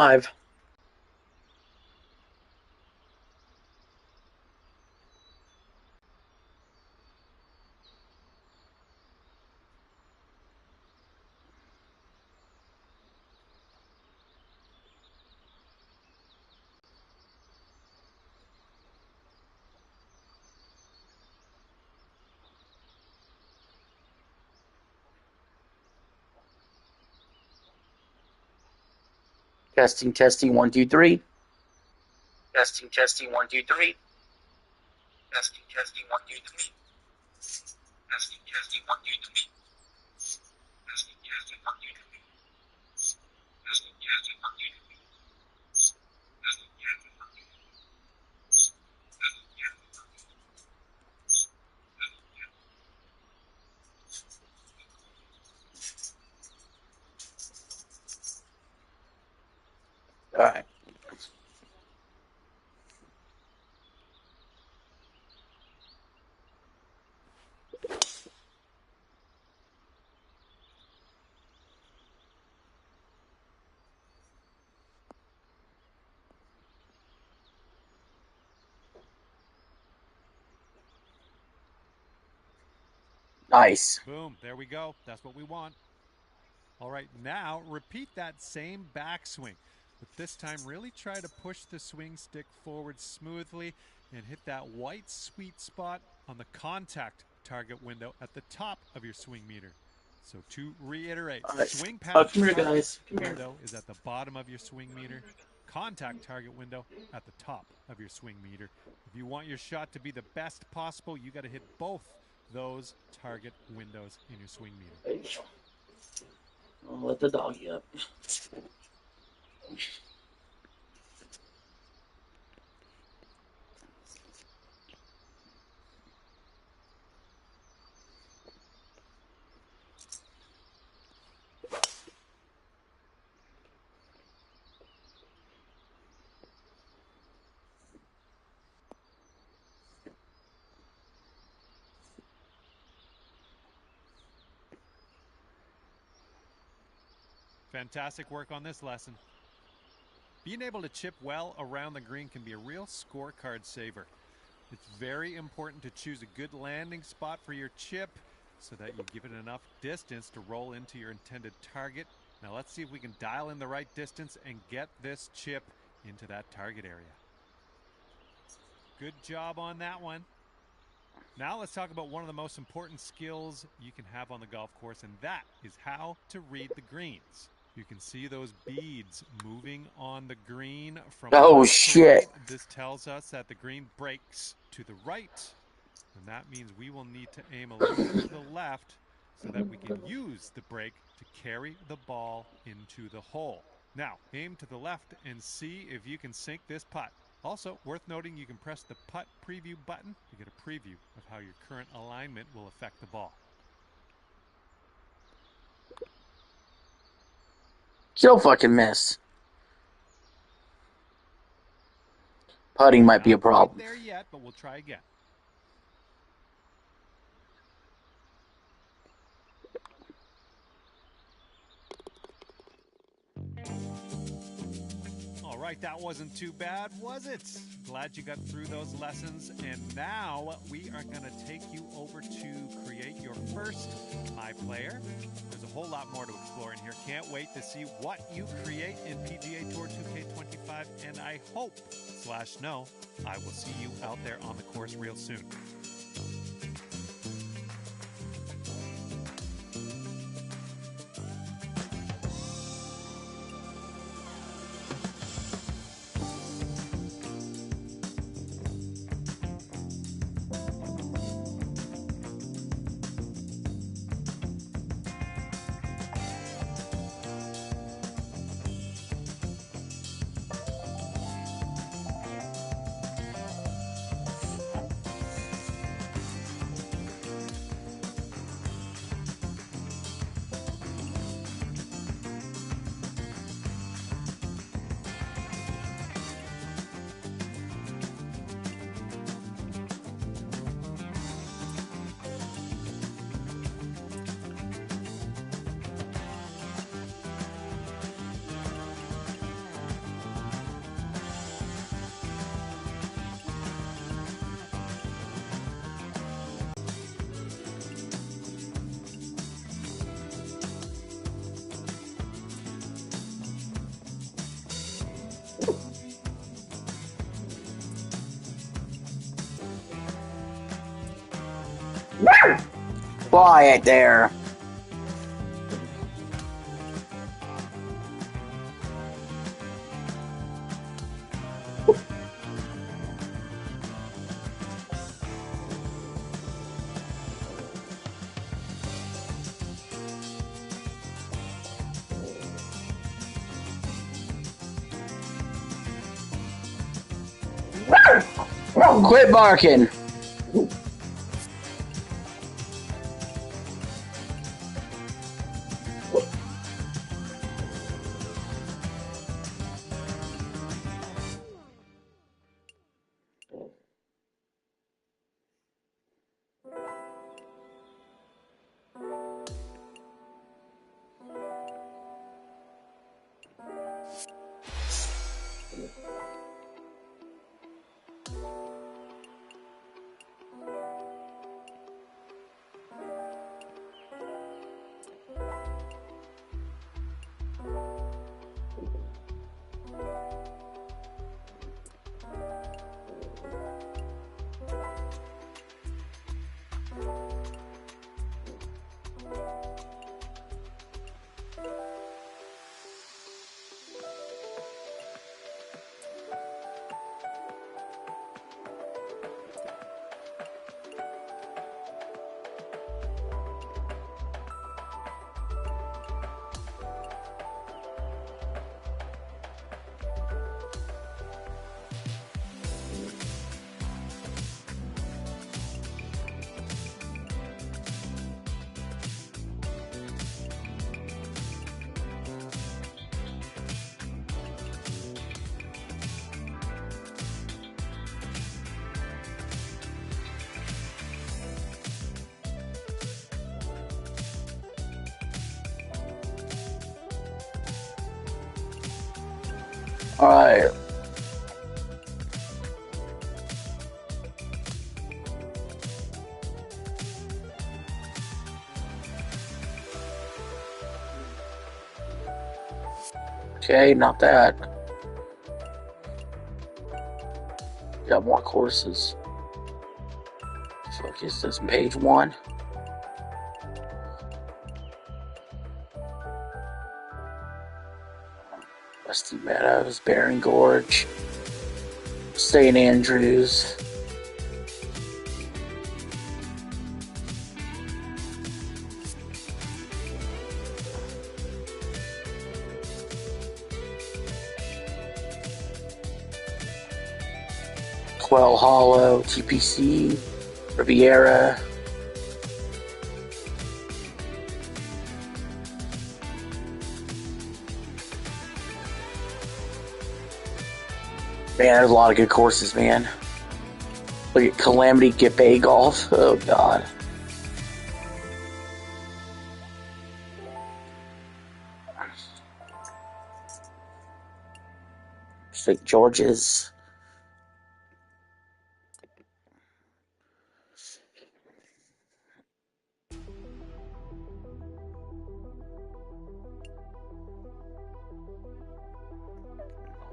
Five. Testing, testing, one, two, three. Testing, testing, one, two, three. Testing, testing, one, two, three. Testing, testing, one, two, three. Testing, testing, one, two, three. Testing, testing, one, two, three. Testing, testing, one, two, three. Testing, testing, one, two, three. All right. Nice. Boom, there we go. That's what we want. All right, now repeat that same backswing, but this time really try to push the swing stick forward smoothly and hit that white sweet spot on the contact target window at the top of your swing meter. So to reiterate, All right. swing Come path here, target guys. Come here. window is at the bottom of your swing meter. Contact target window at the top of your swing meter. If you want your shot to be the best possible, you got to hit both those target windows in your swing meter. I'll let the doggy up. Fantastic work on this lesson. Being able to chip well around the green can be a real scorecard saver. It's very important to choose a good landing spot for your chip so that you give it enough distance to roll into your intended target. Now let's see if we can dial in the right distance and get this chip into that target area. Good job on that one. Now let's talk about one of the most important skills you can have on the golf course, and that is how to read the greens. You can see those beads moving on the green from Oh, left to shit. right. This tells us that the green breaks to the right, and that means we will need to aim a little bit to the left so that we can use the break to carry the ball into the hole. Now, aim to the left and see if you can sink this putt. Also, worth noting, you can press the putt preview button to get a preview of how your current alignment will affect the ball. Still fucking miss. Putting might be a problem. Not quite there yet, but we'll try again. All right, that wasn't too bad, was it? Glad you got through those lessons. And now we are going to take you over to create your first iPlayer. There's a whole lot more to explore in here. Can't wait to see what you create in PGA Tour 2K25. And I hope / know I will see you out there on the course real soon. Quiet there. Quit barking. All right. Okay, not that. Got more courses. Focus this page 1. Rusty Meadows, Barron Gorge, St. Andrews. Quail Hollow, TPC, Riviera. Man, there's a lot of good courses, man. Look at Calamity Get Bay Golf. Oh, God. St. George's.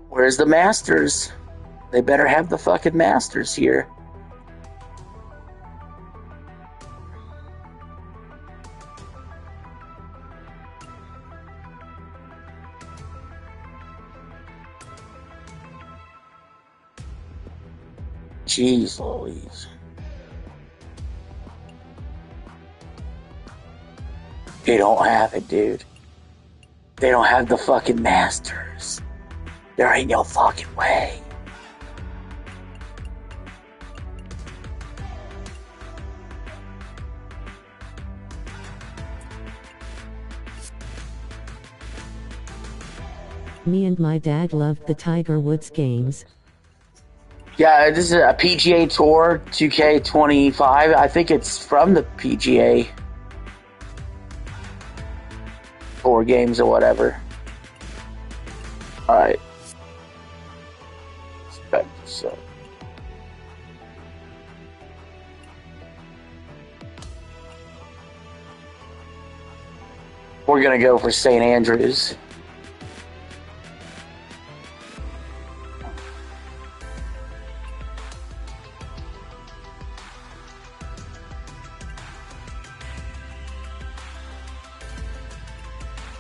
Where's the Masters? They better have the fucking Masters here. Jeez Louise. They don't have it, dude. They don't have the fucking Masters. There ain't no fucking way. Me and my dad loved the Tiger Woods games. Yeah, this is a PGA Tour 2K25. I think it's from the PGA Tour games or whatever. Alright. So. We're gonna go for St. Andrews.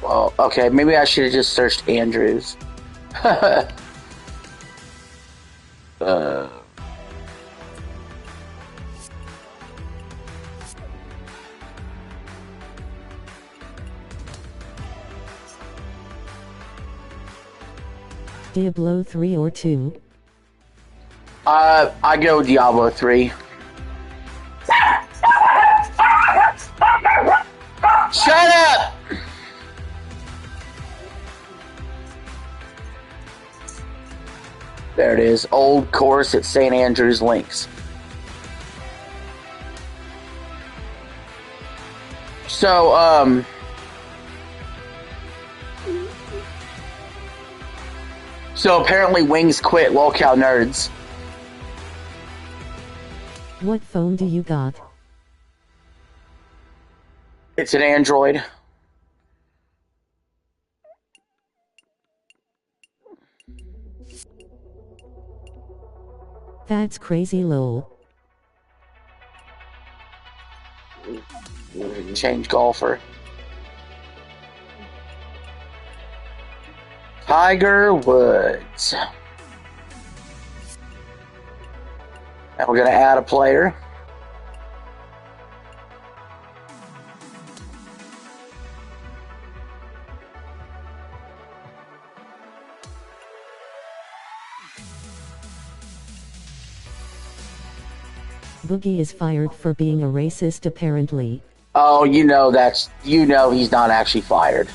Well, okay, maybe I should have just searched Andrews. uh, Diablo 3 or 2? I go Diablo 3. Shut up! There it is. Old course at St. Andrews Links. So, So apparently Wings quit lolcow nerds. What phone do you got? It's an Android. That's crazy lol. Change golfer. Tiger Woods. Now we're going to add a player. Boogie is fired for being a racist apparently. Oh, you know he's not actually fired.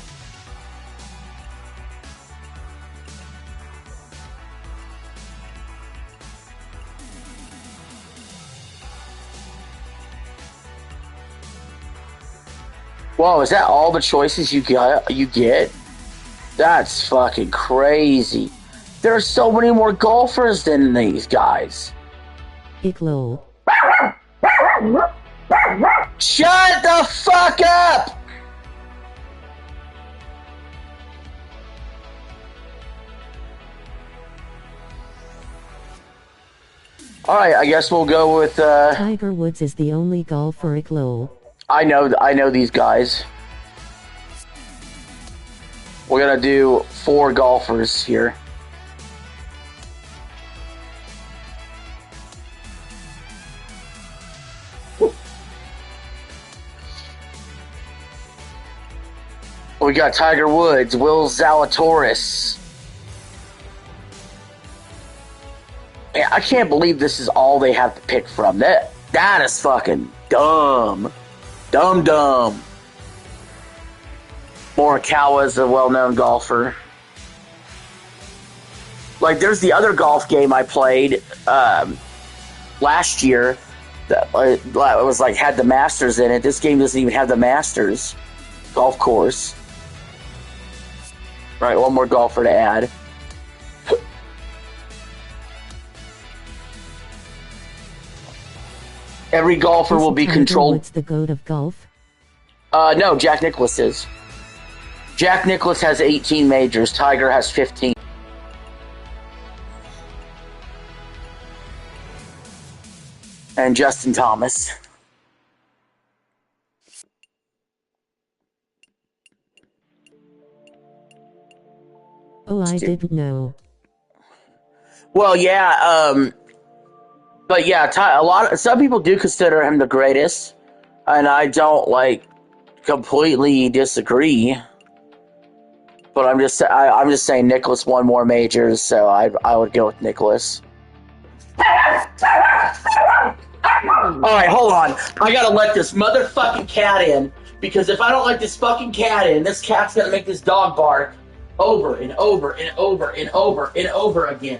Whoa, is that all the choices you get? That's fucking crazy. There are so many more golfers than these guys. Ick lol. Shut the fuck up! Alright, I guess we'll go with Tiger Woods is the only golfer ick lol. I know these guys. We're gonna do 4 golfers here. We got Tiger Woods, Will Zalatoris. Man, I can't believe this is all they have to pick from. That is fucking dumb. Dumb. Morikawa is a well-known golfer. Like, there's the other golf game I played last year that was like had the Masters in it. This game doesn't even have the Masters golf course. Right, one more golfer to add. Every golfer will be controlled. What's the goat of golf? No, Jack Nicklaus is. Jack Nicklaus has 18 majors. Tiger has 15. And Justin Thomas. Oh, I didn't know. Well, yeah, but yeah, some people do consider him the greatest, and I don't completely disagree. But I'm just saying Nicklaus won more majors, so I would go with Nicklaus. All right, hold on. I gotta let this motherfucking cat in, because if I don't let this fucking cat in, this cat's gonna make this dog bark over and over and over and over and over again.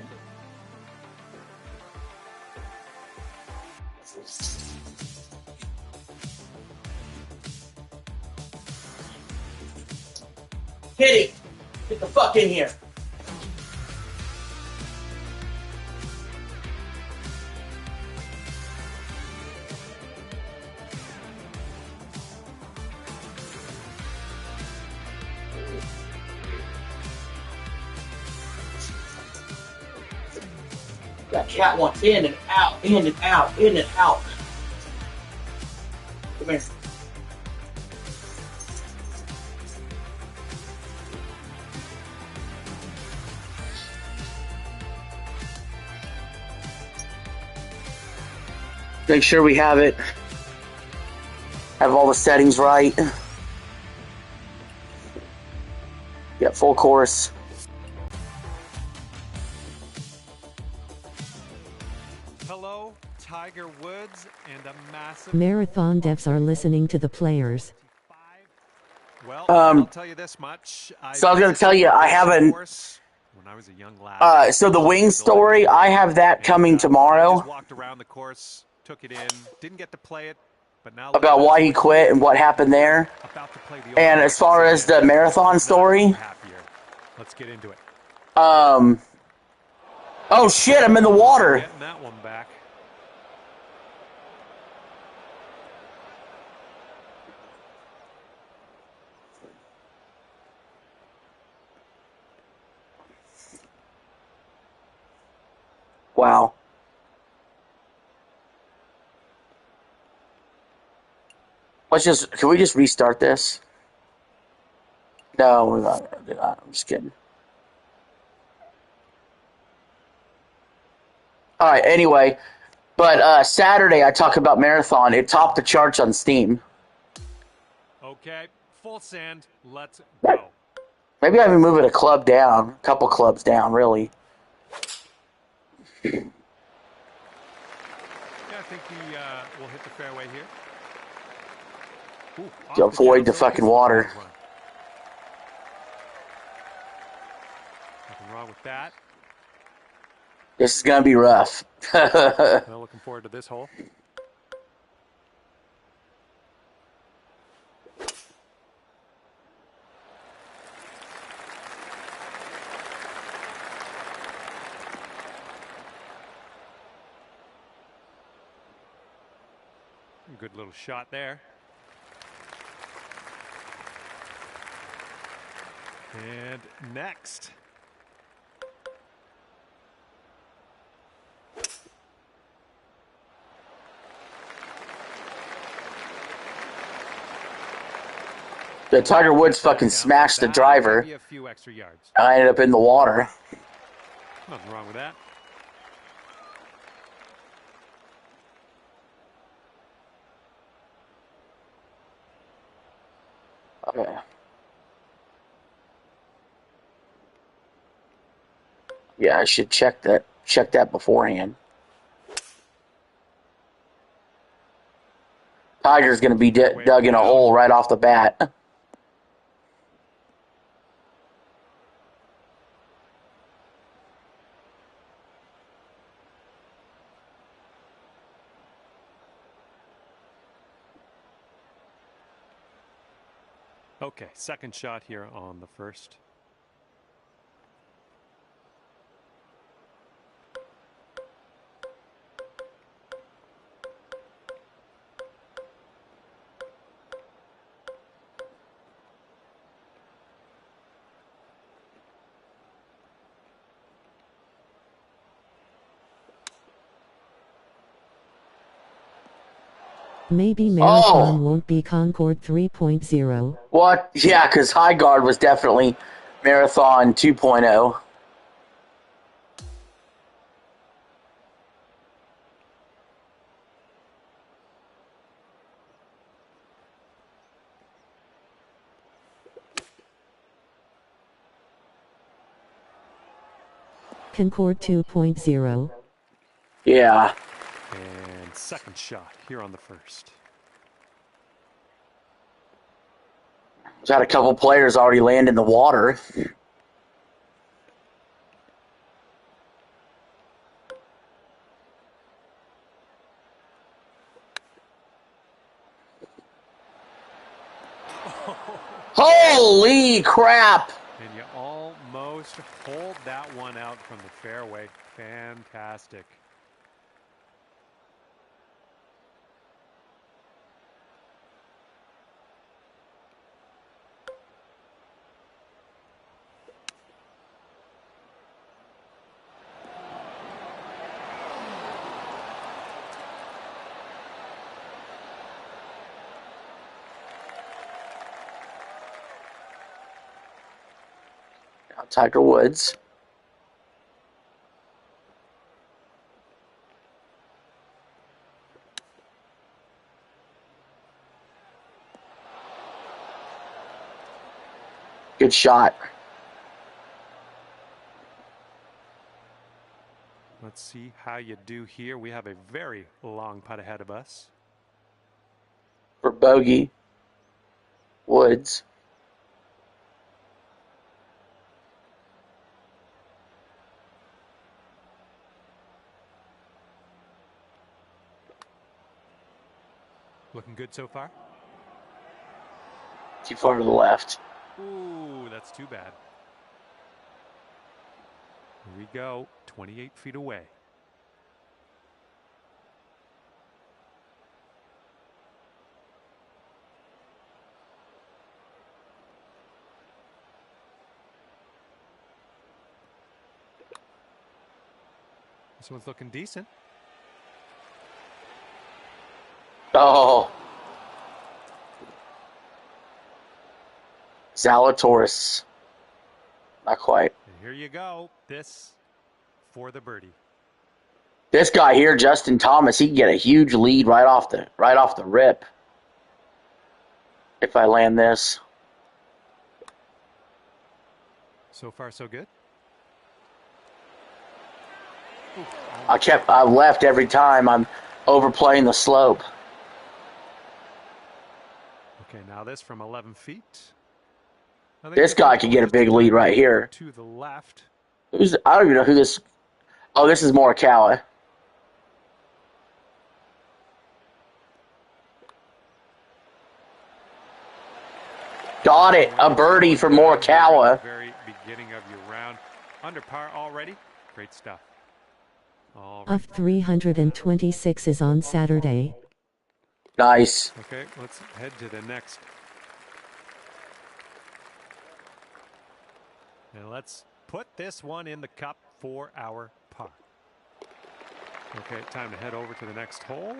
Kitty, get the fuck in here. That cat wants in and out, in and out, in and out. Come here. Make sure we have it. Have all the settings right. Yeah, full course. Hello, Tiger Woods, and a massive Marathon devs are listening to the players. Well, I'll tell you this much. So I was going to tell you, I haven't. When I was a young lad. So the wing story, I have that coming tomorrow. I just walked around the course, took it in, didn't get to play it, but now about why he quit and what happened there. And as far as the marathon story, let's get into it. Oh shit! I'm in the water. Getting that one back. Wow. Can we just restart this? No, we're not gonna do that. I'm just kidding. All right, anyway, but Saturday I talk about marathon. It topped the charts on Steam. Okay, full send. Let's go. Maybe I even move it a club down, a couple clubs down, really. Yeah, I think we'll hit the fairway here. Ooh, to avoid the fucking water. Nothing wrong with that. This is gonna be rough. Well, looking forward to this hole. Good little shot there. And next. The Tiger Woods fucking smashed the driver. A few extra yards. I ended up in the water. Nothing wrong with that. Okay. Yeah, I should check that beforehand. Tiger's going to be dug in a hole right off the bat. Okay, second shot here on the first. Maybe Marathon won't be Concord 3.0. What? Yeah, because High Guard was definitely Marathon 2.0. Concord 2.0. Yeah. And second shot here on the first. We've had a couple players already land in the water. Holy crap! And you almost pulled that one out from the fairway. Fantastic. Tiger Woods. Good shot. Let's see how you do here. We have a very long putt ahead of us. For bogey. Woods. Looking good so far. Too far to the left. Ooh, that's too bad. Here we go, 28 feet away. This one's looking decent. Oh. Zalatoris. Not quite. And here you go. This for the birdie. This guy here, Justin Thomas, he can get a huge lead right off the rip. If I land this. So far, so good. Ooh, I left every time. I'm overplaying the slope. Okay, now this from 11 feet. This guy could get a big lead right here. To the left. I don't even know who this. Oh, this is Morikawa. Got it. A birdie for Morikawa. Very beginning of your round. Under par already. Great stuff. All right. Of 326 is on Saturday. Nice. Okay, let's head to the next. And let's put this one in the cup for our par. Okay, time to head over to the next hole.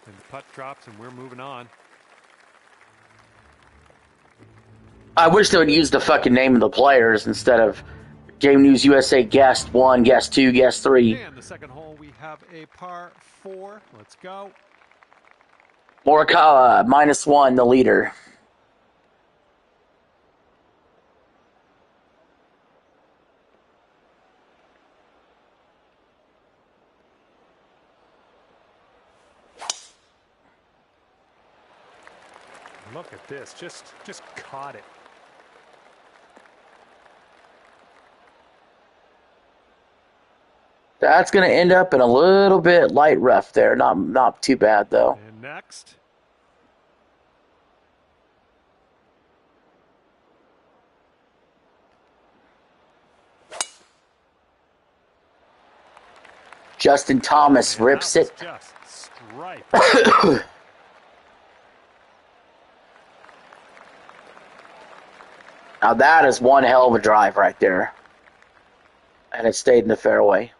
And the putt drops and we're moving on. I wish they would use the fucking name of the players instead of Game News USA guest 1, guest 2, guest 3. And the second hole, we have a par 4. Let's go. Morikawa, -1, the leader. Look at this. Just caught it. That's going to end up in a little bit light rough there. Not too bad, though. And next. Justin Thomas rips it. Just strike. Now that is one hell of a drive right there. And it stayed in the fairway.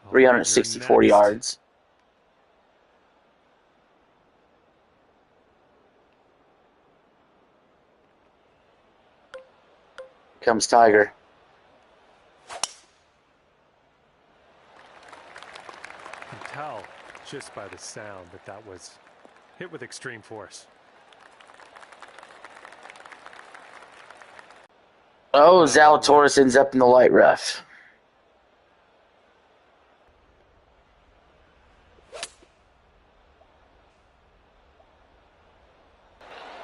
364 yards. Comes Tiger. You can tell just by the sound that was hit with extreme force. Oh, Zalatoris ends up in the light rough.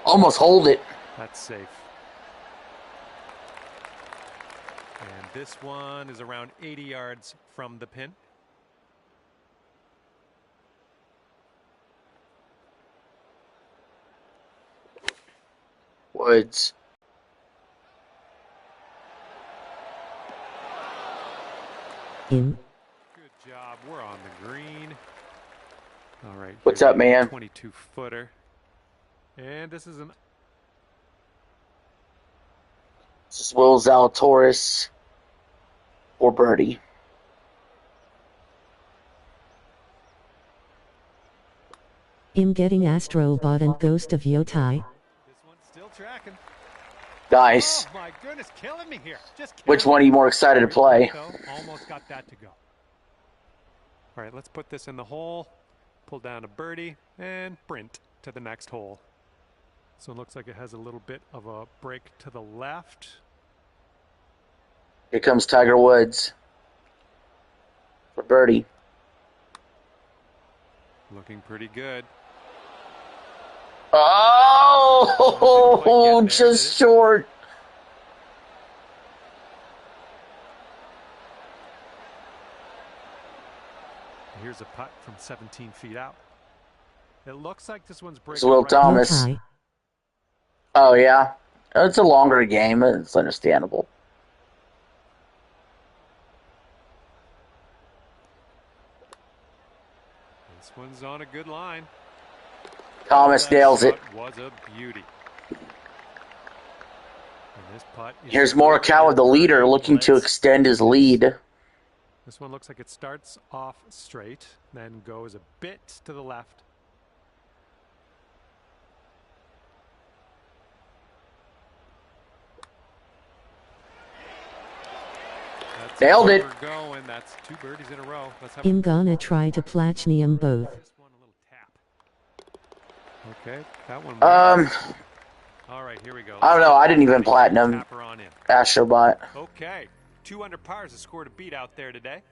Almost hold it. That's safe. And this one is around 80 yards from the pin. Woods. In. Good job. We're on the green. All right. What's up, man? 22 footer. And this is an. This is Will Zalatoris or birdie. I'm getting Astrobot and Ghost of Yotai. This one's still tracking. Nice. Oh my goodness, killing me here. Which one are you more excited to play? Almost got that to go. All right, let's put this in the hole. Pull down a birdie and sprint to the next hole. So it looks like it has a little bit of a break to the left. Here comes Tiger Woods for birdie. Looking pretty good. Oh, just short. Here's a putt from 17 feet out. It looks like this one's breaking. It's Will Thomas. Oh, yeah. It's a longer game. It's understandable. This one's on a good line. Thomas nails it. Was a beauty. And this putt is Here's Morikawa, the leader, looking to extend his lead. This one looks like it starts off straight, then goes a bit to the left. Nailed it. Going. That's 2 birdies in a row. Let's have I'm gonna try to platinum both. this one a little tap. Okay, that one. All right, here we go. I don't know. I didn't even platinum Astrobot. Okay, 2 under par is a score to beat out there today.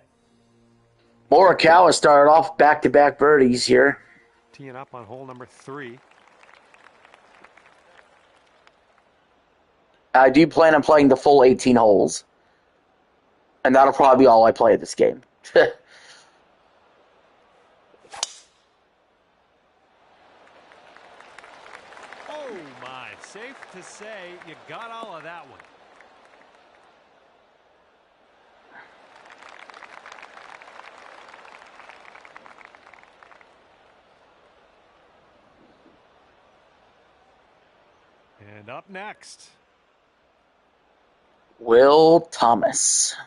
Morikawa started off back-to-back birdies here. Teeing up on hole number 3. I do plan on playing the full 18 holes. And that'll probably be all I play at this game. Oh my, safe to say you got all of that one. And up next, Will Thomas.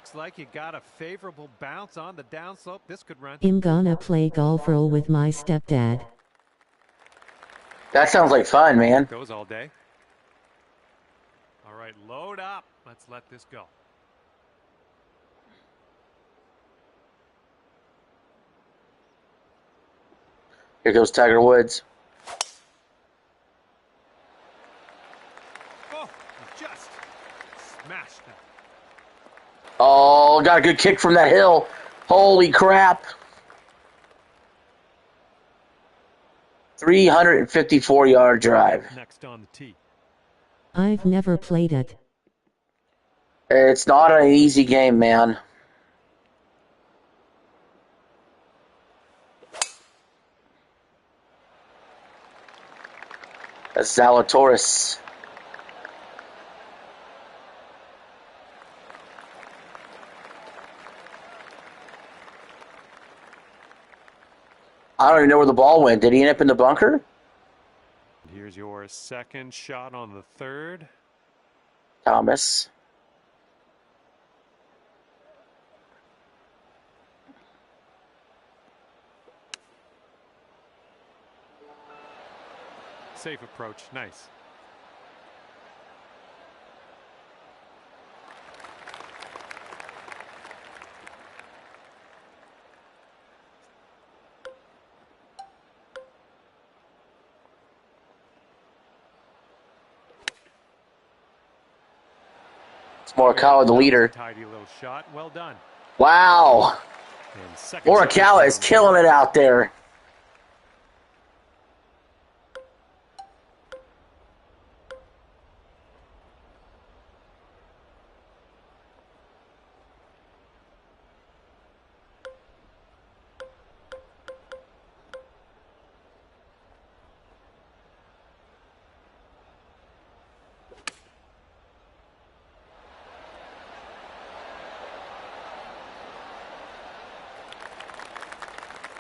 looks like you got a favorable bounce on the downslope. This could run. I'm gonna play golf roll with my stepdad. That sounds like fun, man. Goes all day. All right, load up. Let's let this go. Here goes Tiger Woods. Oh, just smashed it. Oh, got a good kick from that hill. Holy crap. 354-yard drive. Next on the tee. I've never played it. It's not an easy game, man. That's Zalatoris. I don't even know where the ball went. Did he end up in the bunker? Here's your second shot on the 3rd. Thomas. Safe approach. Nice. It's Morikawa, the leader. Tidy little shot. Well done. Wow. Morikawa is killing it out there.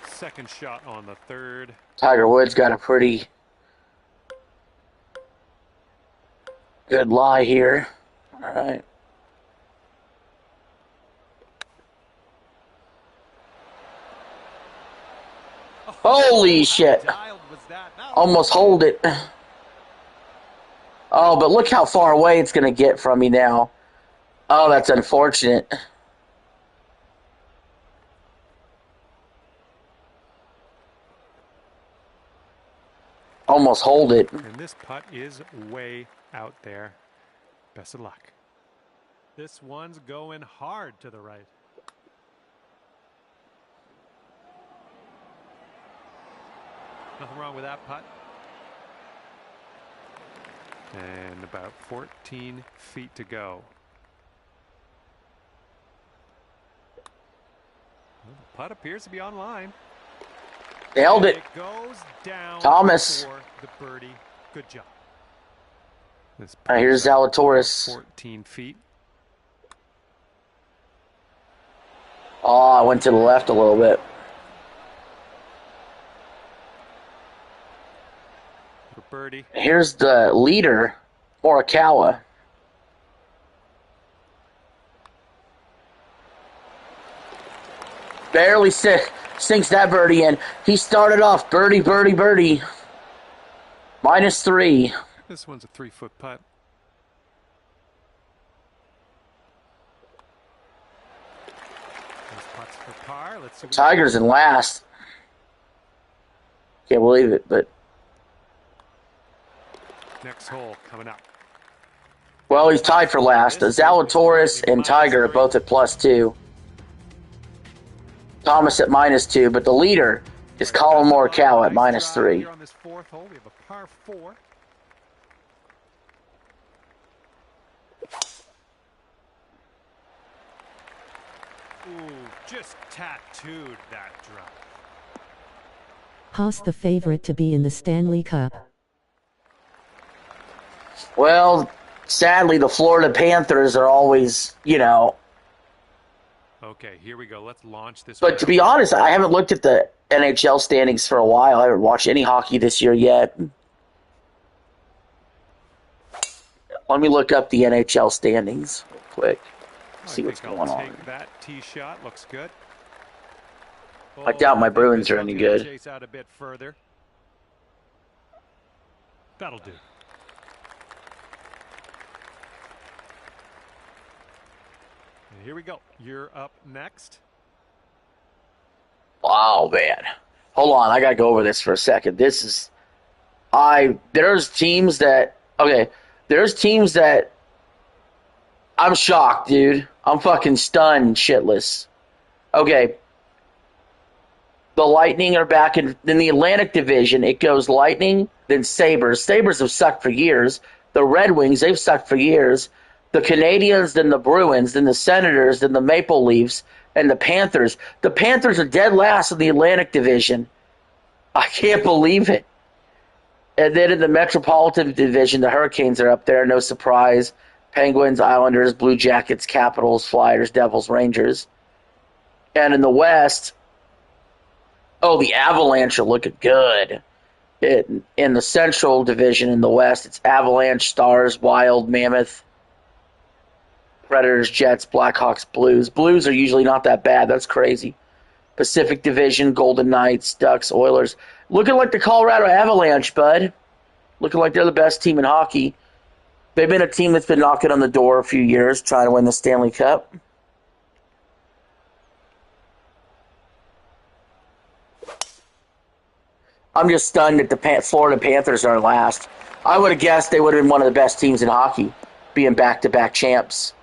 Second shot on the 3rd. Tiger Woods got a pretty good lie here. All right. Holy shit. Almost hold it. Oh, but look how far away it's going to get from me now. Oh, that's unfortunate. Almost hold it. And this putt is way out there. Best of luck. This one's going hard to the right. Nothing wrong with that putt. And about 14 feet to go. Well, the putt appears to be on line. Nailed it. It goes down Thomas. for the birdie. Good job. This All right, here's Zalatoris. 14 feet. Oh, I went to the left a little bit. For birdie. Here's the leader, Morikawa. Barely sinks that birdie in. He started off birdie, birdie, birdie. -3. This one's a 3-foot putt. Those putts for par. Let's see. Tiger's in last. Can't believe it, but Next hole coming up. well, he's tied for last. Zalatoris and Tiger are both at +2. Thomas at -2, but the leader is Colin Morikawa at -3. Here on this fourth hole, we have a par 4. Ooh, just tattooed that drive. Haas the favorite to be in the Stanley Cup. Well, sadly, the Florida Panthers are always, Okay, here we go. Let's launch this. But to be honest, I haven't looked at the NHL standings for a while. I haven't watched any hockey this year yet. Let me look up the NHL standings real quick. See what's going on. Take that tee shot. Looks good. I doubt my Bruins are any good. Chase out a bit further. That'll do. And here we go. You're up next. Wow, man. Hold on, I gotta go over this for a second. There's teams that I'm shocked, dude. I'm fucking stunned shitless. Okay. The Lightning are back in the Atlantic Division. It goes Lightning, then Sabres. Sabres have sucked for years. The Red Wings, they've sucked for years. The Canadiens, then the Bruins, then the Senators, then the Maple Leafs, and the Panthers. The Panthers are dead last in the Atlantic Division. I can't believe it. And then in the Metropolitan Division, the Hurricanes are up there, no surprise. Penguins, Islanders, Blue Jackets, Capitals, Flyers, Devils, Rangers. And in the West, the Avalanche are looking good. In the Central Division in the West, it's Avalanche, Stars, Wild, Mammoth, Predators, Jets, Blackhawks, Blues. Blues are usually not that bad. That's crazy. Pacific Division, Golden Knights, Ducks, Oilers. Looking like the Colorado Avalanche, bud. Looking like they're the best team in hockey. They've been a team that's been knocking on the door a few years, trying to win the Stanley Cup. I'm just stunned that the Florida Panthers are last. I would have guessed they would have been one of the best teams in hockey, being back-to-back champs.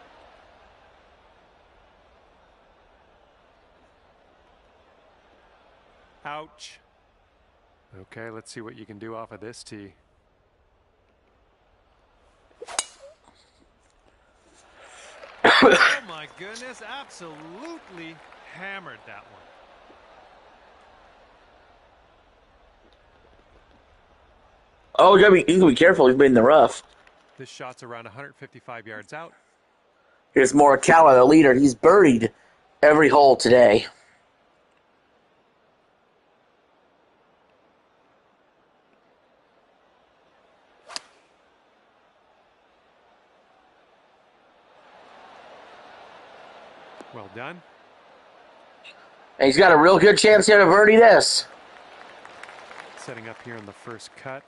Ouch. Okay, let's see what you can do off of this tee. Oh my goodness, absolutely hammered that one. Oh, you gotta be careful. He's been in the rough. This shot's around 155 yards out. Here's Morikawa, the leader. He's birdied every hole today. Well done. And he's got a real good chance here to birdie this. Setting up here on the first cut.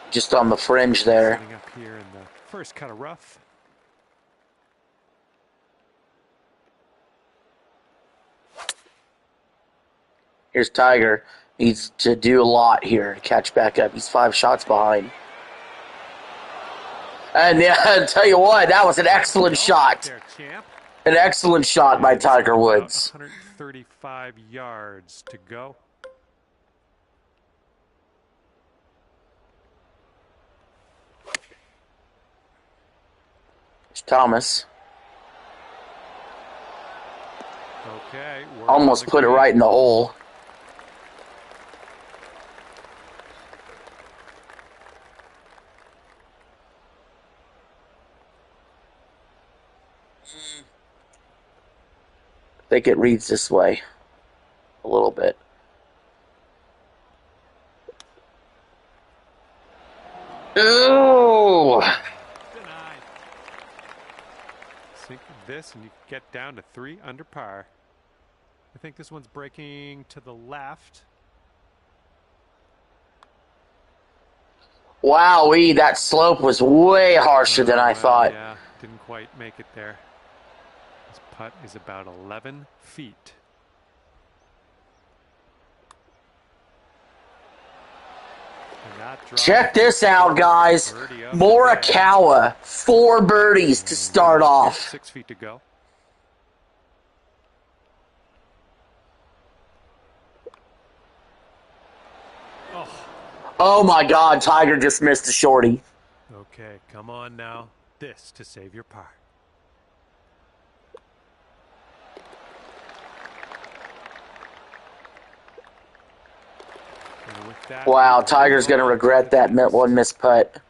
Just on the fringe there. Setting up here in the first cut of rough. Here's Tiger. Needs to do a lot here to catch back up. He's 5 shots behind. And yeah, I'll tell you what, that was an excellent shot. There, champ. An excellent shot by Tiger Woods. 135 yards to go. It's Thomas. Okay. Almost put it right in the hole. I think it reads this way a little bit. Ooh! Denied. Sink this and you get down to 3 under par. I think this one's breaking to the left. Wowee, that slope was way harsher than I thought. Yeah, didn't quite make it there. This putt is about 11 feet. Check this out, guys. Morikawa, 4 birdies to start off. 6 feet to go. Oh my God, Tiger just missed a shorty. Okay, come on now. This to save your par. Wow, Tiger's going to regret that one missed putt.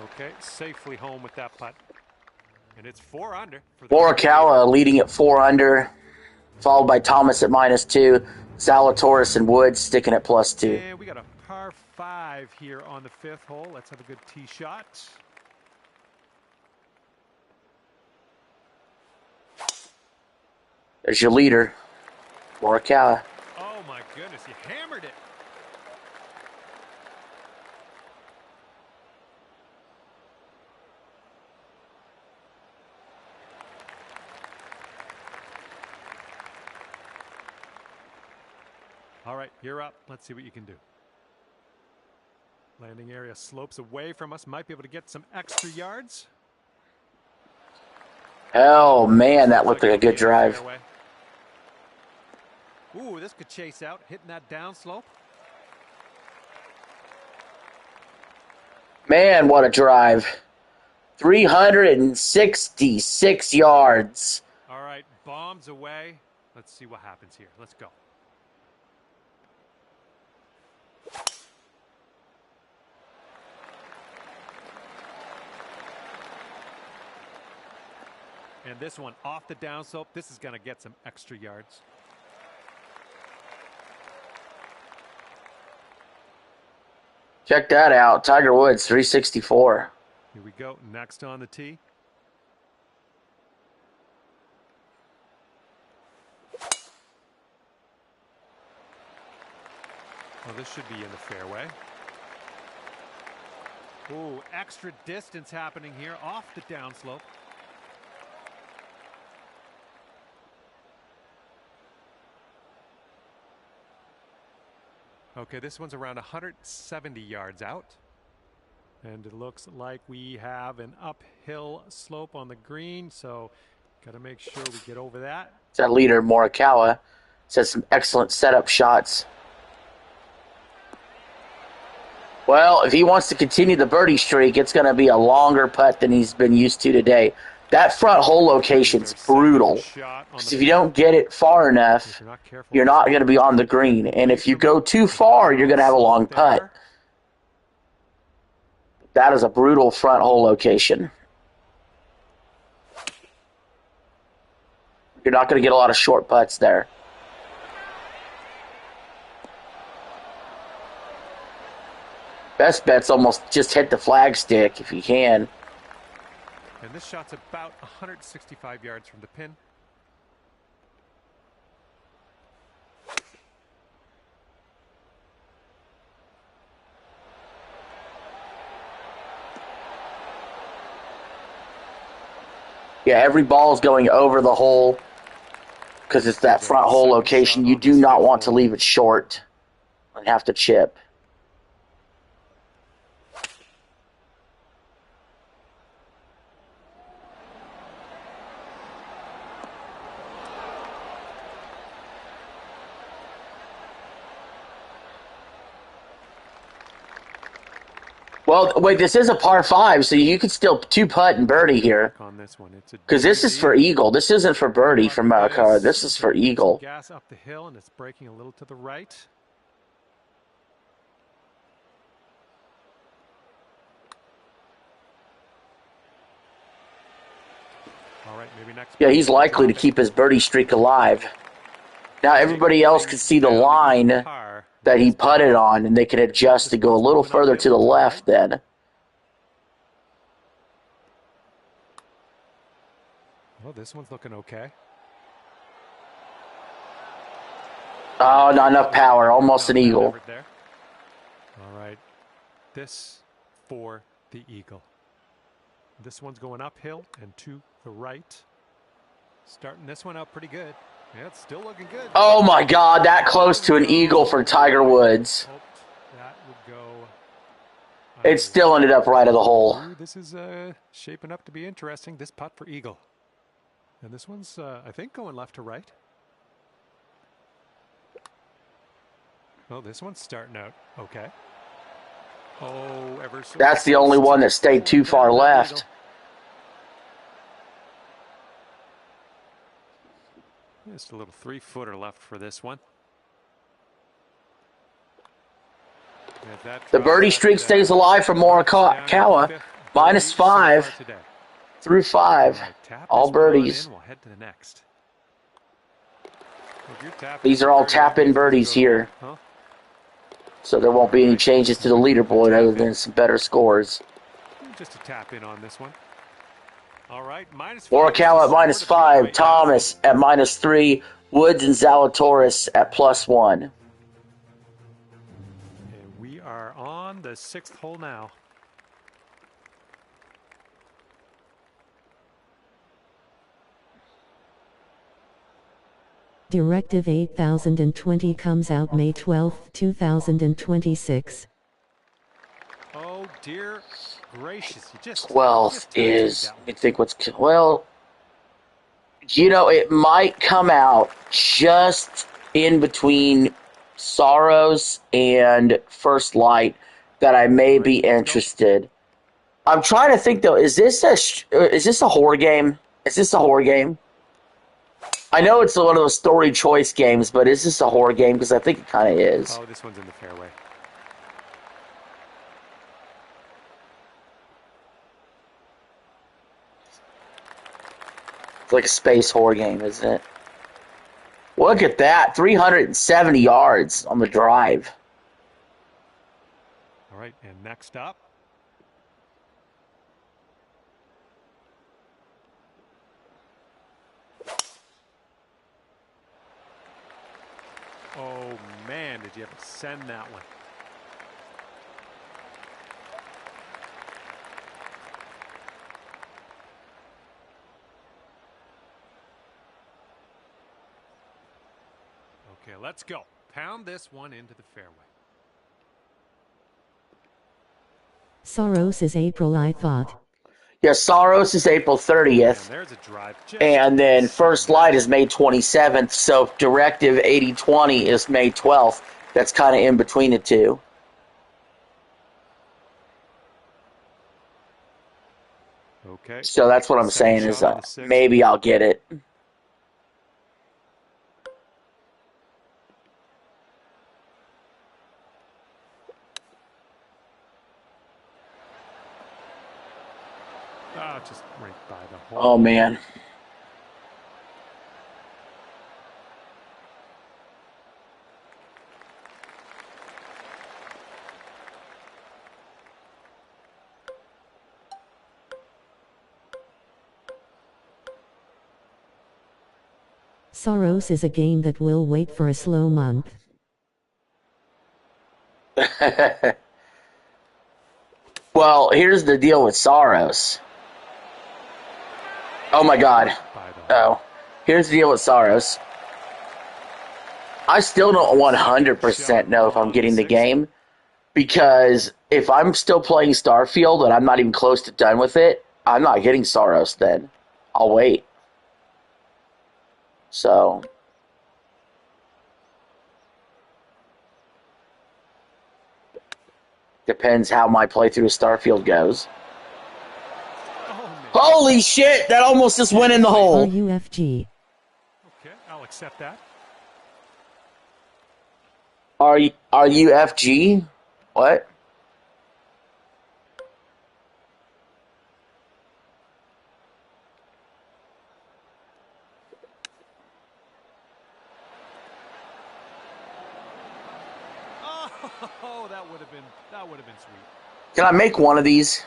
Okay, safely home with that putt. And it's 4 under. Morikawa leading at 4 under, followed by Thomas at -2. Zalatoris and Woods sticking at +2. And we got a par 5 here on the 5th hole. Let's have a good tee shot. There's your leader, Morikawa. Oh my goodness, you hammered it. All right, you're up. Let's see what you can do. Landing area slopes away from us. Might be able to get some extra yards. Oh, man, that looked like a good drive. Ooh, this could chase out, hitting that downslope. Man, what a drive. 366 yards. All right, bombs away. Let's see what happens here. Let's go. And this one off the downslope. This is going to get some extra yards. Check that out. Tiger Woods, 364. Here we go. Next on the tee. Well, this should be in the fairway. Ooh, extra distance happening here off the downslope. Okay, this one's around 170 yards out. And it looks like we have an uphill slope on the green, so got to make sure we get over that. It's that leader, Morikawa. Says some excellent setup shots. Well, if he wants to continue the birdie streak, it's going to be a longer putt than he's been used to today. That front hole location's brutal. Because if you don't get it far enough, you're not going to be on the green. And if you go too far, you're going to have a long putt. That is a brutal front hole location. You're not going to get a lot of short putts there. Best bet's almost just hit the flagstick if you can. And this shot's about 165 yards from the pin. Yeah, every ball is going over the hole because it's that front hole location. You do not want to leave it short and have to chip. Well, wait, this is a par 5, so you could still 2-putt and birdie here. Because this is for eagle. This isn't for birdie from Malachi. This is for eagle. Gas up the hill, and it's breaking a little to the right. All right, maybe next. Yeah, he's likely to keep his birdie streak alive. Now everybody else can see the line that he putted on, and they can adjust to go a little further to the left then. Well, this one's looking okay. Oh, not enough power. Almost an eagle. All right. This for the eagle. This one's going uphill and to the right. Starting this one out pretty good. Yeah, it's still looking good. Oh, my God. That close to an eagle for Tiger Woods. That would go. It still ended up right of the hole. This is shaping up to be interesting. This putt for eagle. And this one's, I think, going left to right. Oh, this one's starting out okay. Oh, ever so. That's the only one that stayed too far left. Just a little 3-footer left for this one. The birdie streak stays alive for Morikawa. -5 through 5. All birdies. We'll head to the next. These are all tap-in birdies here. So there won't be any changes to the leaderboard other than some better scores. Just a tap in on this one. All right, Morikawa at -5, Thomas at -3, Woods and Zalatoris at +1. And we are on the 6th hole now. Directive 8020 comes out May 12, 2026. Oh, dear gracious. You just 12th is, let me think what's, well, you know, it might come out just in between Sorrows and First Light that I may be interested. I'm trying to think, though, is this a horror game? Is this a horror game? I know it's one of those story choice games, but is this a horror game? Because I think it kind of is. Oh, this one's in the fairway. It's like a space horror game, isn't it? Look at that. 370 yards on the drive. All right, and next up. Oh, man, did you ever send that one? Okay, let's go. Pound this one into the fairway. Sorrows is April, I thought. Yeah, Sorrows is April 30th. And there's a drive. And then First Light is May 27th. So Directive 8020 is May 12th. That's kind of in between the two. Okay. So that's what I'm saying is maybe I'll get it. Oh, just right by the hole. Oh, man. Sorrows is a game that will wait for a slow month. Well, here's the deal with Sorrows. Oh my god. By the way. Oh. Here's the deal with Saros. I still don't 100% know if I'm getting the game, because if I'm still playing Starfield and I'm not even close to done with it, I'm not getting Saros then. I'll wait. So, depends how my playthrough of Starfield goes. Holy shit, that almost just went in the hole. RUFG. Okay, I'll accept that. RUFG? What? Oh, that would have been sweet. Can I make one of these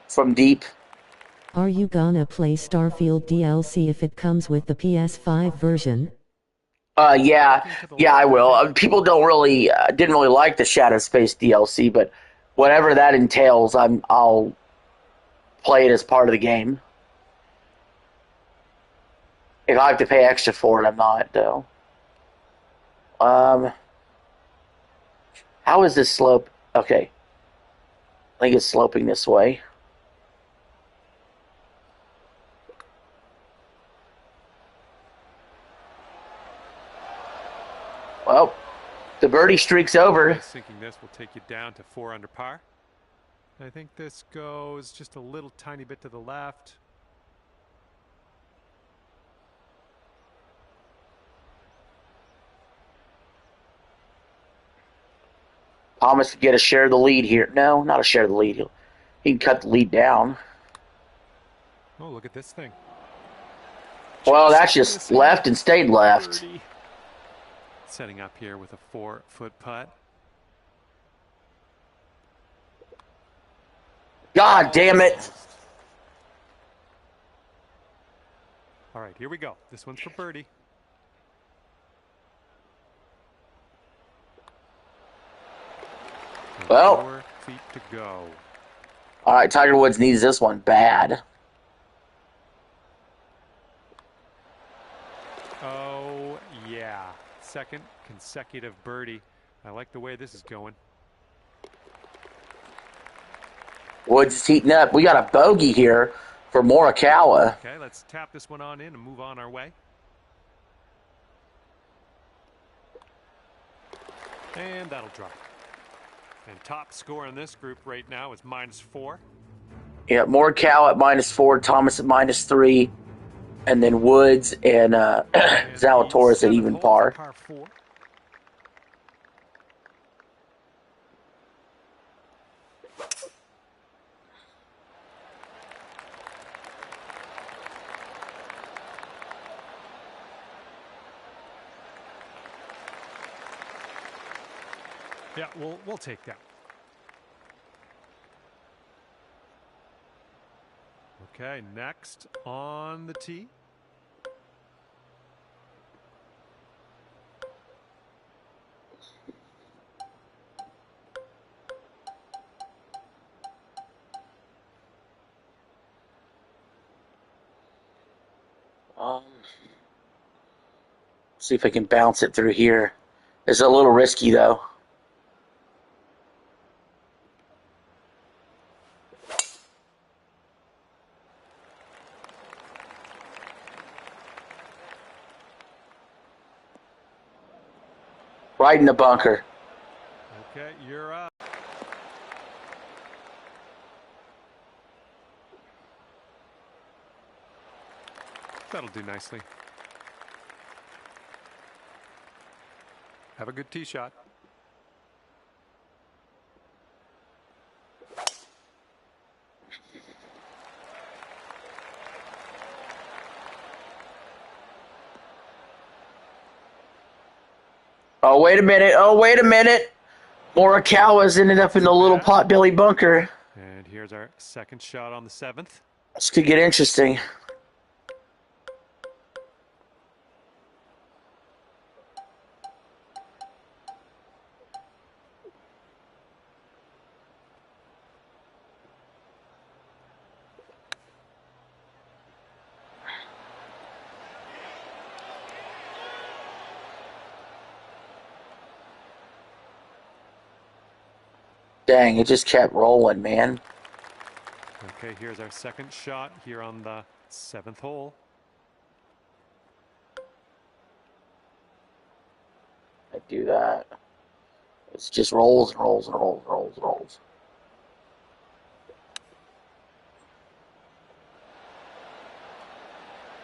from deep? Are you gonna play Starfield DLC if it comes with the PS5 version? Yeah, I will. People didn't really like the Shadow Space DLC, but whatever that entails, I'll play it as part of the game. If I have to pay extra for it, I'm not though. How is this slope? Okay, I think it's sloping this way. Well, the birdie streak's over. Sinking this will take you down to 4 under par. I think this goes just a little tiny bit to the left. Thomas could get a share of the lead here. No, not a share of the lead. He can cut the lead down. Oh, look at this thing. Well, that's just left and stayed left. Birdie. Setting up here with a 4-foot putt. God damn it. All right, here we go. This one's for birdie. Well, 4 feet to go. All right, Tiger Woods needs this one bad. Oh, yeah. Second consecutive birdie. I like the way this is going. Woods is heating up. We got a bogey here for Morikawa. Okay, let's tap this one on in and move on our way. And that'll drop. And top score in this group right now is -4. Yeah, Morikawa at -4, Thomas at -3, and then Woods and Zalatoris at even par. Par 4. Yeah, we'll take that. Okay, next on the tee. See if I can bounce it through here. It's a little risky though. Right in the bunker. Okay, you're up. That'll do nicely. Have a good tee shot. Oh, wait a minute. Morikawa's ended up in the little potbelly bunker. And here's our second shot on the 7th. This could get interesting. Dang, it just kept rolling, man. Okay, here's our second shot here on the 7th hole. I do that. It just rolls and rolls and rolls and rolls and rolls.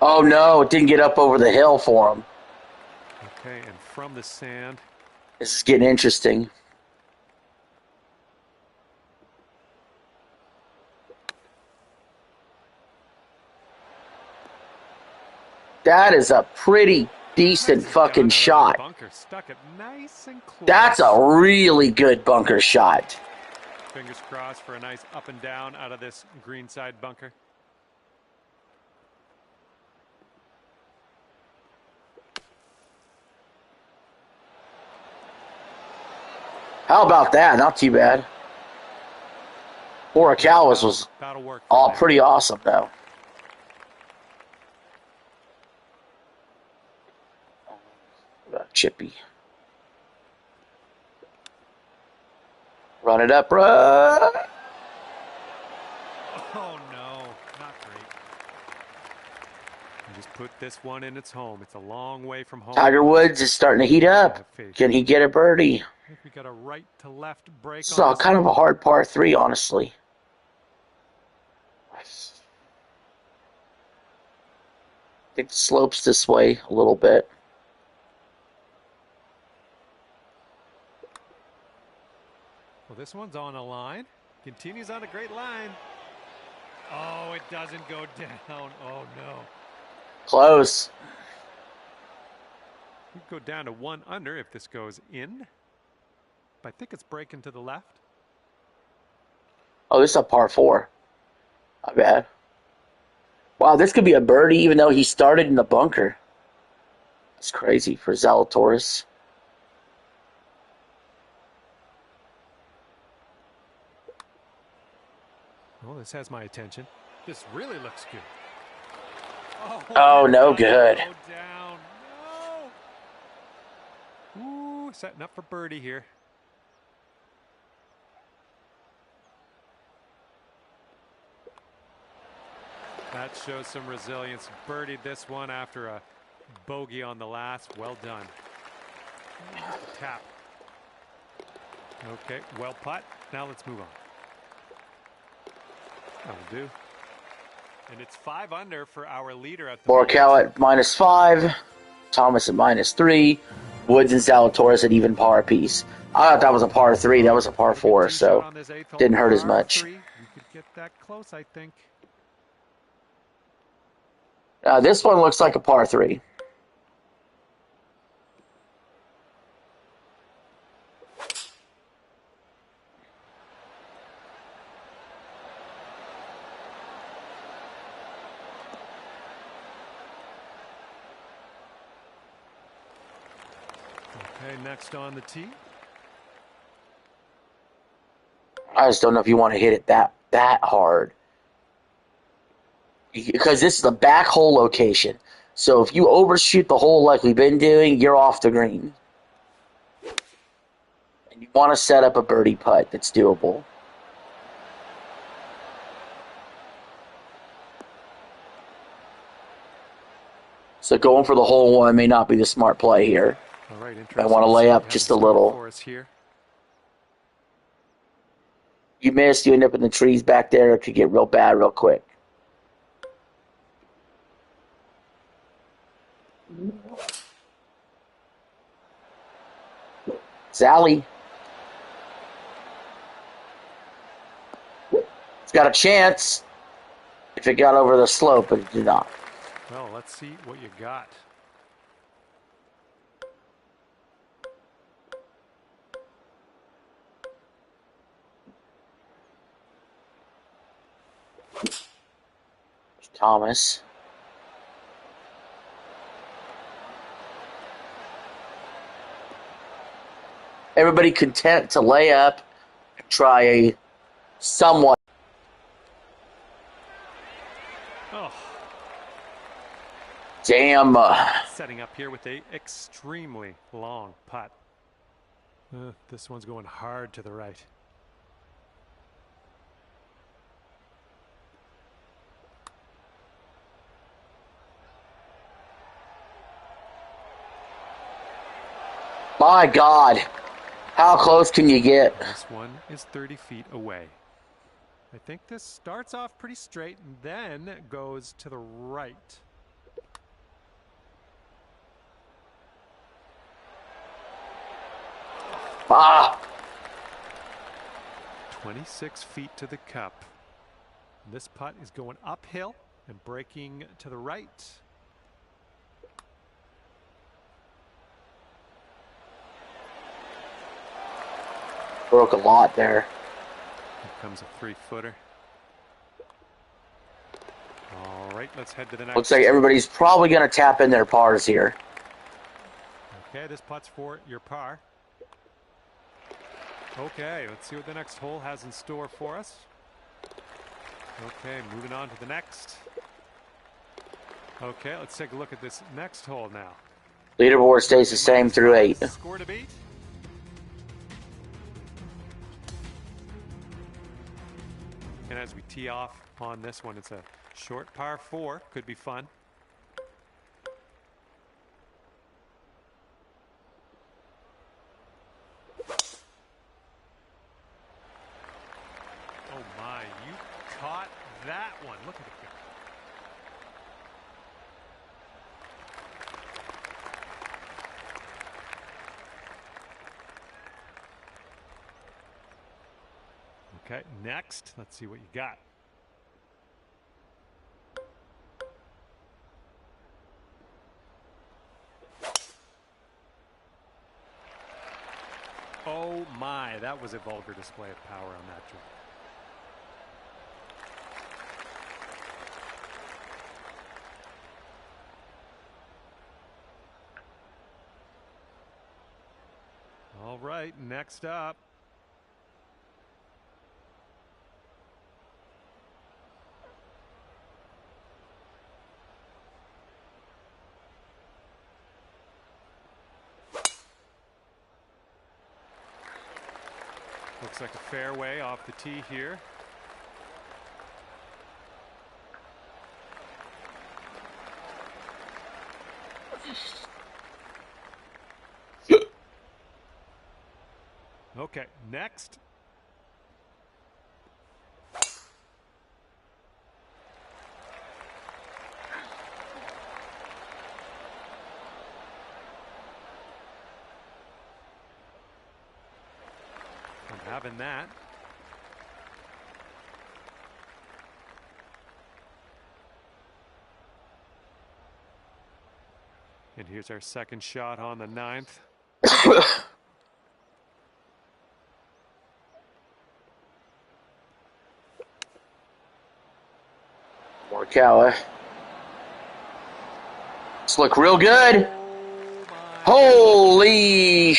Oh no, it didn't get up over the hill for him. Okay, and from the sand. This is getting interesting. That is a pretty decent fucking shot. Bunker stuck it nice and close. That's a really good bunker shot. Fingers crossed for a nice up and down out of this greenside bunker. How about that? Not too bad. Morikawa's was all pretty awesome, though. Chippy. Run it up, bro. Oh, no. Not great. Just put this one in its home. It's a long way from home. Tiger Woods is starting to heat up. Can he get a birdie? I think we got a right to left break. So kind of a hard par 3, honestly. I think the slope's this way a little bit. Well, this one's on a line. Continues on a great line. Oh, it doesn't go down. Oh, no. Close. We'd go down to 1 under if this goes in. But I think it's breaking to the left. Oh, this is a par 4. Not bad. Wow, this could be a birdie even though he started in the bunker. That's crazy for Zalatoris. Well, this has my attention. This really looks good. Oh, no good. Go down. No. Ooh, setting up for birdie here. That shows some resilience. Birdied this one after a bogey on the last. Well done. Tap. Okay, well putt. Now let's move on. That'll do. And it's 5 under for our leader at the Morikawa at -5. Thomas at -3. Woods and Zalatoris at even par apiece. I thought that was a par 3. That was a par 4, so didn't hurt as much. We could get that close, I think. This one looks like a par 3. Okay, next on the tee. I just don't know if you want to hit it that hard. Because this is a back hole location. So if you overshoot the hole like we've been doing, you're off the green. And you want to set up a birdie putt that's doable. So going for the hole one may not be the smart play here. All right, I want to lay up just a little. You miss, you end up in the trees back there. It could get real bad real quick. Sally. It's got a chance if it got over the slope, but it did not. Well, let's see what you got. Thomas. Everybody content to lay up and try a somewhat. Oh. Damn. Setting up here with a extremely long putt. This one's going hard to the right. My God. How close can you get? This one is 30 feet away. I think this starts off pretty straight and then goes to the right. Ah. 26 feet to the cup. This putt is going uphill and breaking to the right. Broke a lot there. Here comes a 3-footer. All right, let's head to the next. Looks like everybody's probably going to tap in their pars here. Okay, this putt's for your par. Okay, let's see what the next hole has in store for us. Okay, moving on to the next. Okay, let's take a look at this next hole now. Leaderboard stays the same through 8. Score to beat. And as we tee off on this one, it's a short par 4. Could be fun. Oh my, you caught that one. Look at it go. Okay, next, let's see what you got. Oh my, that was a vulgar display of power on that drive. All right, next up. Looks like a fairway off the tee here. Okay, next. I'm having that. And here's our second shot on the 9th. Morikawa. This look real good. Holy.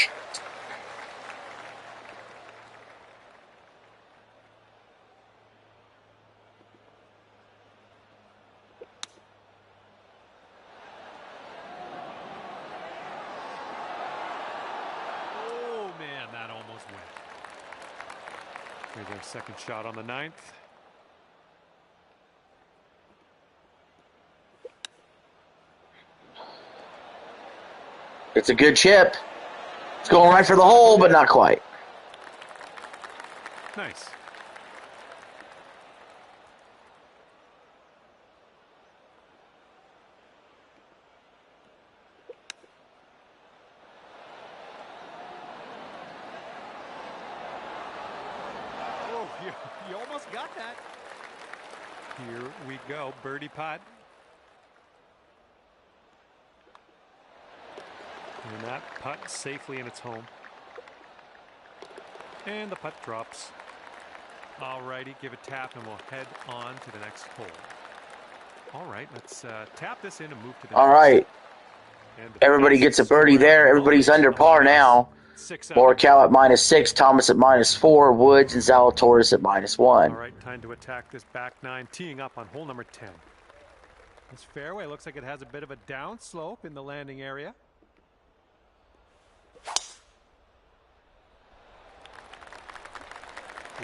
Oh man, that almost went. Here's our second shot on the 9th. It's a good chip. It's going right for the hole, but not quite. Nice. Oh, you almost got that. Here we go, birdie putt. And that putt safely in its home. And the putt drops. Alrighty, give a tap and we'll head on to the next hole. Alright, let's tap this in and move to the All next. right. And the Everybody best gets a birdie score at there. the Everybody's moment under par is now. 6 under. Morikawa at -6, Thomas at -4, Woods and Zalatoris at -1. Alright, time to attack this back 9, teeing up on hole number 10. This fairway looks like it has a bit of a down slope in the landing area.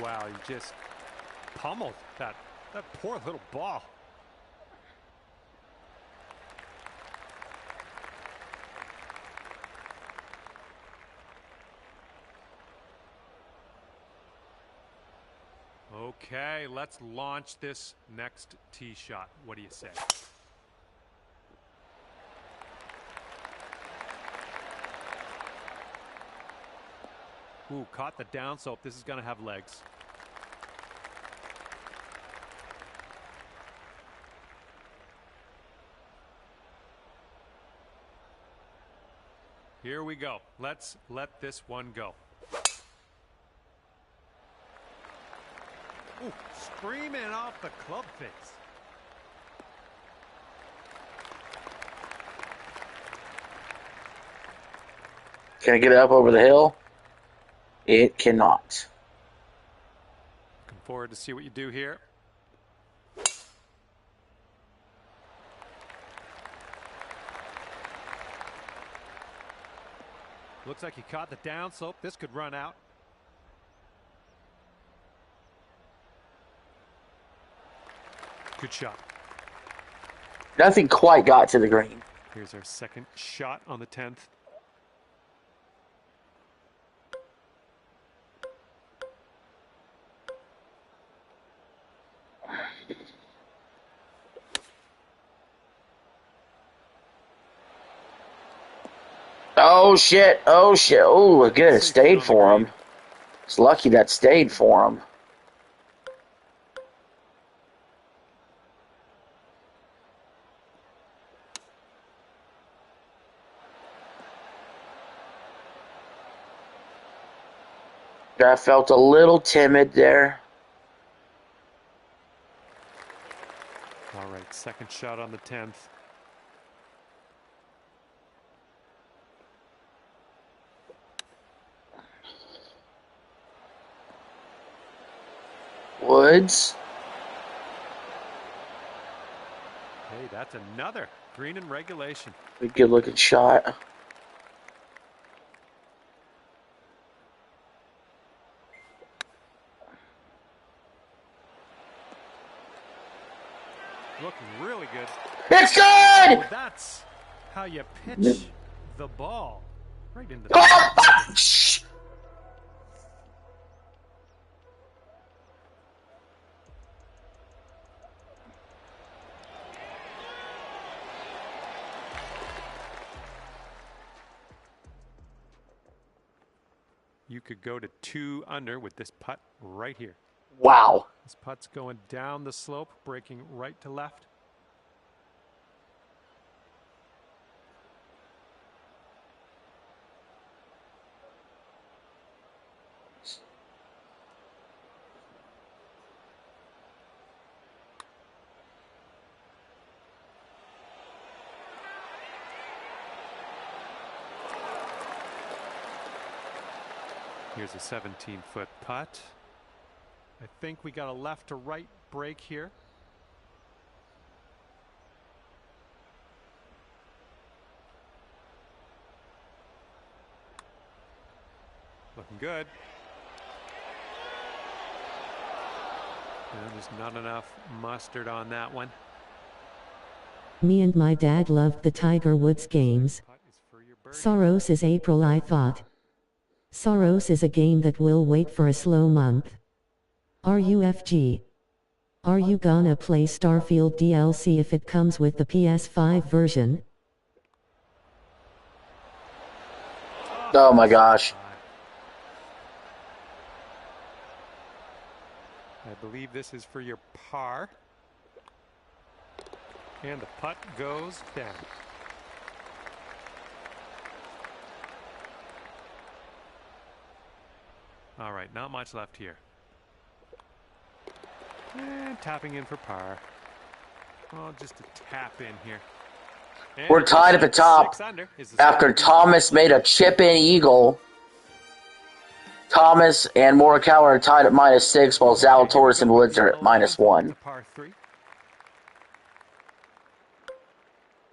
Wow, you just pummeled that poor little ball. Okay, let's launch this next tee shot. What do you say? Ooh, caught the down slope. This is going to have legs. Here we go. Let's let this one go. Ooh, screaming off the club face. Can I get it up over the hill? It cannot. Looking forward to see what you do here. Looks like he caught the downslope. This could run out. Good shot. Nothing quite got to the green. Here's our second shot on the 10th. Oh shit! Oh shit! Oh, good. It stayed for him. It's lucky that stayed for him. I felt a little timid there. All right, second shot on the 10th. Woods. Hey, that's another green in regulation. A good looking shot. Looking really good. It's good! Oh, that's how you pitch the ball. Right in the Oh, You could go to 2 under with this putt right here. wow. This putt's going down the slope, breaking right to left. Here's a 17-foot putt. I think we got a left to right break here. Looking good. And there's not enough mustard on that one. Me and my dad loved the Tiger Woods games. Soros is April, I thought. Soros is a game that will wait for a slow month. RUFG. Are you gonna play Starfield DLC if it comes with the PS5 version? Oh my gosh. I believe this is for your par. And the putt goes down. All right, not much left here. And tapping in for par. Oh, just a tap in here. And We're tied at the top after Thomas made a chip-in eagle. Thomas and Morikawa are tied at -6, while Zalatoris and Woods are at -1.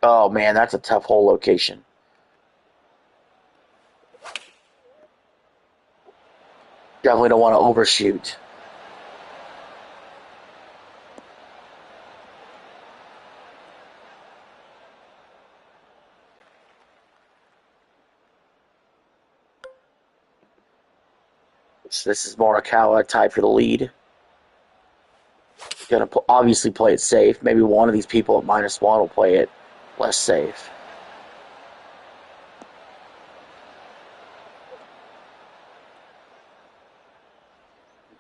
Oh man, that's a tough hole location. Definitely don't want to overshoot. So this is Morikawa tied for the lead. going to obviously play it safe. Maybe one of these people at -1 will play it less safe.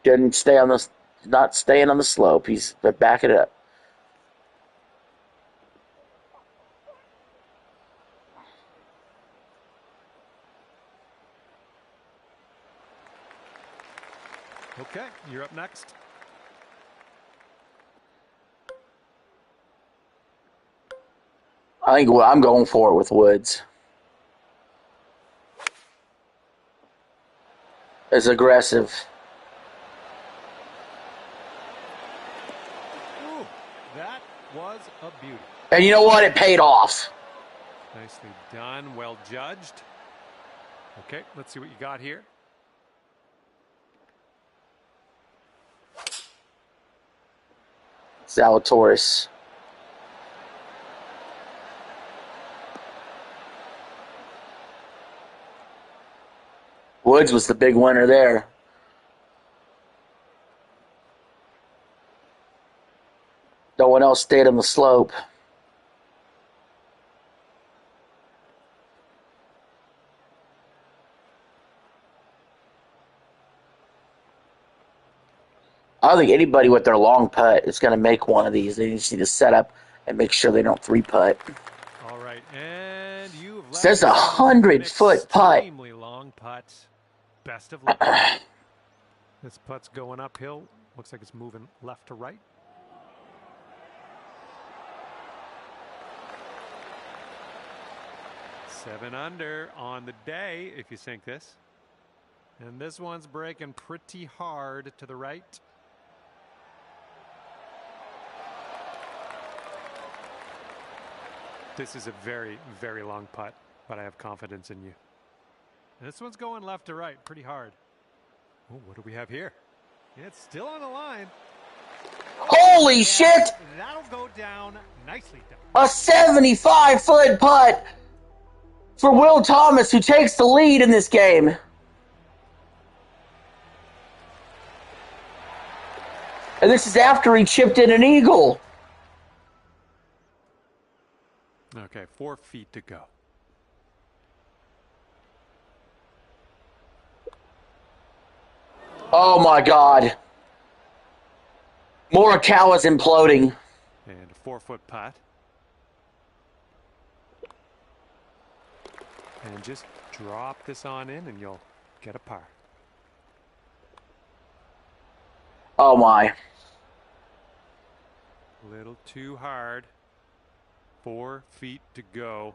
Didn't stay on the, not staying on the slope. He's back it up. Okay, you're up next. I think I'm going for it with Woods. It's aggressive. Ooh, that was a beauty. And you know what? It paid off. Nicely done. Well judged. Okay, let's see what you got here. Zalatoris. Woods was the big winner there. No one else stayed on the slope. I don't think anybody with their long putt is going to make one of these. They just need to set up and make sure they don't 3-putt. All right, and you've left Says 100-foot putt. Extremely long putt. Best of luck. This putt's going uphill. Looks like it's moving left to right. Seven under on the day if you sink this. And this one's breaking pretty hard to the right. This is a very, very long putt, but I have confidence in you. And this one's going left to right pretty hard. Oh, what do we have here? It's still on the line. Holy shit! That'll go down nicely done. A 75-foot putt for Will Thomas, who takes the lead in this game. And this is after he chipped in an eagle. Okay, 4 feet to go. Oh my God. Morikawa's imploding. And a 4-foot putt. And just drop this on in and you'll get a par. Oh my. A little too hard. 4 feet to go.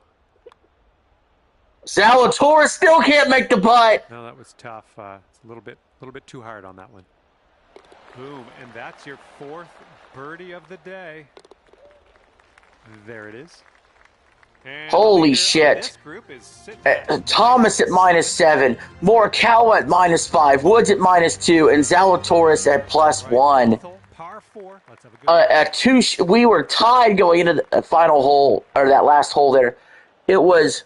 Zalatoris still can't make the putt. No, that was tough. It's a little bit too hard on that one. Boom, and that's your 4th birdie of the day. There it is. And holy shit. This group is Thomas at -7, Morikawa at -5, Woods at -2, and Zalatoris at +1. Par 4. Let's have a good we were tied going into the final hole, or that last hole there. It was,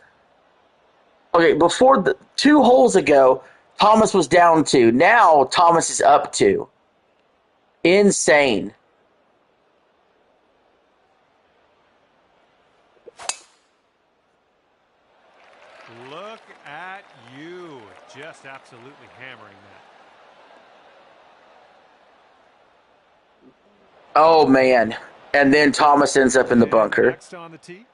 okay, before the 2 holes ago, Thomas was down 2. Now Thomas is up 2. Insane. Look at you. Just absolutely hammering that. Oh, man. And then Thomas ends up in the bunker. Next on the tee.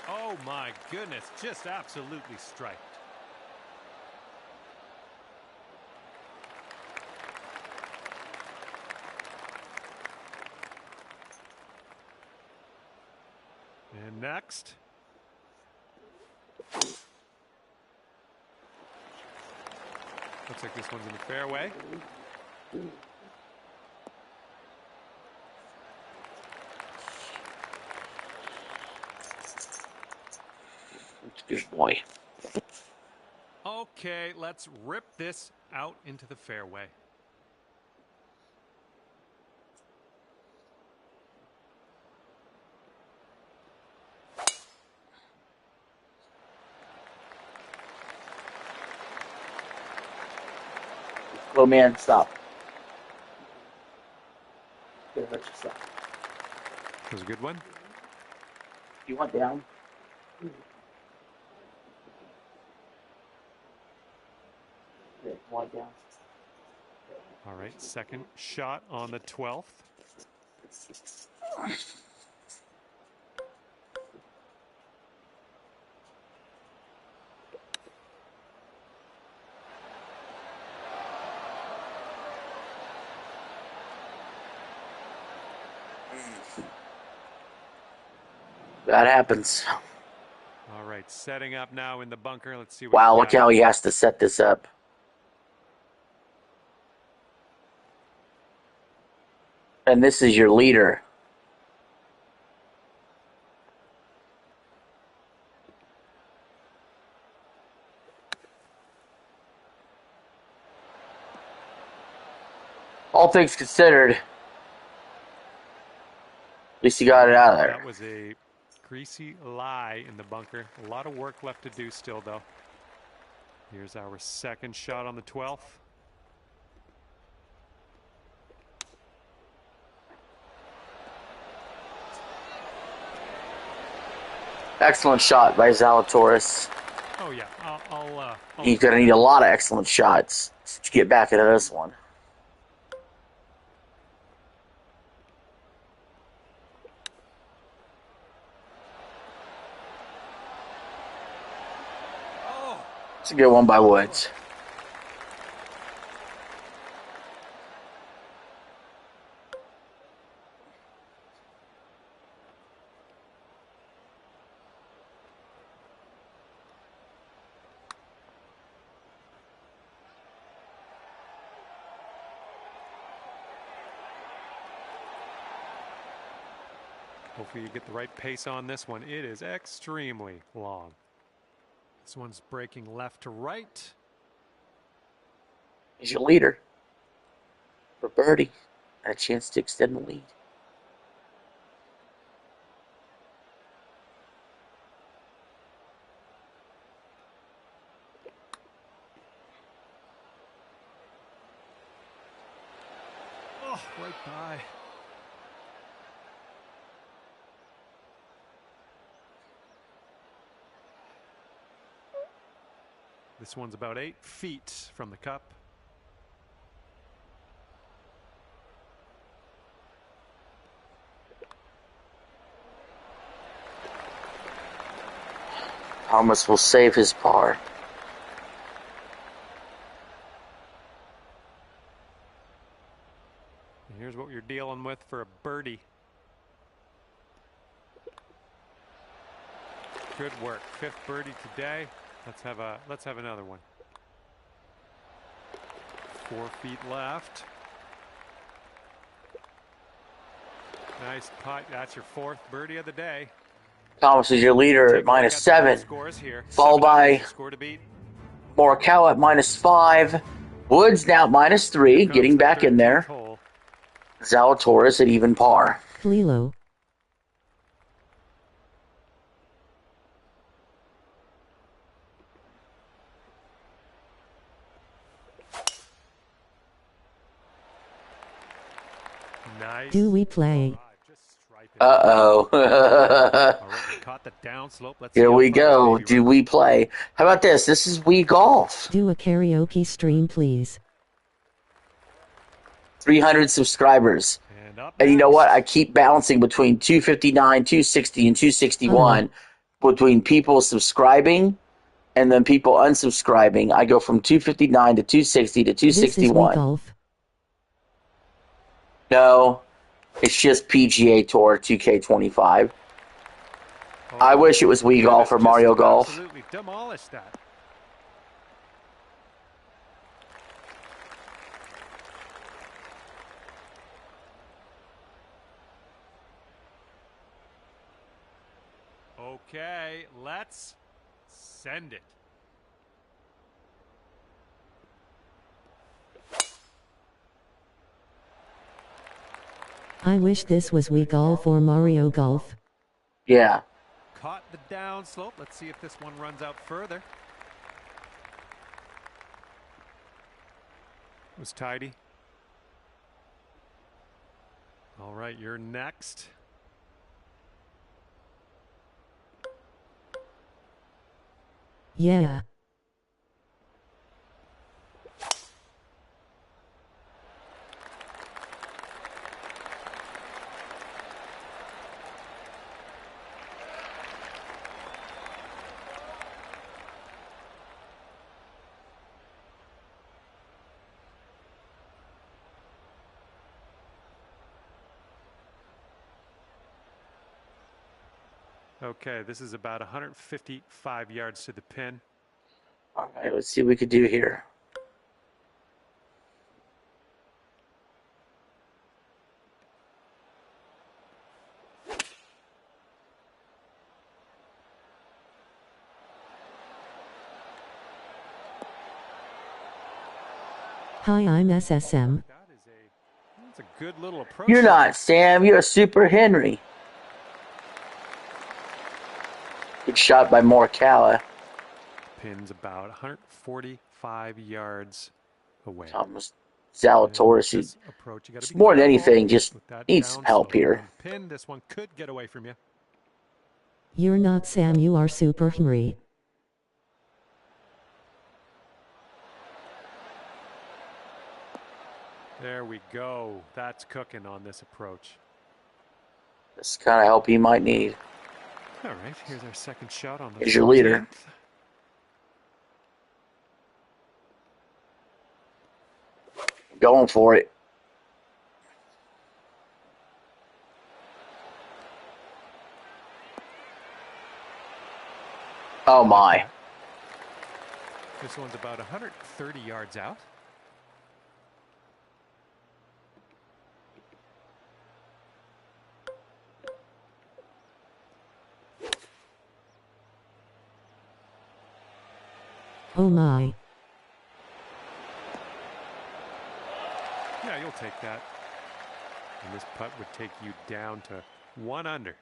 Oh my goodness, just absolutely striped. And next. Looks like this one's in the fairway. Good boy. Okay, let's rip this out into the fairway. Little man, stop. Yeah, let you stop. That was a good one. You want down? Yeah, want down. All right, second shot on the 12th. That happens. All right, setting up now in the bunker. Let's see what Wow, he's look got. how he has to set this up. And this is your leader. All things considered, at least he got it out of there. That was a greasy lie in the bunker. A lot of work left to do still, though. Here's our second shot on the 12th. Excellent shot by Zalatoris. Oh, yeah. I'll You're going to need a lot of excellent shots to get back into this one. It's a good one by Woods. Hopefully you get the right pace on this one. It is extremely long. This one's breaking left to right. He's your leader. For birdie. And a chance to extend the lead. Oh, right by. This one's about 8 feet from the cup. Thomas will save his par. And here's what you're dealing with for a birdie. Good work. 5th birdie today. Let's have another one. 4 feet left. Nice putt. That's your 4th birdie of the day. Thomas is your leader at -7. Scores here. Followed by score to beat. Morikawa at -5. Woods now at -3, getting back in there. Hole. Zalatoris at even par. Lilo. Nice. Do we play? Uh-oh. Caught the downslope. Let's Here see we how go. far Do we play? How about this? This is Wii Golf. Do a karaoke stream, please. 300 subscribers. And you know what? I keep bouncing between 259, 260, and 261 between people subscribing and then people unsubscribing. I go from 259 to 260 to 261. This is Wii Golf. No, it's just PGA Tour 2K25. I wish it was Wii Golf or Mario Golf. Absolutely demolished that. Okay, let's send it. I wish this was Wii Golf or Mario Golf. Yeah. Caught the downslope. Let's see if this one runs out further. was tidy. All right, you're next. Yeah. Okay, this is about 155 yards to the pin. All right, let's see what we could do here. Hi, I'm SSM. That's a good little approach. You're not, Sam. You're a Super Henry. Good shot by Morikawa. Pin's about 145 yards away. Thomas Zalatoris. This approach, you got to be More than careful anything, just with that needs some help downslope. here. On the pin, this one could get away from you. You're not Sam, you are Super Henry. There we go. That's cooking on this approach. That's the kind of help he might need. All right, here's our second shot on the Here's your leader. 14th. Going for it. Oh my. This one's about 130 yards out. Oh my. Yeah, you'll take that. And this putt would take you down to 1 under.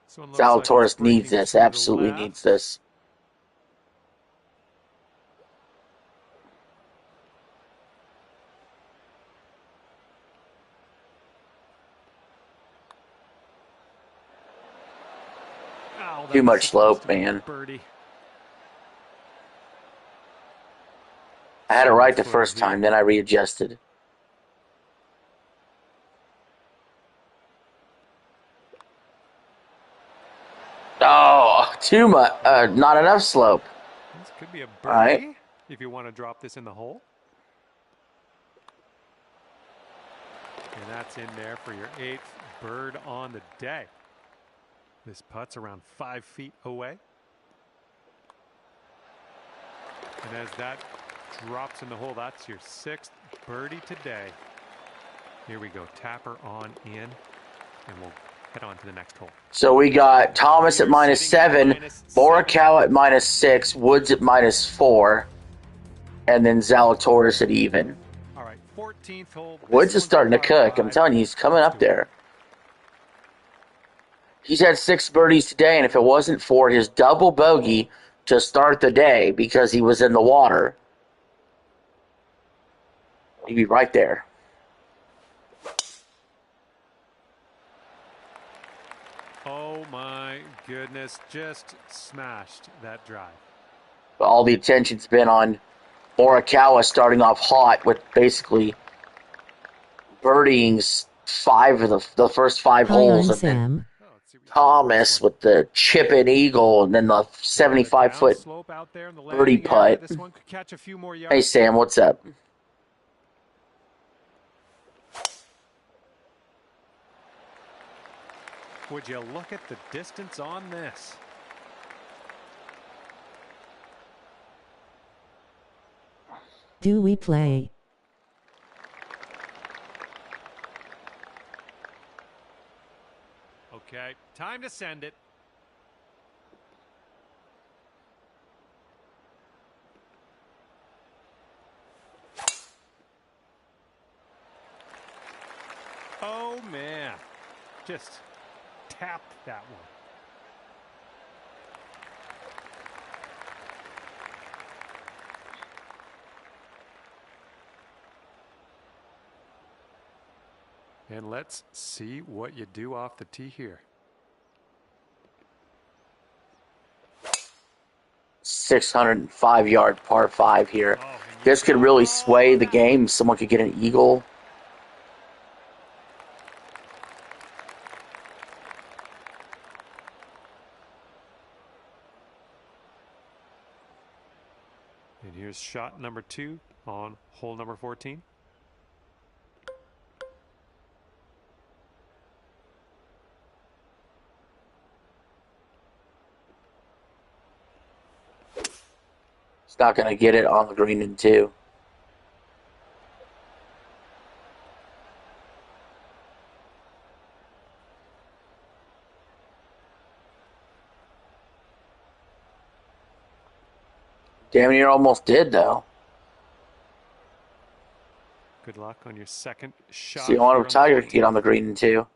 Zalatoris needs this, absolutely needs this. Oh, too much slope, man. Birdie. I had it right the first time, then I readjusted. Oh, too much. Not enough slope. This could be a birdie right. If you want to drop this in the hole. And that's in there for your 8th bird on the day. This putt's around 5 feet away. And as that drops in the hole, that's your 6th birdie today. Here we go. Tapper on in, and we'll head on to the next hole. So we got Thomas at -7, Morikawa at -6, Woods at -4, and then Zalatoris at even. All right, 14th hole. Woods is starting to cook. I'm telling you, he's coming up there. He's had 6 birdies today, and if it wasn't for his double bogey to start the day because he was in the water, he'd be right there. Oh my goodness, just smashed that drive. But all the attention's been on Morikawa starting off hot with basically birdieing 5 of the first 5 holes. I'm Sam. Thomas with the chip-in eagle and then the 75-foot birdie putt. This one could catch a few more yards. Hey, Sam, what's up? Would you look at the distance on this? Do we play? Okay, time to send it. Oh man, just tapped that one. And let's see what you do off the tee here. 605-yard par 5 here. This could really sway the game. Someone could get an eagle. And here's shot number 2 on hole number 14. He's not going to get it on the green in 2. Damn near almost did, though. Good luck on your second shot. See, I wonder if Tiger could get on the green in 2.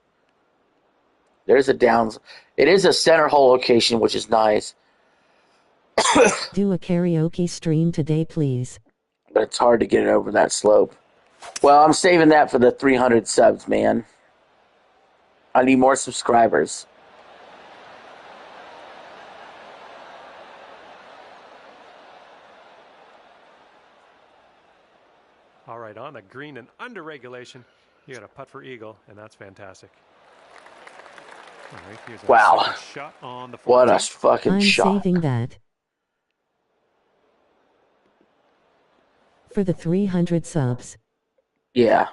There's a downs. It is a center hole location, which is nice. Do a karaoke stream today, please. But it's hard to get it over that slope. Well, I'm saving that for the 300 subs, man. I need more subscribers. All right, on the green and under regulation, you got a putt for eagle, and that's fantastic. All right, here's wow. Shot on the 14th. What a fucking shot. I'm saving that for the 300 subs. Yeah.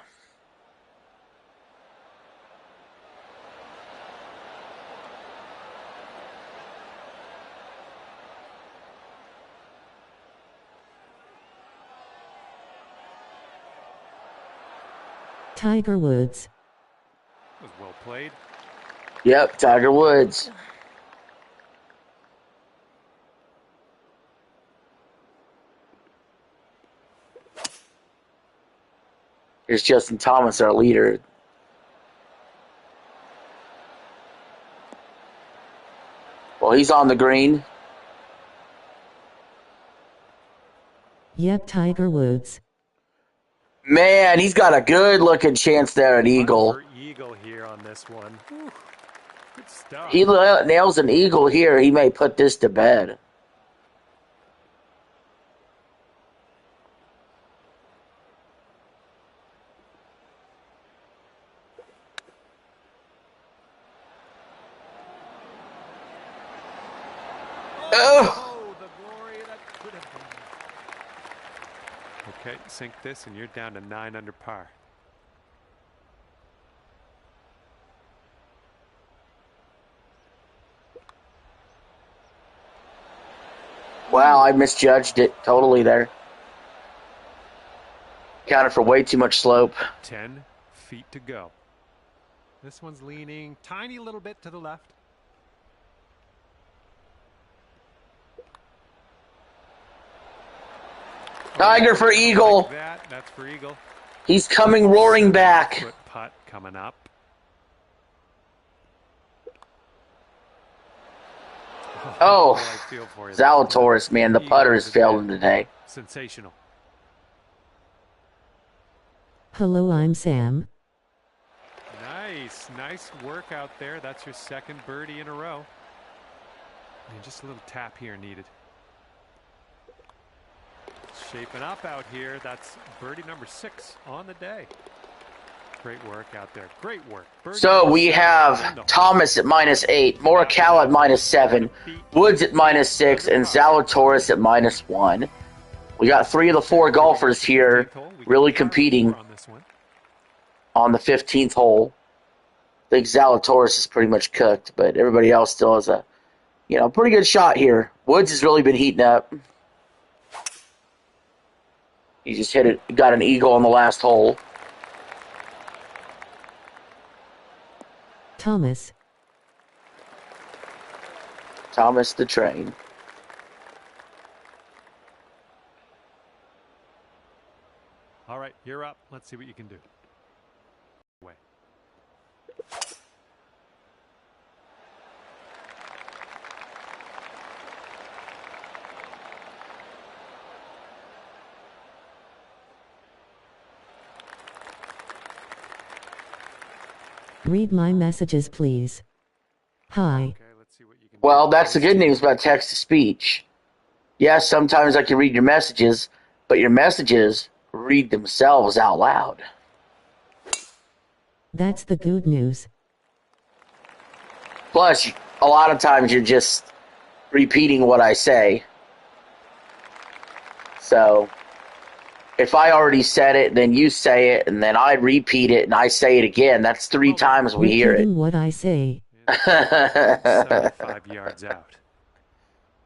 Tiger Woods. Was well played. Yep, Tiger Woods. Here's Justin Thomas, our leader. Well, he's on the green. Yep, Tiger Woods. Man, he's got a good-looking chance there at eagle. Eagle here on this one. Whew. Good stuff. He nails an eagle here. He may put this to bed. Oh, the glory that could have been. Okay, sink this, and you're down to 9 under par. Wow, I misjudged it totally there. Counted for way too much slope. 10 feet to go. This one's leaning tiny little bit to the left. Tiger for eagle. Like that's for eagle. He's coming roaring back. Foot putt coming up. Oh, Zalatoris, man, the putter has failed him today. Sensational. Hello, I'm Sam. Nice work out there. That's your second birdie in a row. And just a little tap here needed. Shaping up out here. That's birdie number 6 on the day. Great work out there. Great work. Birdie so we have Thomas at -8, Morikawa at -7, Woods at -6, and Zalatoris at -1. We got 3 of the 4 golfers here really competing on the 15th hole. I think Zalatoris is pretty much cooked, but everybody else still has a, pretty good shot here. Woods has really been heating up. He just hit it, got an eagle on the last hole. Thomas the train. All right, you're up. Let's see what you can do. Way. Read my messages, please. Hi. Okay, let's see what you can Well, do. that's the good news about text-to-speech. Yes, sometimes I can read your messages, but your messages read themselves out loud. That's the good news. Plus, a lot of times you're just repeating what I say. So, if I already said it, then you say it, and then I repeat it, and I say it again. That's 3 times we hear it. Repeating what I say. 75 yards out.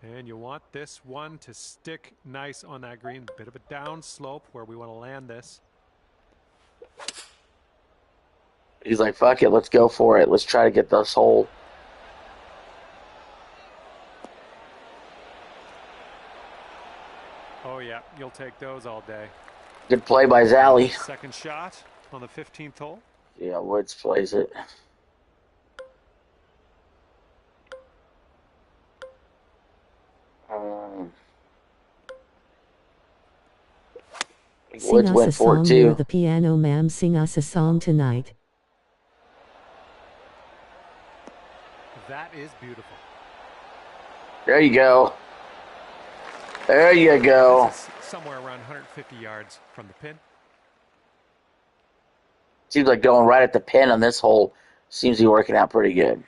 And you want this one to stick nice on that green. Bit of a down slope where we want to land this. He's like, fuck it, let's go for it. Let's try to get this hole. Oh, yeah, you'll take those all day. Good play by Zally. Second shot on the 15th hole. Yeah, Woods plays it. Sing Woods us went a for it song near too. the piano, ma'am. Sing us a song tonight. That is beautiful. There you go. There you go. This is somewhere around 150 yards from the pin. Seems like going right at the pin on this hole seems to be working out pretty good.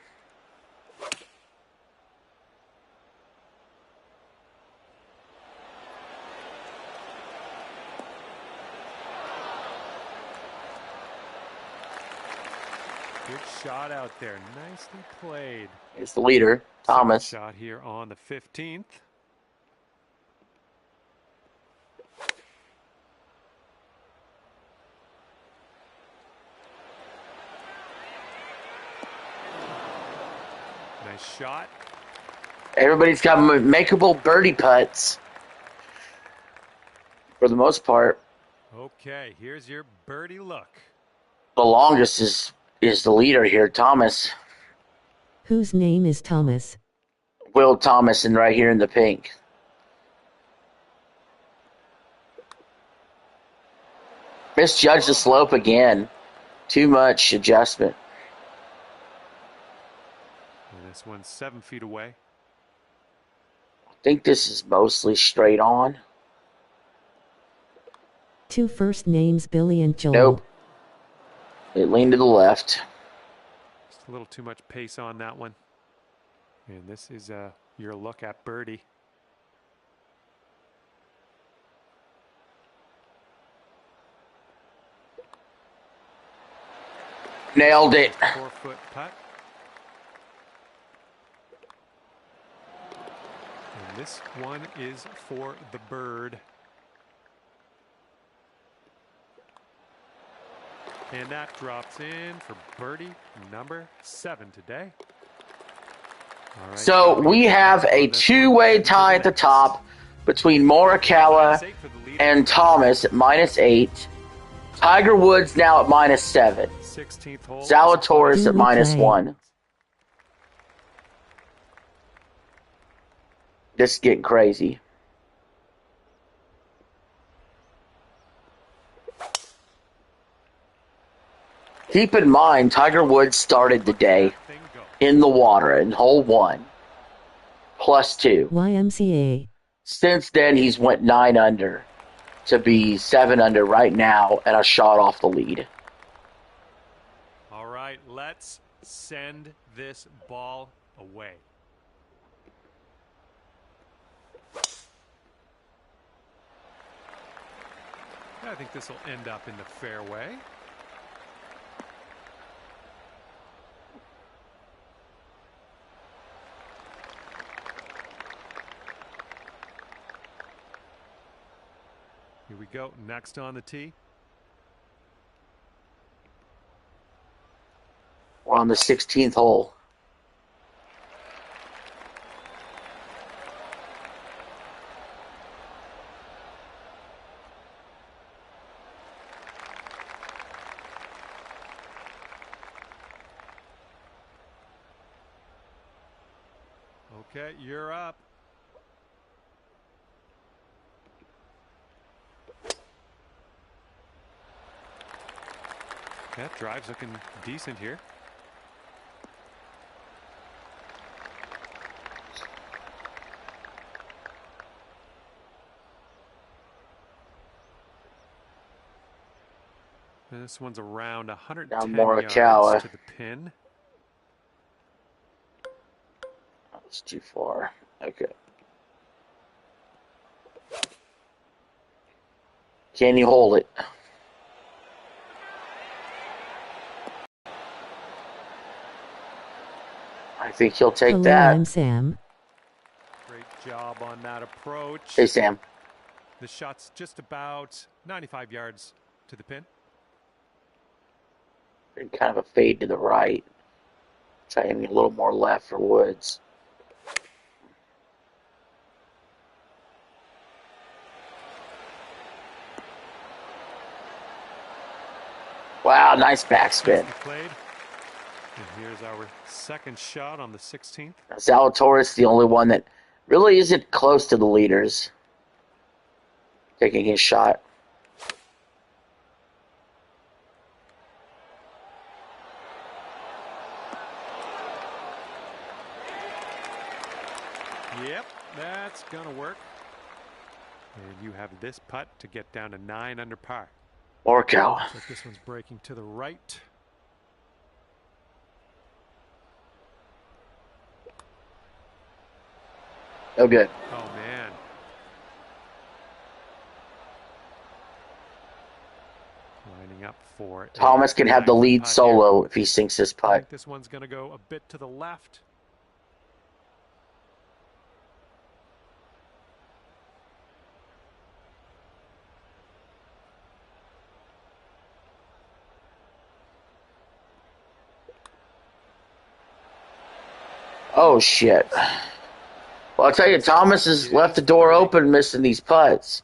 Good shot out there. Nicely played. It's the leader, Thomas. Second shot here on the 15th. Nice shot. Everybody's got makeable birdie putts for the most part. Okay, here's your birdie look. The longest is the leader here, Thomas. Whose name is Thomas? Will Thomas, and right here in the pink. Misjudged the slope again. Too much adjustment. And this one's 7 feet away. I think this is mostly straight on. 2 first names, Billy and Joel. Nope. It leaned to the left. Just a little too much pace on that one. And this is your look at birdie. Nailed it. 4-foot putt. And this one is for the bird. And that drops in for birdie number 7 today. All right, So we have a two-way tie at the top between Morikawa and Thomas at -8. Tiger Woods now at -7. 16th hole. Zalatoris at -1. This is getting crazy. Keep in mind, Tiger Woods started the day in the water in hole 1, +2. YMCA. Since then, he's went 9 under to be 7 under right now and a shot off the lead. All right, let's send this ball away. I think this will end up in the fairway. Here we go. Next on the tee. We're on the 16th hole. Okay, you're up. That drive's looking decent here. This one's around 110 Morikawa. yards to the pin. That was too far. Okay. Can you hold it? I think he'll take Hello, that. I'm Sam. Great job on that approach. Hey, Sam. The shot's just about 95 yards to the pin. And kind of a fade to the right. Try aiming a little more left for Woods. Wow, nice backspin. Played. And here's our second shot on the 16th. Zalatoris, the only one that really isn't close to the leaders. Taking his shot. Yep, that's going to work. And you have this putt to get down to 9 under par. Morikawa. Looks like this one's breaking to the right. Oh, good. Oh, man. Lining up for it. Thomas can have the lead solo if he sinks this I putt. think this one's going to go a bit to the left. Oh, shit. Well, I'll tell you, Thomas has left the door open missing these putts.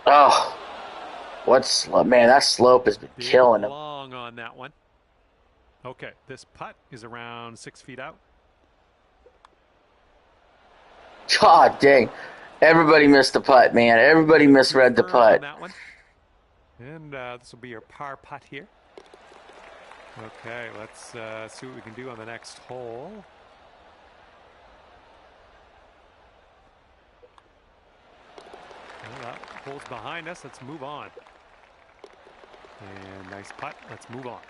Oh, man, that slope has been killing him. Long on that one. Okay, this putt is around 6 feet out. God dang. Everybody missed the putt, man. Everybody misread the putt. That one. And this will be your par putt here. Okay, let's see what we can do on the next hole. Well, that hole's behind us. Let's move on. And nice putt. Let's move on.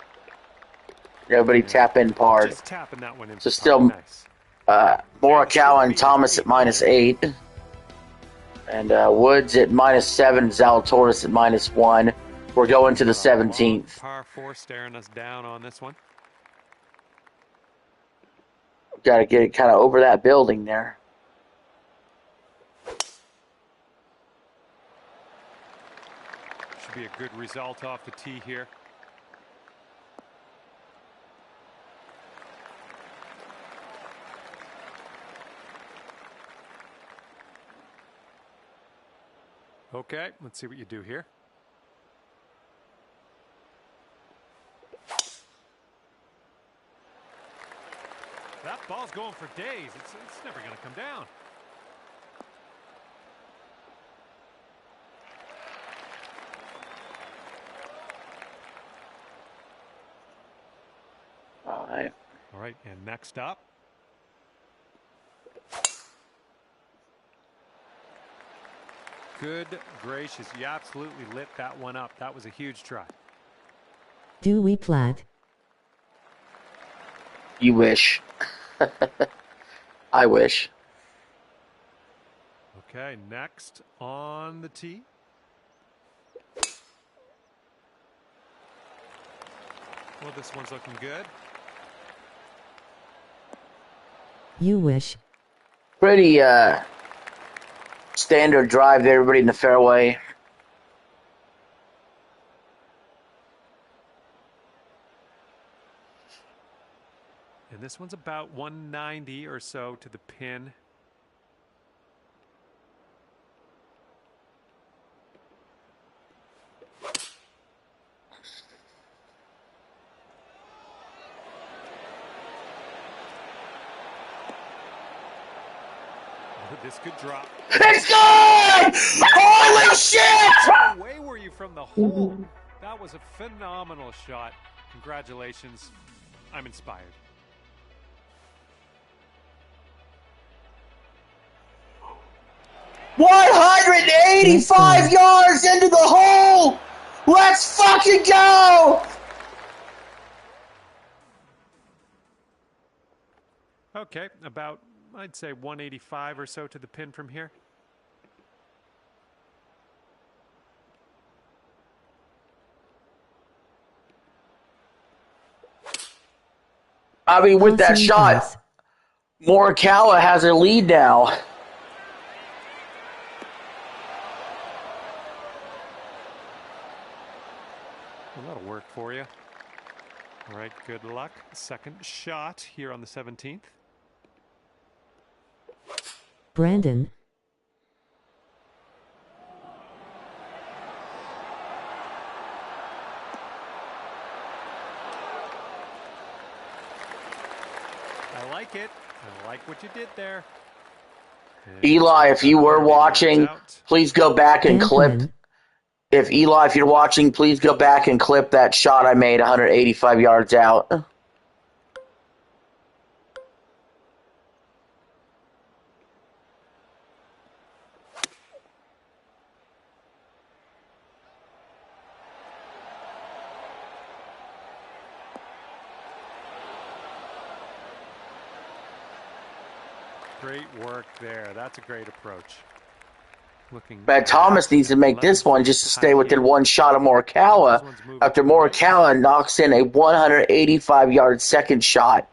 Everybody tap in par. Just tapping that one in. So still nice. Morikawa and Thomas at -8. And Woods at -7. Zalatoris at -1. We're going to the 17th. Par 4 staring us down on this one. Got to get it kind of over that building there. Should be a good result off the tee here. Okay, let's see what you do here. That ball's going for days. It's never going to come down. All right. All right, and next up. Good gracious, you absolutely lit that one up. That was a huge try. Do we plat? You wish. I wish. Okay, next on the tee. Well, this one's looking good. You wish. Pretty standard drive there, everybody in the fairway. And this one's about 190 or so to the pin. This could drop. It's good! Holy shit! How away were you from the hole? That was a phenomenal shot. Congratulations. I'm inspired. 185 yards into the hole! Let's fucking go! Okay, about, I'd say 185 or so to the pin from here. I mean, with that shot, Morikawa has a lead now. Well, that'll work for you. All right, good luck. Second shot here on the 17th. Brandon. I like it. I like what you did there. And Eli, if you were watching, please go back and clip. If Eli, if you're watching, please go back and clip that shot I made 185 yards out. Great work there. That's a great approach. But Thomas needs to make this one just to stay within one shot of Morikawa after Morikawa knocks in a 185-yard second shot.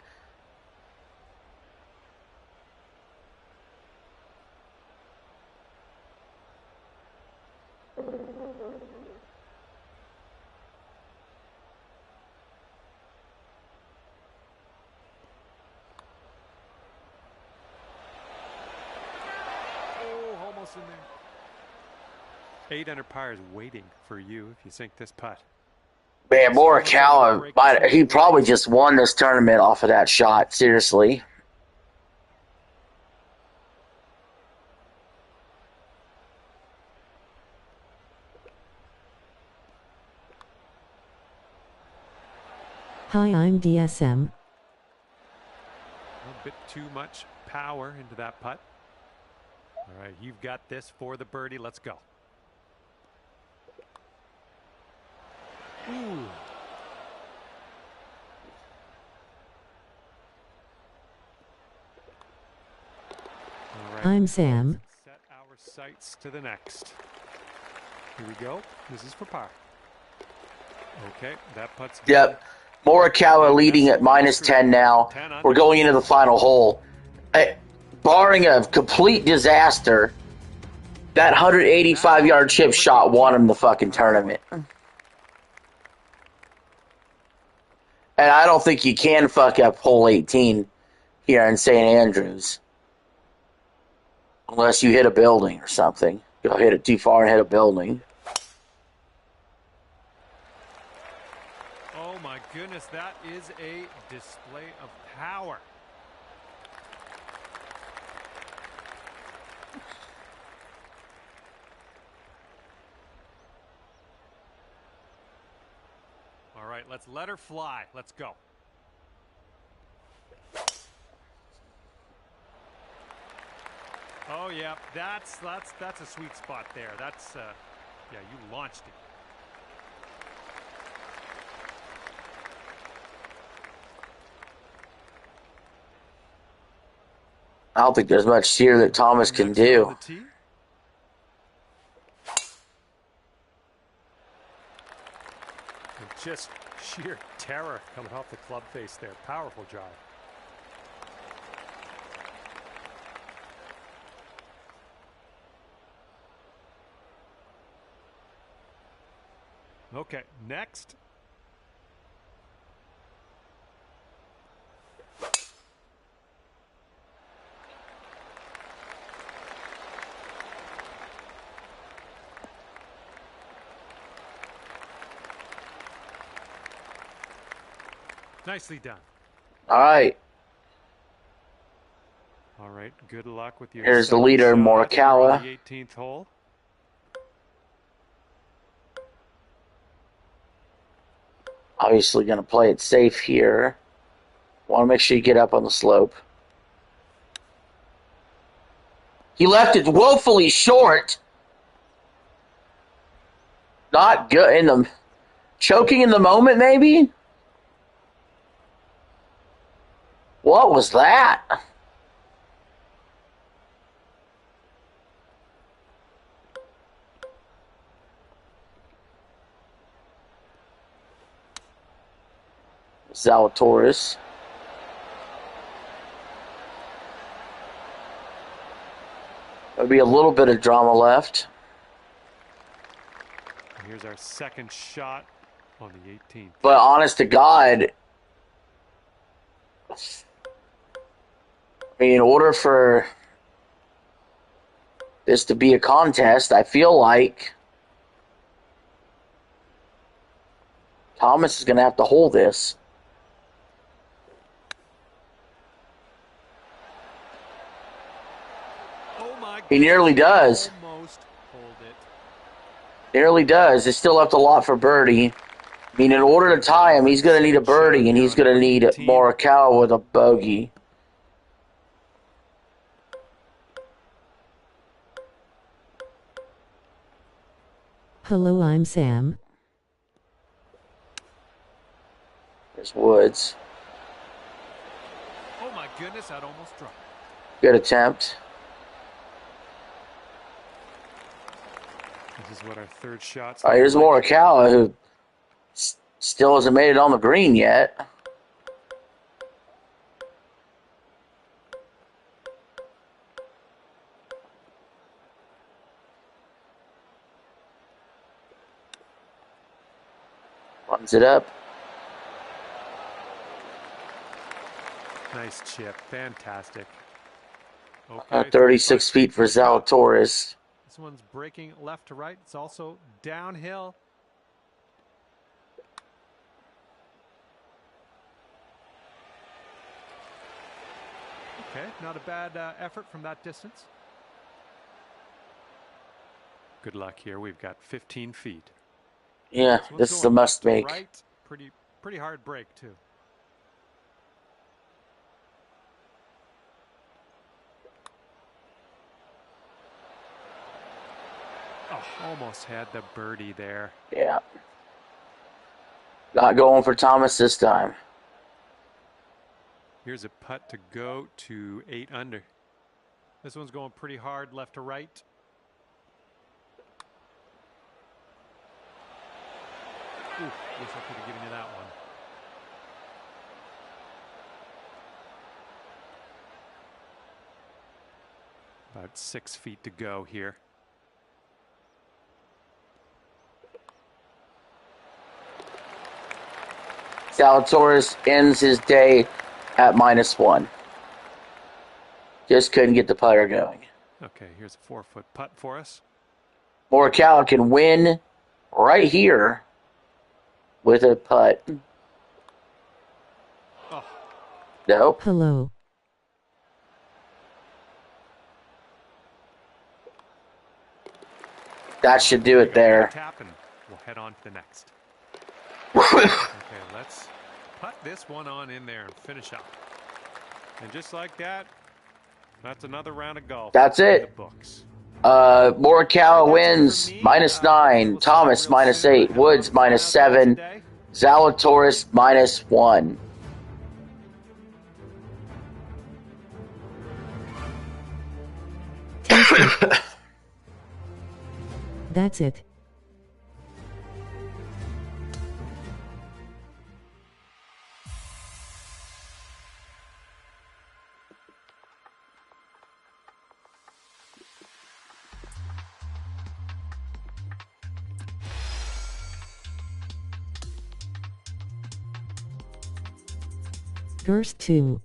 Almost in there. 8 under par is waiting for you if you sink this putt. Man, Morikawa, he probably just won this tournament off of that shot. Seriously. Hi, I'm DSM. A bit too much power into that putt. All right, you've got this for the birdie. Let's go. Ooh. All right. I'm Sam. Set our sights to the next. Here we go. This is for par. Okay, that putt's good. Yep. Morikawa leading at -10 now. We're going into the final hole. Barring a complete disaster, that 185-yard chip shot won him the fucking tournament. And I don't think you can fuck up hole 18 here in St. Andrews. Unless you hit a building or something. You'll hit it too far and hit a building. Oh my goodness, that is a display of power. All right, let's let her fly. Let's go. Oh yeah, that's a sweet spot there. That's yeah, you launched it. I don't think there's much here that Thomas can do. Just sheer terror coming off the club face there. Powerful drive. Okay, next. Nicely done. All right. All right, good luck with your Here's the leader, Morikawa. The 18th hole. Obviously going to play it safe here. Want to make sure you get up on the slope. He left it woefully short. Not good in the choking in the moment, maybe? What was that? Zalatoris. There'll be a little bit of drama left. Here's our second shot on the 18th. But honest to God, I mean, in order for this to be a contest, I feel like Thomas is going to have to hold this. Oh my He nearly does. Almost hold it. Nearly does. They still left a lot for birdie. I mean, in order to tie him, he's going to need a birdie, and he's going to need Morikawa with a bogey. Hello, I'm Sam. There's Woods. Oh my goodness, I'd almost dropped. Good attempt. This is what our third shot's All right, here's Morikawa, who still hasn't made it on the green yet. Runs it up. Nice chip. Fantastic. Okay, 36 feet for Zalatoris. This one's breaking left to right. It's also downhill. Okay, not a bad effort from that distance. Good luck here. We've got 15 feet. Yeah, this is a must make. Right. Pretty hard break too. Oh, almost had the birdie there. Yeah. Not going for Thomas this time. Here's a putt to go to 8 under. This one's going pretty hard left to right. Ooh, wish I could have given you that one. About 6 feet to go here. Zalatoris ends his day at -1. Just couldn't get the putter going. Okay, here's a 4-foot putt for us. Morikawa can win right here with a putt. Oh. Nope. Hello. That should do it there. Tap and we'll head on to the next. Okay, let's putt this one on in there and finish up. And just like that, that's another round of golf. That's it. Books. Morikawa wins -9. Thomas -8. Woods -7. Zalatoris -1. That's it. Girst 2.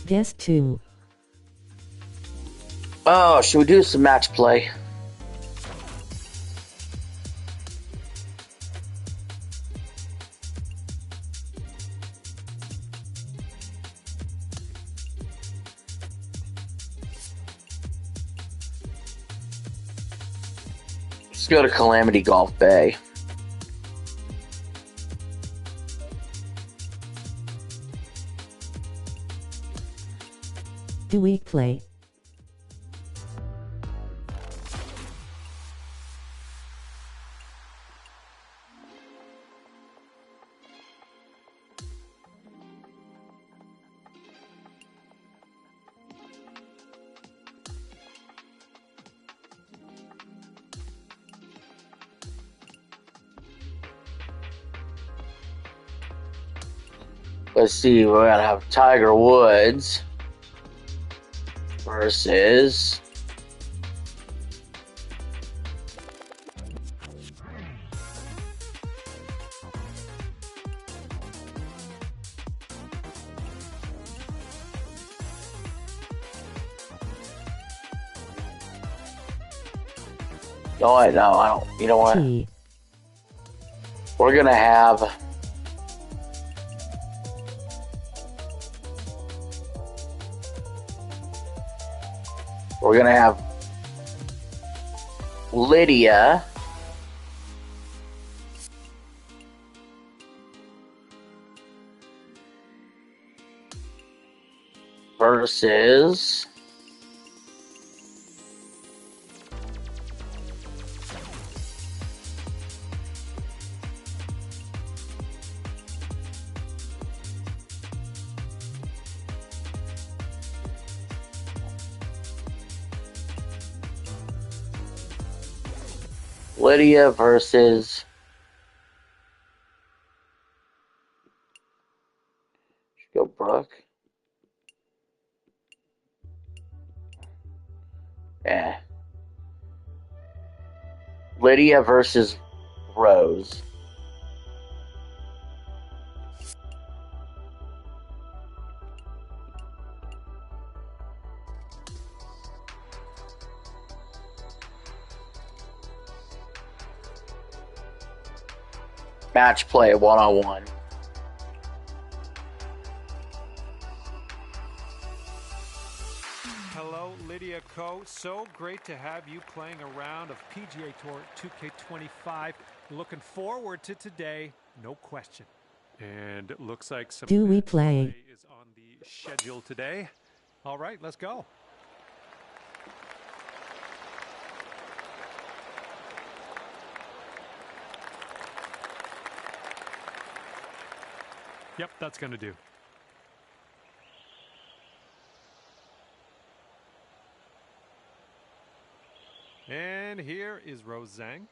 Guest 2. Oh, should we do some match play? Let's go to Calamity Golf Bay. Do we play? Let's see, we're gonna have Tiger Woods versus no, I don't. You know what? T. We're gonna have Lydia versus Lydia versus go Brooke. Yeah. Lydia versus Rose. Match play 1-on-1. Hello, Lydia Ko. So great to have you playing a round of PGA Tour 2K25. Looking forward to today, no question. And it looks like some Do we play? is on the schedule today. All right, let's go. Yep, that's going to do. And here is Rose Zhang.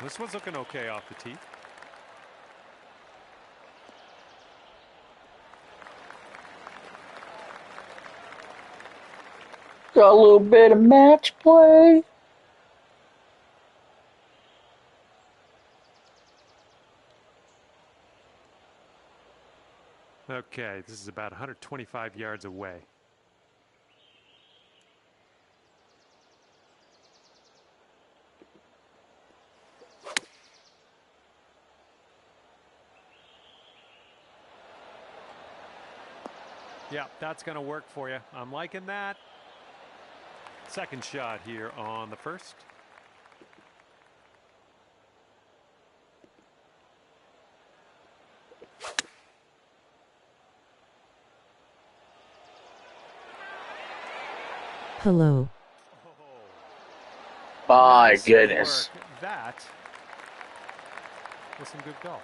This one's looking okay off the tee. Got a little bit of match play. Okay, this is about 125 yards away. Yeah, that's going to work for you. I'm liking that. Second shot here on the first. Hello. My Nice goodness. work. That was some good golf.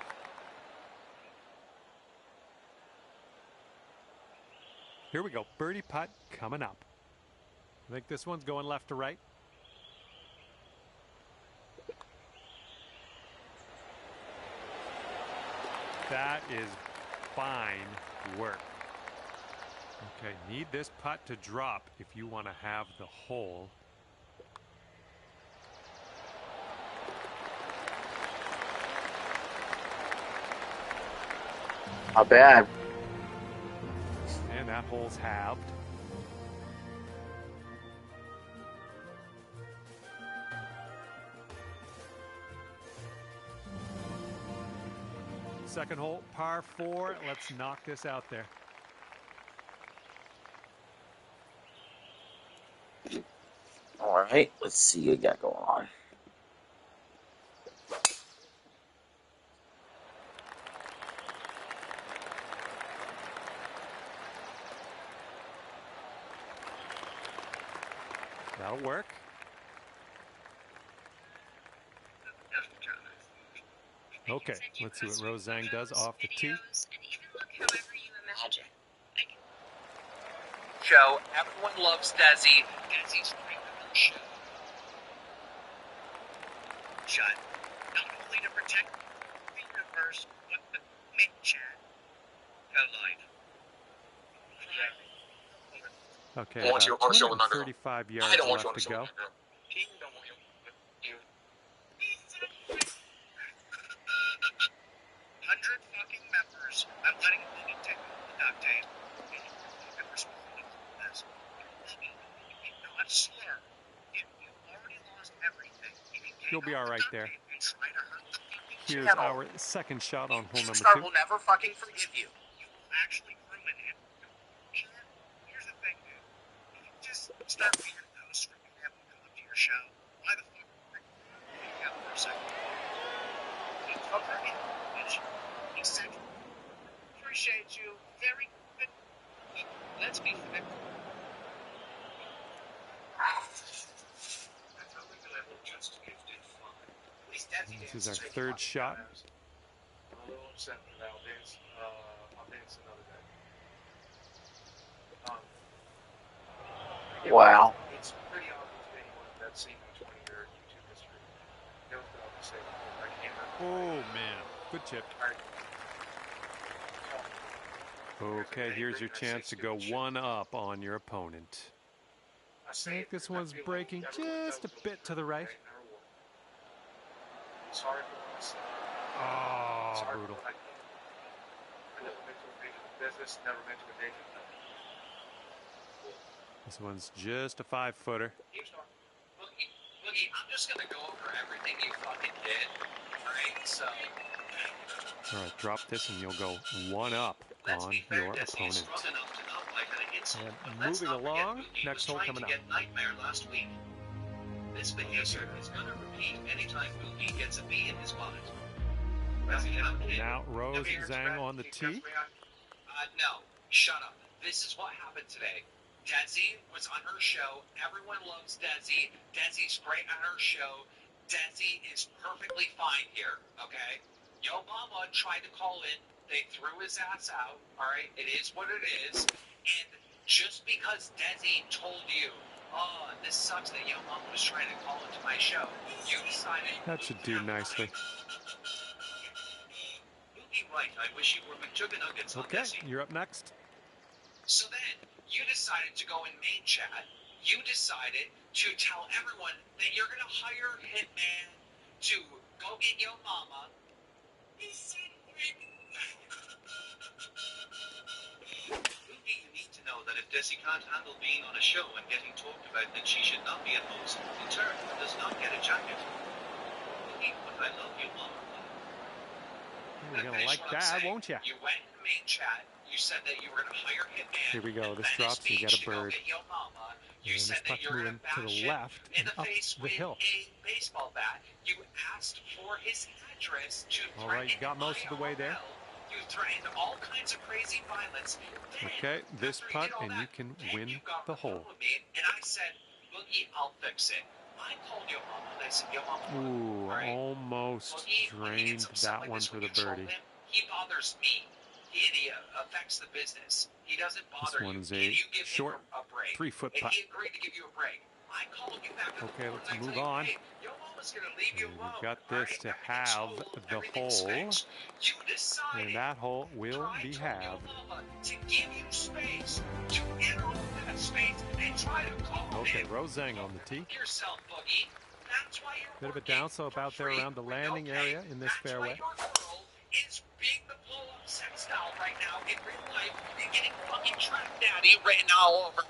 Here we go. Birdie putt coming up. I think this one's going left to right. That is fine work. Okay, need this putt to drop if you want to have the hole. Not bad. And that hole's halved. Second hole, par 4. Let's knock this out there. Alright, let's see what you got going on. That'll work. Okay, let's see what Rose Zhang does off the tee. Show. Everyone loves Desi. Desi's great on her show. Shut. Not only to protect the universe, but the main chat. Go live. Okay, about 235 yards left to go. 100 fucking members. I'm letting Boogie take the duct tape. And you can respond to this. Boogie, you not slur. If you already lost everything, you can You'll be all right there. Here's channel. our second shot on hole number Star 2. will never fucking forgive you. You will actually ruin him. Here's the thing, dude. If you just start being a host for him and come up to your show, why the fuck hang out for a second? He covered it. He said, appreciate you. Very good. Let's be fair. This is our third shot. Wow. It's pretty obvious to anyone that's seen my 20-year YouTube history. Knows that I'll say I can't. Oh, man. Good chip. Okay, here's your chance to go one up on your opponent. I think this one's breaking just a bit to the right. Sorry for this. Oh, brutal. I never meant to engage in business, never meant to engage in that. This one's just a 5-footer. Boogie, I'm just gonna go over everything you fucking did. Alright, so. Alright, drop this and you'll go one up on your opponent. And moving along, next hole coming up. Nightmare last week. This behavior is gonna repeat anytime Boogie gets a B in his wallet. Now Rose Zhang on the tee. No, shut up. This is what happened today. Desi was on her show. Everyone loves Desi. Desi's great on her show. Desi is perfectly fine here, okay? Yo Mama tried to call in. They threw his ass out, alright? It is what it is. And just because Desi told you, oh, this sucks that Yo Mama was trying to call into my show, you decided... That should do nicely. You'd be right. I wish you were McJuggernuggets on Okay, Desi. you're up next. So then, you decided to go in main chat. You decided to tell everyone that you're going to hire Hitman to go get Yo Mama. Ruby, you need to know that if Desi can't handle being on a show and getting talked about, then she should not be a host. In turn, does not get a jacket. Ruby, but I love you, Mama. You're going to like that, won't you? You went in main chat. You said that you were going to hire Hitman. Here we go. This drops. You get a bird. You said that you were going to to the left in and the up face the with hill. a baseball bat. You asked for his address to All right, you got most of the way there. You threatened all kinds of crazy violence. Then, Okay, this after putt, did all and that, you can then win you got the on phone hole. with me, and I said, Boogie, I'll fix it. I called Yo Mama, and I said, Yo Mama. Ooh, all right, almost Boogie, when he drained gets upset that like one this, for when the you troll birdie. him, he bothers me. He affects the business. He doesn't bother This one's you. a You give short him a break. 3-foot And putt. he agreed to give you a break. I called you back on Okay, the phone let's and I move tell you, on. hey, Yo Mama's gonna leave you And alone. we've got all this right? to Everything's have cool, the everything's hole. fixed. You decided. And that hole will I be told Yo halved. Mama to give you space, to enter that space and try to call Okay, him. Rose Zhang on the tee. Yourself, Boogie. That's why you're Bit of a working downslope for out there free. around the landing Okay, area in this that's fairway. why your girl is being the blow-up sex doll right now in real life and getting fucking track daddy written all over.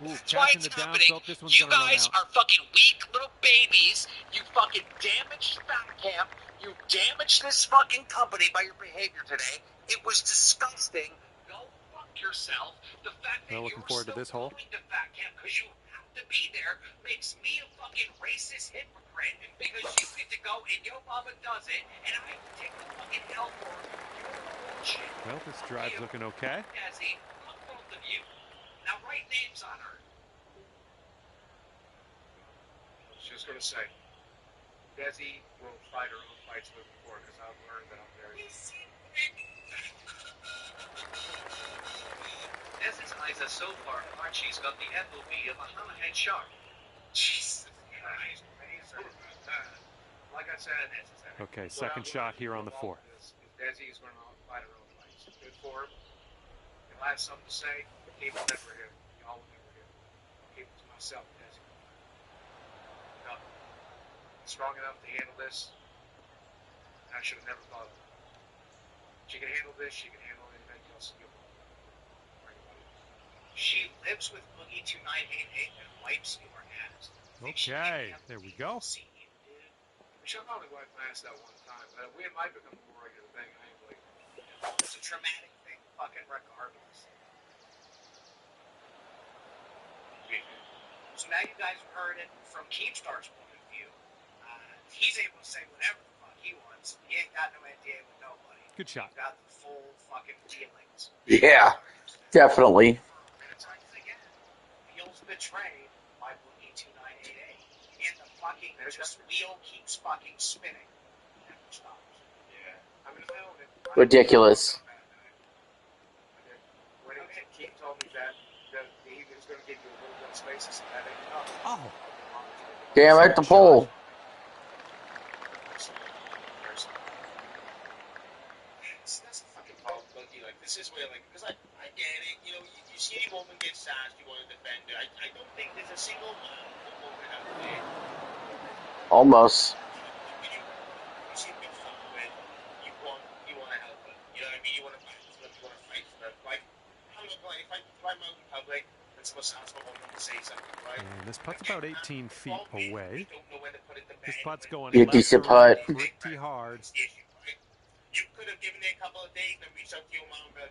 Ooh, That's why catching it's the happening. downslope. This one's You going to run guys out. are fucking weak little babies. You fucking damaged Fat Camp. You damaged this fucking company by your behavior today. It was disgusting. Go fuck yourself. The fact that Well, you're looking forward to still this hole. going to Fat Camp because you have to to be there makes me a fucking racist hypocrite because you get to go and your mama does it, and I have to take the fucking L for your bullshit. Well, this drive's looking okay. Desi, fuck both of you. Now write names on her. I was just going to say, Desi will fight her own fights moving forward because I've learned that I'm very... Desi's eyes are so far apart, she's got the FOV of a hammerhead shark. Jesus Christ. Like I said, Okay, second shot here on the 4th. Desi is going to fight her own fights. Good for him. If I have something to say, he will never hear. Y'all will never hear. I'll keep it to myself, Desi. No. Strong enough to handle this. I should have never thought of it. She can handle this. She can handle anything else. She lives with Boogie 2988 and wipes your ass. Okay, there we go. Which I'm probably going to ask that one time, but we might become a more regular thing. I ain't believe it. It's a traumatic thing, fucking regardless. So now you guys have heard it from Keemstar's point of view. He's able to say whatever the fuck he wants. He ain't got no NDA with nobody. Good shot. He's got the full fucking feelings. Yeah, definitely. Again, feels betrayed by Boogie 2988. And the fucking wheel keeps fucking spinning. Never stops. Yeah. I mean, I own it. Ridiculous. When Keem told me that he was going to give you a little bit of space, I said, that ain't enough. Oh. Damn it, the pole. That's the fucking problem, Boogie. Like, this is where, like, because I get it. You know, you see a woman get sassed, you want to defend her. I don't think there's a single woman out there. Almost. You see a good fuck with, you want to help her. You know what I mean? You want to fight for them, you want to fight for them. Like, I'm not going, if I'm out in public, and someone asks my woman to say something, right? And this putt's about 18 feet away. This putt's going Be a left decent to right putt. pretty hard. You could have given it a couple of days and reached out to your mom, but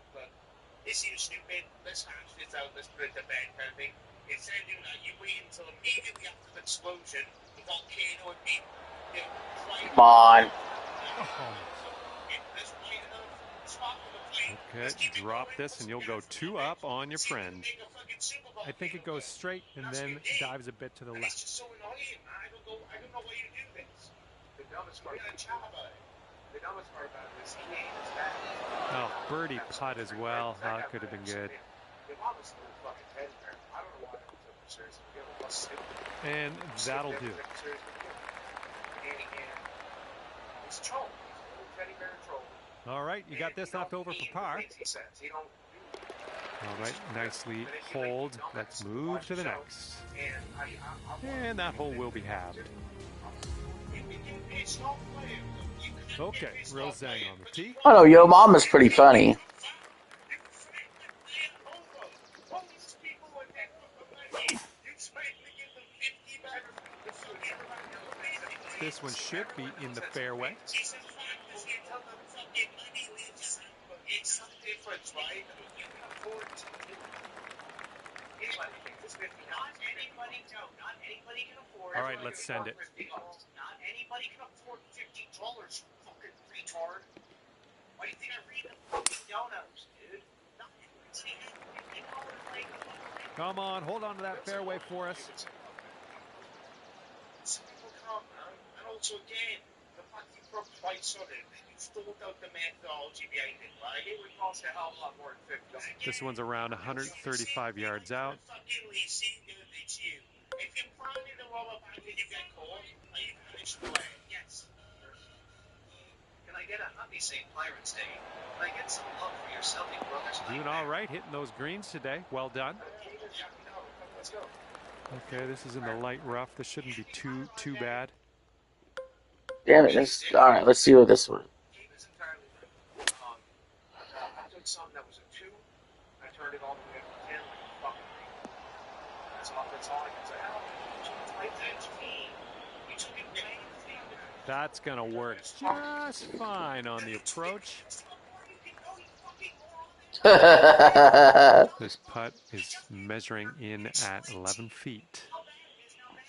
this seems stupid. Let's hash this out. Let's put it to bed, kind of thing. Instead of doing that, you wait until immediately after the explosion, the volcano would be, you know, Come on. Okay, drop this and you'll go 2 up on your friend. I think it goes straight and then dives a bit to the left. It's just so annoying. I don't know why you do this. The dumbest part We're gonna chat about it. The dumbest part about this, he ain't as bad. Oh, birdie putt as well. That could have been good. Your mom was a little fucking teddy bear. I don't know why I took her seriously. And that'll do. He's a troll. He's a little teddy bear troll. All right, you got this knocked over for par. All right, nicely hold. Let's move to the next. And that hole will be halved. Okay, Rosang on the tee. I know, Yo Mama's pretty funny. This one should be in the fairway. It's some difference, right? You can afford to. Not anybody can afford. All right, let's send it. Not anybody can afford $50, fucking retard. Why do you think I read the fucking donuts, dude? Not everybody has $50. Come on, hold on to that fairway for us. Some people come, man. And also, again, the fact you broke twice on it, you thought out the methodology behind it, right? It would cost a hell of a lot more than $50. This one's around 135 yards out. If you're planning to roll up and you get caught, are you finished playing? Yes. Can I get a happy St. Pirates Day? Can I get some love for your Celtic brothers? Doing all right, hitting those greens today. Well done. Let's go. Okay, this is in the light rough. This shouldn't be too bad. Damn it. All right, let's see what this one. I took something that was a 2. I turned it all the way up to 10 like a fucking thing. That's all I can say. That's going to work just fine on the approach. This putt is measuring in at 11 feet.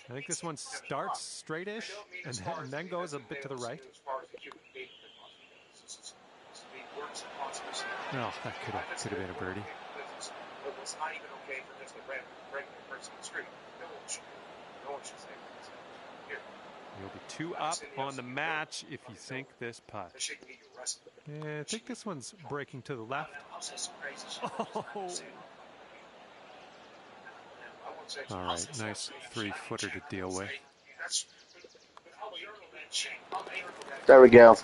I think this one starts straight-ish and then goes a bit to the right. Oh, that could have been a birdie. It's not even okay for just a regular person in the street. No one should say that. Here. You'll be 2 up on the match if you sink this putt. Yeah, I think this one's breaking to the left. Oh. All right, nice 3-footer to deal with. There we go.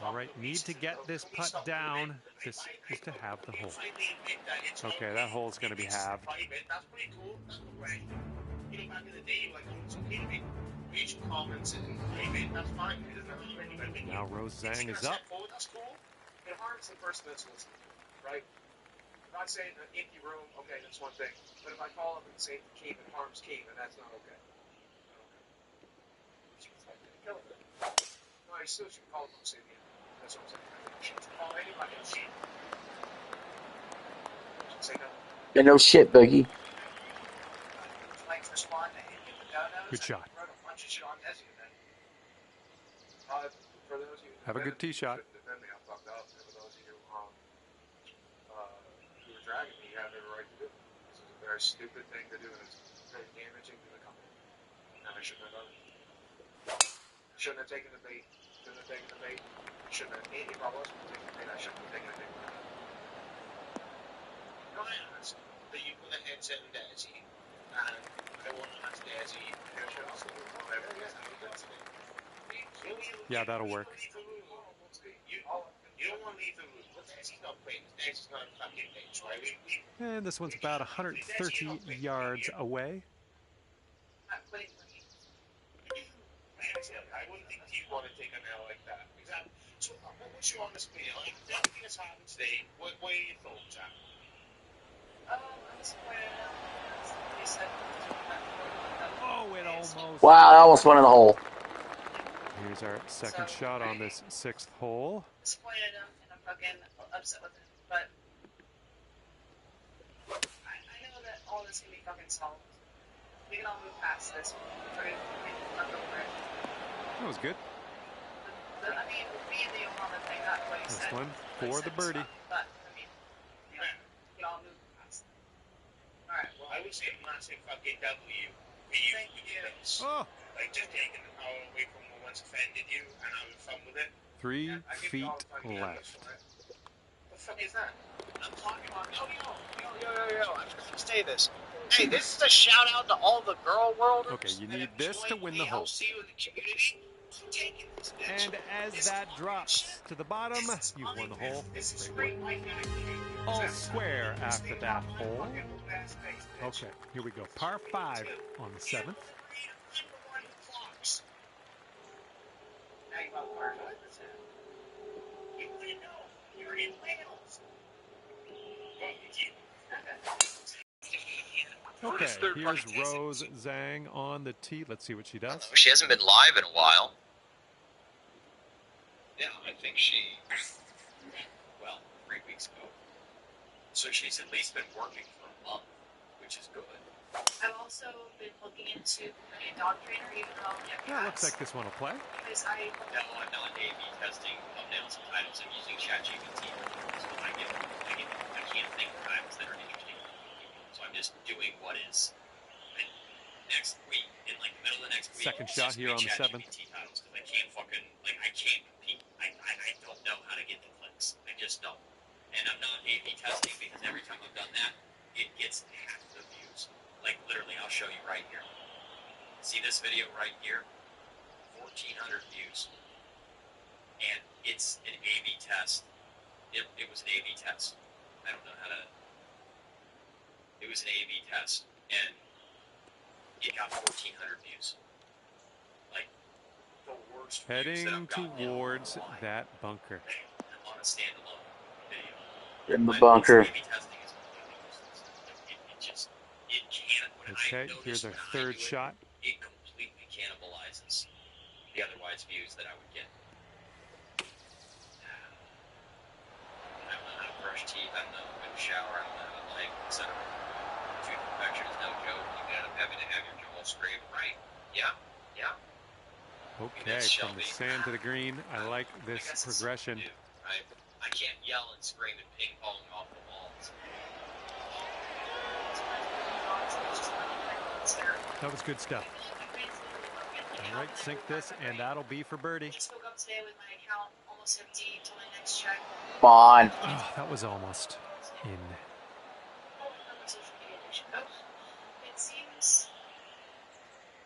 All right, need to get this putt down. This is to have the hole. Okay, that hole's going to be halved. Now Rose Zhang is up. It harms the person that's listening, right? I'm not saying an empty room, okay, that's one thing. But if I call up and say Keem, it harms Keem, and that's not okay. No, I still should call them and say the end. That's what I'm saying. You should call anybody and say no. Yeah, no shit, Boogie. Good shot. Have a good tee shot. For those of you who were dragging me, you have every right to do it. This is a very stupid thing to do, and it's very damaging to the company. And I shouldn't have done it. Shouldn't have taken the bait. Shouldn't have taken the bait. Shouldn't have. If I wasn't taking the bait, I shouldn't have taken the bait. Can I ask that you put a headset in Daisy, and I want to ask Daisy, you should also do whatever it is. Yeah, that'll work. You don't want to leave the room. Daisy's not playing. Daisy's not fucking page, right? And this one's about 130 yards away. I wouldn't think you'd want to take an L like that. Exactly. So, what's your honest opinion? Like, everything that's happened today, what are your thoughts at? I'm disappointed. Oh, it almost. Wow, I almost went in the hole. Here's our second shot on this 6th hole. Disappointed him, and I'm fucking upset with him. But I know that all this can be fucking solved. We can all move past this. We're gonna over it. That was good. I mean, me and the Obama thing, not what he This said. one for the birdie. But, I mean, you know, we can all move past it. Alright, well, I would say I'm not saying fucking W. Thank you. Oh, Like, just taking the power away from what once offended you and having fun with it. 3 I give you all feet the fucking left. for it. What the fuck is that? I'm talking about. Yo. I'm just gonna say this. Hey, this is a shout out to all the girl worlders. Okay, you that need have this to joined win the hole. LCU in the community. Keep taking this, bitch. And as that drops to the bottom, you've won the hole. This is Great straight work. like All square after that hole. Okay, here we go. Par 5 on the 7th. Okay, here's Rose Zhang on the tee. Let's see what she does. She hasn't been live in a while. Yeah, I think she, 3 weeks ago. So she's at least been working for a month, which is good. I've also been looking into becoming a dog trainer, even though I don't have Yeah, looks cats. like this one will play. Because No, I'm not A/B testing thumbnails and titles. I'm using ChatGPT. So I can't think of titles that are interesting. So I'm just doing what is next week, in like the middle of the next week. Second shot here on the 7th. Titles, because I can't fucking, I can't compete. I don't know how to get the clicks. I just don't. And I'm not A/B testing because every time I've done that, it gets half the views. Like literally, I'll show you right here. See this video right here? 1,400 views. And it's an A/B test. It was an A/B test. I don't know how to. It was an A/B test, and it got 1,400 views. Like the worst. views that Heading I've gotten towards in a while. that bunker. On a standalone video. In the bunker. A/B testing is completely useless. It can't. Okay, here's our third shot. It completely cannibalizes the otherwise views that I would get. I don't know how to brush teeth. I don't know how to shower. I don't know how to center. Shoot perfection is no joke. You end up having to have your jaw scraped right. Yeah, yeah. Okay, from the sand to the green. I like this progression. Right? I can't yell and scream and ping pong off the walls. That was good stuff. All right, sink this, and that'll be for birdie. I just woke up today with my account almost empty until my next check. Come on. Oh, that was almost in.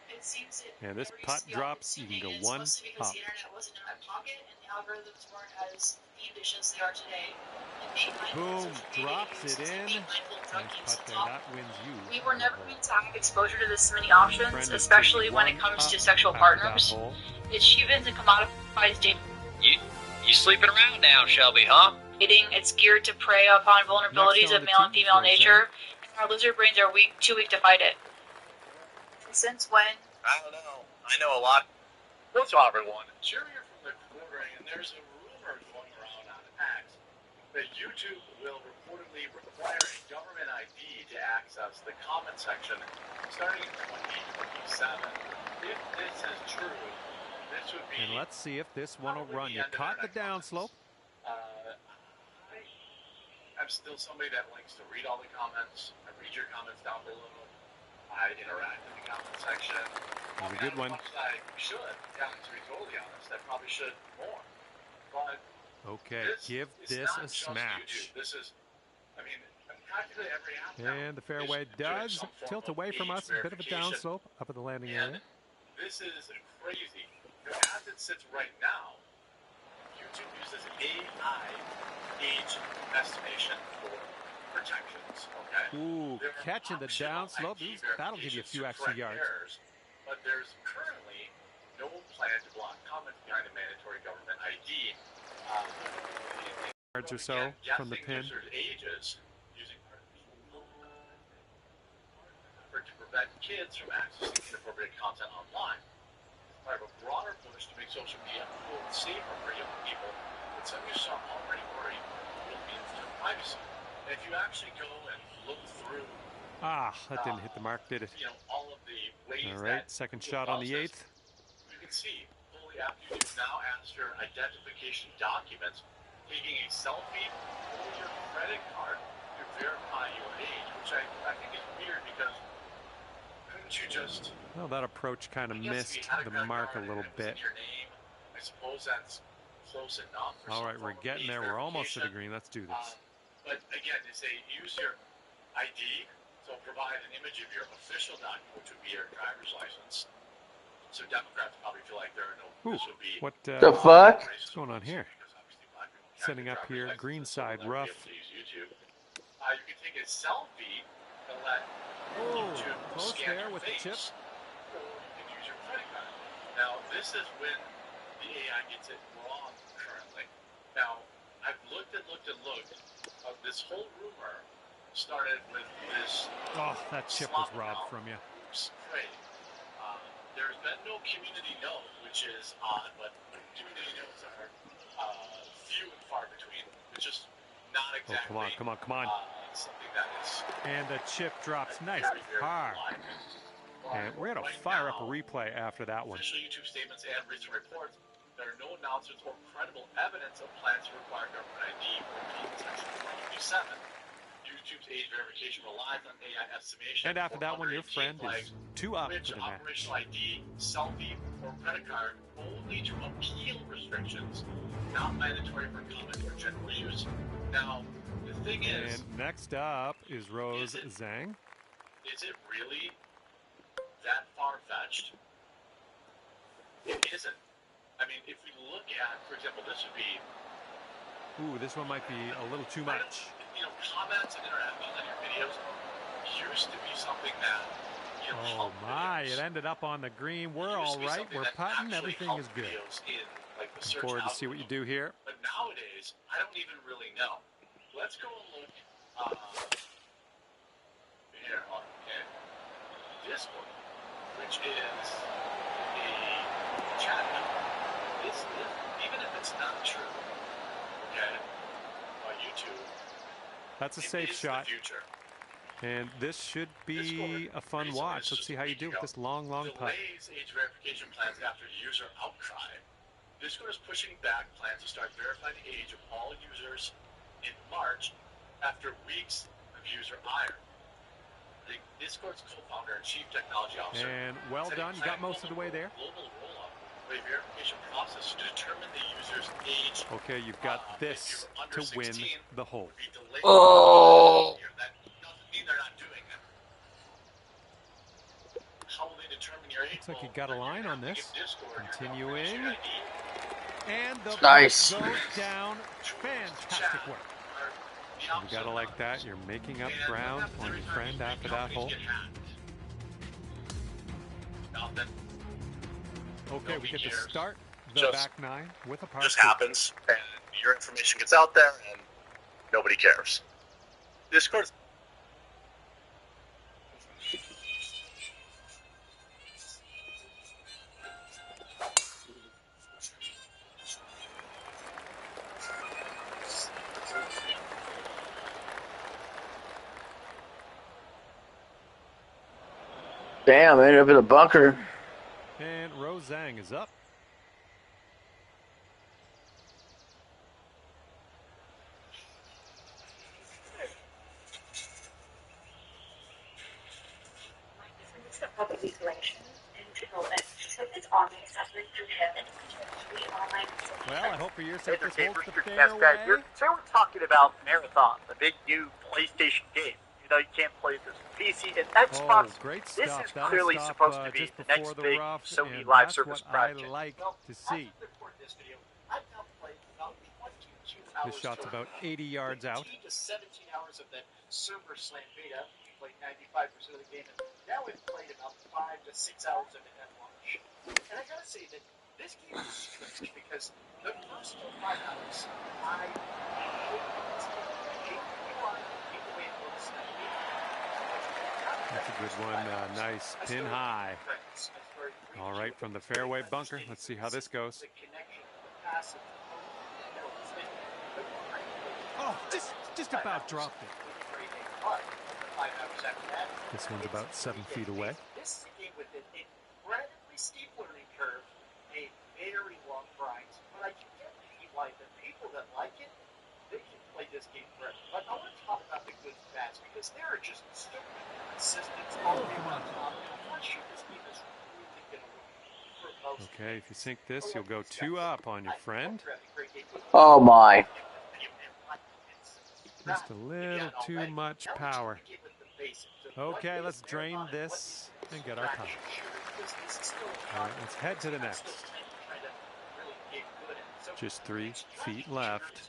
It seems it And this never used putt to be drops. You can go all-consuming, and one it's mostly because up. the internet wasn't in my pocket and the algorithms weren't as fiendish as they are today. And being mindful of Boom, social media drops use it is in. being mindful of drug Nice use. putt It's there. awful. That wins you. We were the never hole. meant to have exposure to this many options, Friend is especially when it 51 comes to up sexual after that partners. hole. It's cheapened and commodifies You sleeping around now, Shelby, huh? dating. It's geared to prey upon vulnerabilities on of the male and tee is female Roseanne. nature, and our lizard brains are too weak to fight it. And since when? I don't know. I know a lot. What's up, everyone? Cheerier from the quartering, and there's a rumor going around on X that YouTube will reportedly require a government ID to access the comment section starting in 2027. If this is true, this would be. And let's see if this one will run. probably You the end of caught the internet downslope. I'm still somebody that likes to read all the comments. I read your comments down below. I interact in the comment section. That was a good one. As much as I should, yeah, to be totally honest, I probably should more. But Okay, give is this not a just smash. YouTube. This is, I mean, practically every app now And the fairway is doing does some form tilt of away from age us. A bit of a verification. downslope up at the landing And area. this is crazy. As it sits right now, YouTube uses AI age estimation for protections. Okay. Ooh, There are catching the optional downslope. ID That'll give you a few verifications to extra correct yards. errors, but there's currently no plan to block comments behind a mandatory government ID. Yards or so from the pin. Users' ages using effort to prevent kids from accessing inappropriate content online. Part of a broader push to make social media quote safer for young people, but some users are already worried will mean their privacy. And if you actually go and look through, Ah, that didn't hit the mark, did it? all of the ways All right, that second Google shot on does the this, 8th. you can see fully after YouTube now asks your identification documents, taking a selfie or your credit card to verify your age, which I think is weird because couldn't you just? Well, that approach kind of I guess if you missed had a the credit mark a card little and it was bit. in your name, I suppose that's close enough. For All some right, we're form of getting age there. We're almost to the verification. green. Let's do this. But again, they say use your ID, so provide an image of your official document, which would be your driver's license. So Democrats probably feel like there are no. Ooh, This would be what The fuck? what's going on here? because obviously black people can't Setting get up driver's here, licenses, green so side, they'll never be rough. able to use YouTube. You can take a selfie and let Oh, YouTube close scan there your with the chip. face, or you can use your credit card. Now, this is when the AI gets it wrong currently. Now, I've looked. This whole rumor started with this. Oh, that chip was robbed from you. Spray. There's been no community note, which is odd, but community notes are few and far between. It's just not Oh, exactly. come on. Something that is. And the chip drops nice very, very hard. reliable. And we're going to Right fire up a now, replay after that one. Official YouTube statements and recent reports, there are no announcements or credible evidence of plans to require government ID or comment section 2027. YouTube's age verification relies on AI estimation. And after that one, your friend flags, is 2 up which for the match. operational ID, selfie, or credit card only to appeal restrictions, not mandatory for comment or general use. Now, the thing is, And next up is Rose Zhang. is it really that far-fetched? It isn't. I mean, if we look at, for example, this would be. Ooh, this one might be a little too much. Comments and interacting on your videos used to be something that. Oh my, it ended up on the green. We're all right. We're putting. Everything is good. Looking forward to see what you do here. But nowadays, I don't even really know. Let's go and look here on Discord, which is a chat app. This, even if it's not true, okay, on YouTube, That's a safe shot. The future. And this should be a fun watch. Let's see how you do with this long putt. Delays age verification plans after user outcry. Discord is pushing back plans to start verifying the age of all users in March after weeks of user ire. The Discord's co-founder and chief technology officer. And well done. You got most of the way there. Global rollout with a verification process to determine the user's age. Okay, you've got this to win the hole. Oh. That doesn't mean they're not doing it. How will they determine your age? Looks like you got a line on this. Continuing. And the Nice. goes down. Fantastic work. You gotta like that. You're making up ground on your friend after that hole. Okay, we get to start the back nine with a par Just 2. happens, and your information gets out there, and nobody cares. Discord's Damn, I ended up in a bunker. And Rose Zhang is up. Well, I hope for your sake this holds the fairway. Today we're talking about Marathon, the big new PlayStation game. You know, you can't play this PC and Xbox. Oh, great This stuff. is That'll clearly stop, supposed to be just the before next the big rough, Sony and live that's service what project. I like to see. As of recording this video, I've now played about 22 hours. This shot's about 80 yards out. 15 to 17 hours of the server slam beta. We played 95% of the game, and now we've played about 5 to 6 hours of it at launch. And I gotta say that this game is strange because the first 5 hours, I hate this game. The way it looks. That's a good one. Nice pin high. All right, from the fairway bunker. Let's see how this goes. Oh, just about dropped it. This one's about 7 feet away. This is a game with an incredibly steep learning curve, a very long grind, but I can get why the people that like it, they can play this game forever. But I want to talk about the good and bads because there are just so many consistencies all the way around top, and I'm not sure this game is really going to work for most. Okay, if you sink this, you'll go 2 up on your friend. Oh my. Just a little too much power. Okay, let's drain this and get our putt. All right, let's head to the next. Just 3 feet left.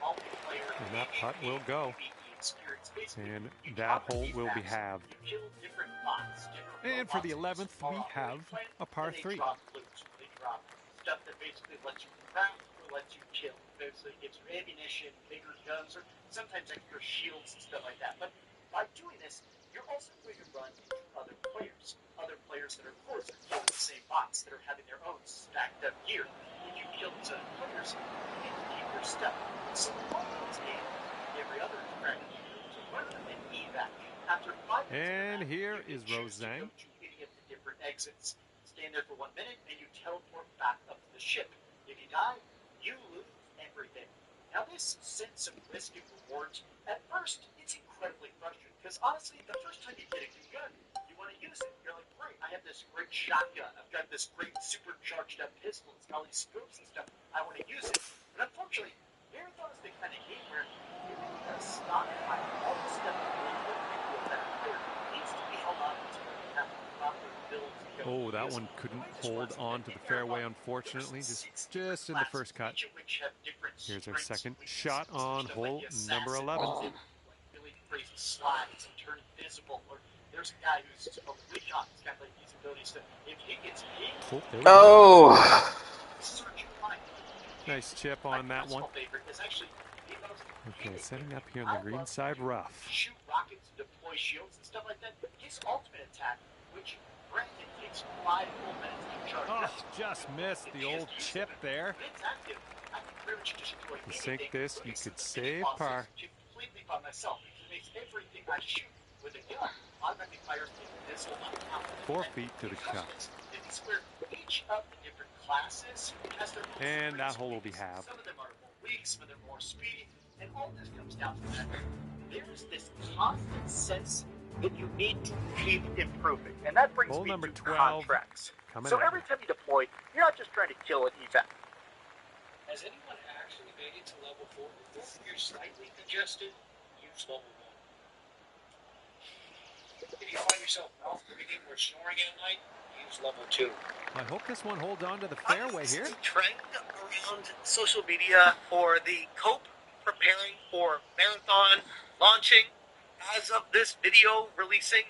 And that putt will go. And that hole will be halved. And for the 11th, we have a par 3. Stuff that basically lets you craft or lets you kill. Basically gives you ammunition, bigger guns, or sometimes extra shields and stuff like that. But by doing this, you're also going to run into other players. Other players that are, of course, killing the same bots that are having their own stacked up gear. When you kill these other players, you get to keep your stuff. So all of this game, every other strategy, to run an evac. After 5 minutes, and here is Rose Zhang. to any of the different exits. Stand there for 1 minute, and you teleport back up to the ship. If you die, you lose everything. Now this sends some risk and rewards. At first, it's incredibly frustrating, because honestly, the first time you get a new gun, you want to use it. You're like, great, I have this great shotgun. I've got this great supercharged up pistol. It's got all these scopes and stuff. I want to use it. But unfortunately, Marathon is the kind of game where you really got to stop and find all the stuff that really makes you a better player. It needs to be held on to have the proper build. Oh, that one couldn't hold on to the fairway, unfortunately. Just in the first cut. Here's our second shot on hole number 11. Really crazy slides and turn invisible. Or there's a guy who's a recon. He's got like these abilities to, if he gets Oh, there we Oh. search and find. go. Nice chip on that one. Okay, setting up here on the green side rough. Shoot rockets, deploy shields and stuff like that. His ultimate attack, which granted takes 5 full minutes to charge. Oh, just missed the old chip there. It's active. I can pretty much destroy To sink anything this, you with could some save bosses par. completely by myself. It makes It's everything I shoot with a gun. Automatically fires a missile on top. 4 feet to the cup. It's where each of the different classes has their own And that strengths hole will and be weaknesses. halved. Some of them are more weak, some of them more speedy, and all this comes down to that. There's this constant sense that you need to keep improving, and that brings Hole me number to 12 contracts. coming So at every you. time you deploy, you're not just trying to kill an evac. Has anyone actually made it to level 4 before? If you're slightly congested, use level 1. If you find yourself mouth breathing or snoring at night, use level 2. I hope this one holds on to the fairway here. The trend around social media for the COPE preparing for marathon launching as of this video releasing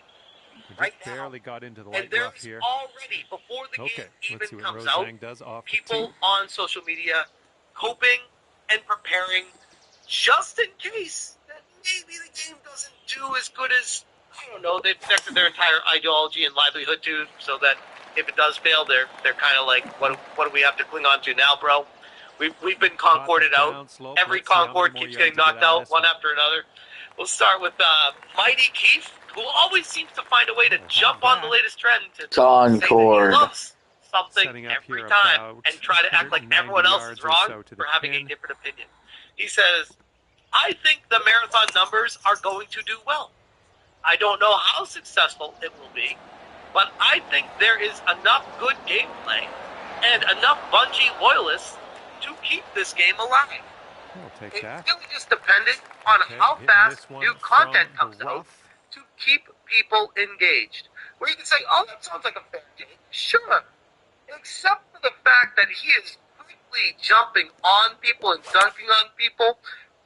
We right just now. barely got into the And light rough there's here. already, before the Okay, game let's see even what comes out, Rosang does off the people tee. on social media coping and preparing just in case that maybe the game doesn't do as good as, I don't know, they've connected their entire ideology and livelihood to, so that if it does fail, they're kind of like, what do we have to cling on to now, bro? We've been concorded out. Slope. Every Let's see how many Concord more keeps yards getting we get knocked out of out this one after another. We'll start with Mighty Keith, who always seems to find a way to Oh, jump how's on the that? latest trend to say that Concord. he loves something Setting up every here time about and try to act like 190 everyone else is yards or wrong so to the for having pin. a different opinion. He says, I think the marathon numbers are going to do well. I don't know how successful it will be, but I think there is enough good gameplay and enough Bungie loyalists to keep this game alive. We'll take It's that. really just dependent on Okay, how hitting fast this one new content from comes the out rough. to keep people engaged. Where you can say, oh, that sounds like a fair game. Sure. Except for the fact that he is quickly jumping on people and dunking on people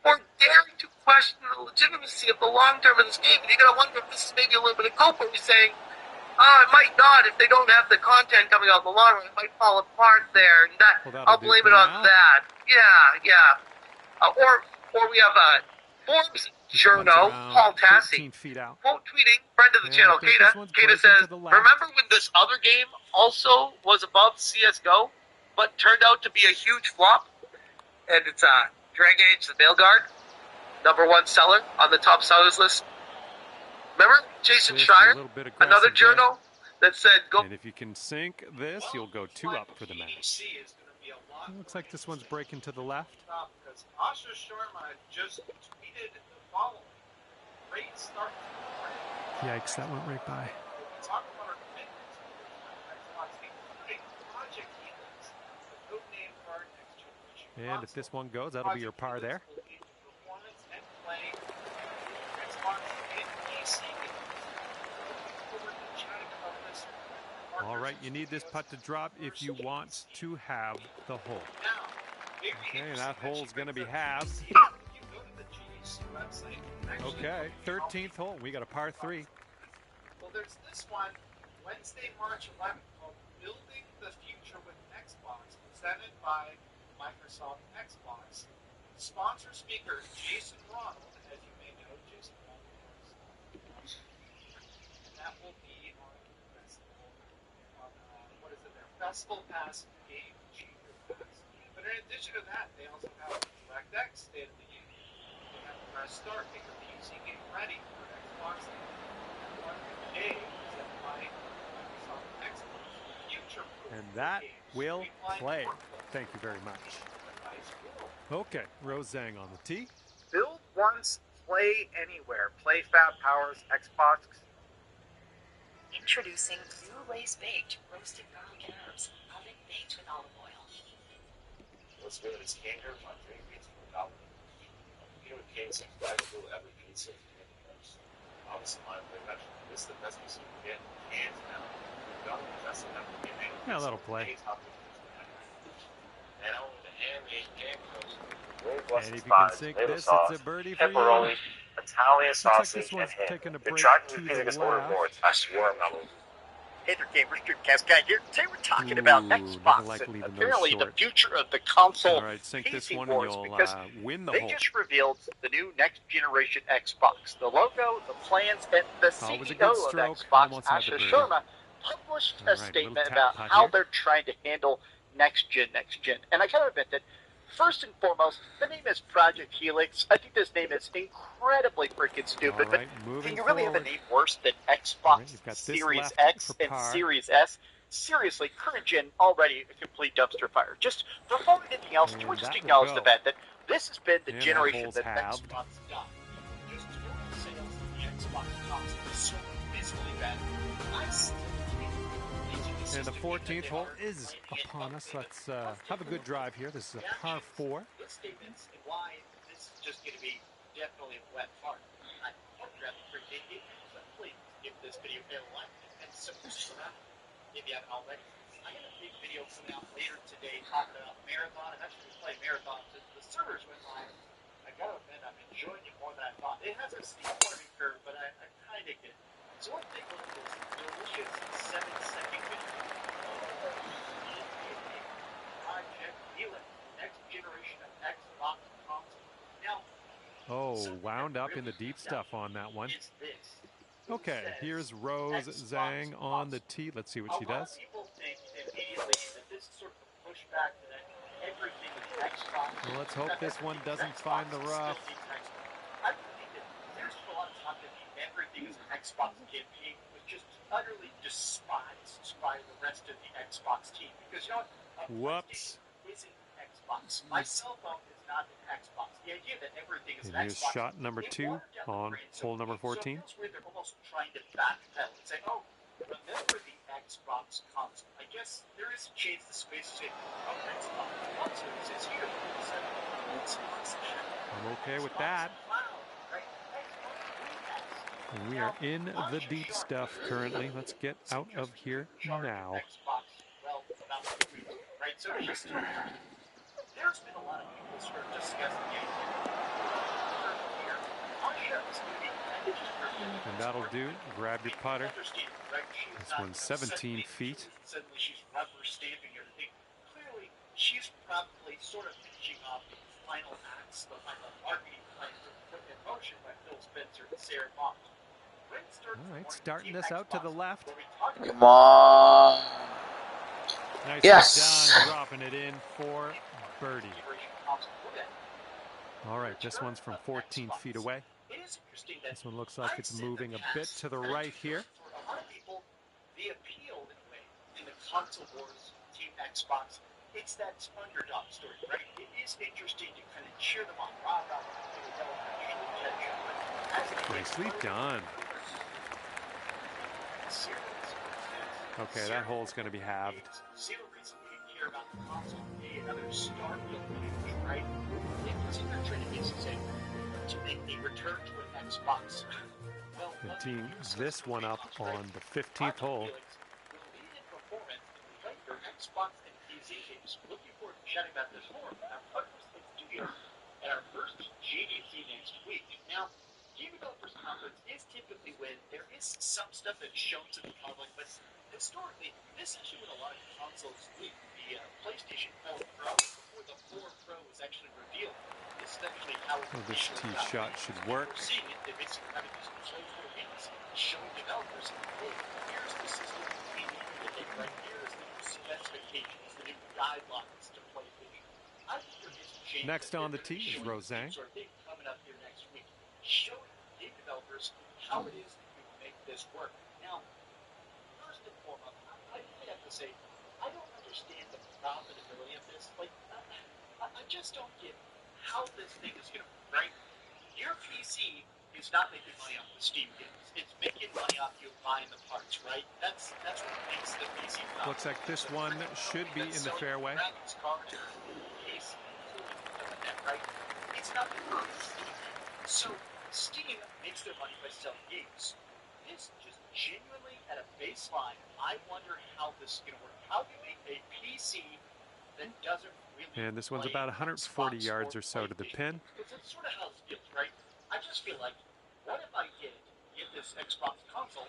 for daring to question the legitimacy of the long term of this game. And you're going to wonder if this is maybe a little bit of cope where he's saying, it might not if they don't have the content coming out in the long run. It might fall apart there. And that, Well, that'll I'll do blame for it on now. that. Yeah. Or we have Forbes One's journo, around Paul Tassi, 13 feet out. quote tweeting, friend of the Yeah, channel, I think Kata. this one's Kata breaking says, to the left. remember when this other game also was above CSGO, but turned out to be a huge flop? And it's Dragon Age the Veilguard, #1 seller on the top sellers list. Remember Jason Just a Schreier, little bit another aggressive there. journal that said, go. And if you can sink this, you'll go 2 up for the match. PDC is going to be a lot Looks like this one's breaking to the left. because Asha Sharma just tweeted the following. Great start to the morning. Yikes, that went right by. We talk about our commitments to Xbox, including Project Helix, the code name for our next generation And if this one goes, that'll be your par there. Performance and play Xbox and PC games. Looking forward to chatting about this with All right, partners you need this putt to drop if you want to have the hole. now. Okay, that hole's going to be halved. If you go to the GDC website, actually Okay, 13th hole. We got a par 3. well, there's this one, Wednesday, March 11th, called Building the Future with Xbox, presented by Microsoft Xbox. Sponsor speaker Jason Ronald, as you may know, Jason Ronald was, and that will be on the festival, on, Festival Pass Game Changer Pass. But in addition to that, they also have DirectX State of the Union. They have Press Start, get your PC game ready for Xbox. And one day is at Microsoft Xbox Future Proof And that games, will streamlined play. workflow. Thank you very much. Nice world. Okay, Rosang on the tee. Build once, play anywhere. PlayFab powers Xbox. Introducing Blue Lace Baked Roasted Garlic Herbs, oven baked with olive oil. What's good is Kanker, my favorite pizza without you know, Kane's I do every pizza. Obviously, my favorite. This is the best pizza you can get, hands down. Don't just have to get any. Yeah, that'll play. And on the handmade game comes And if you can sink this, it's a birdie for you. pepperoni, Italian Looks like sausage, this one's and ham. taking a You're break trying to to the do this left. boards. I swear I'm not losing. Hey there, gamers, Dreamcast guy here. Today we're talking about Ooh, Xbox nothing like and leaving those apparently the short. future of the console All right, sink this PC one wars and you'll because win the they hole. just revealed the new next generation Xbox. The logo, the plans, and the Always a CEO good of stroke. Xbox, Almost had the Asha birdie. Sharma, published All a right, statement little tap about putt how here. they're trying to handle next gen. And I gotta admit that First and foremost, the name is Project Helix. I think this name is incredibly freaking stupid, right, but can moving you really have a forward. name worse than All Xbox right, you've got this Series left X for and par. Series S? Seriously, current gen already a complete dumpster fire. Just before anything else, can we And just that will acknowledge the go. fact that this has been the And that generation hole's that halved. Xbox died. Just total sales of the Xbox console is so abysmally bad. I still And the 14th hole is upon us. Let's have a good drive here. This is a par 4. His statements and why this is just going to be definitely a wet fart. I hope you're at the free game, so please give this video a like and subscribe if you haven't already. I got a big video coming out later today talking about Marathon. I'm actually going to play Marathon since the servers went live. I gotta admit, I'm enjoying it more than I thought. It has a steep learning curve, but I kind of get it. So let's take a look at this delicious 7-second video. Project Helix, next generation of Xbox console. Now, wound up in the deep stuff on that one. Okay, here's Rose Zhang on the tee. Let's see what she does. A lot of people think immediately that this is sort of a pushback to that everything is Xbox. Well, let's hope this one doesn't find the rough. I think that there's a lot of talk that the everything is an Xbox campaign was just utterly despised by the rest of the Xbox team. Because, you know what? Whoops. Isn't Xbox. My cell phone is not an Xbox. The idea that everything is And an here's Xbox. shot number 2 on hole number 14. So it feels weird they're almost trying to backpedal and say, oh, remember the Xbox console. I guess there is a chance the space is saying, oh, Xbox console is here. I'm okay with that. And we are in the deep stuff currently. Let's get out of here now. Right, so there's been a lot of people sort of discussing the idea. And that'll do. Grab your putter. This one's 17 feet. Suddenly she's rubber stamping everything. Clearly, she's probably sort of finishing off the final acts, the final marketing plan put in motion by Phil Spencer and Sarah Moss. All right, starting this out to the left. Come on. Nice Yes. done, dropping it in for birdie. All right, this one's from 14 feet away. This one looks like it's moving a bit to the right here. For a lot of people, the appeal in the console wars, Team Xbox, it's that underdog story, right? It is interesting to kind of cheer them on. Nicely done. Okay, that hole's going to be halved. Zero reason we care about the console. Another star field, right? It's in their trying to basically to make a return to an Xbox. Well, teeing this one up on the 15th hole. Xbox and PC games. Looking forward to chatting about this more with our partners in studio at our first GDC next week. Now, Game Developers Conference is typically when there is some stuff that's shown to the public, but historically, this actually when a lot of consoles leak. The PlayStation 4 Pro, before the 4 Pro was actually revealed, this is actually how this tee shot should work. We're seeing it. They're basically having these controls for games, showing developers, hey, here's the system we need to take right here is the new specifications, the new guidelines to PlayStation. I think there is a change. Next on the tee is Roseanne. Sort of thing coming up here next week, showing game developers how it is that you make this work. Now, first and foremost, I have to say, I don't understand the profitability of this. Like, I just don't get how this thing is going to, right? Your PC is not making money off the Steam games. It's making money off you buying the parts, right? That's what makes the PC profitable. Looks like this one should be in the fairway. Right? It's not Steam. So Steam makes their money by selling games. This just genuinely at a baseline, I wonder how this is going to work. How do you make a PC that doesn't really and this one's about 140 yards or so to the pin. That's sort of how it feels, right? I just feel like, what if I get this Xbox console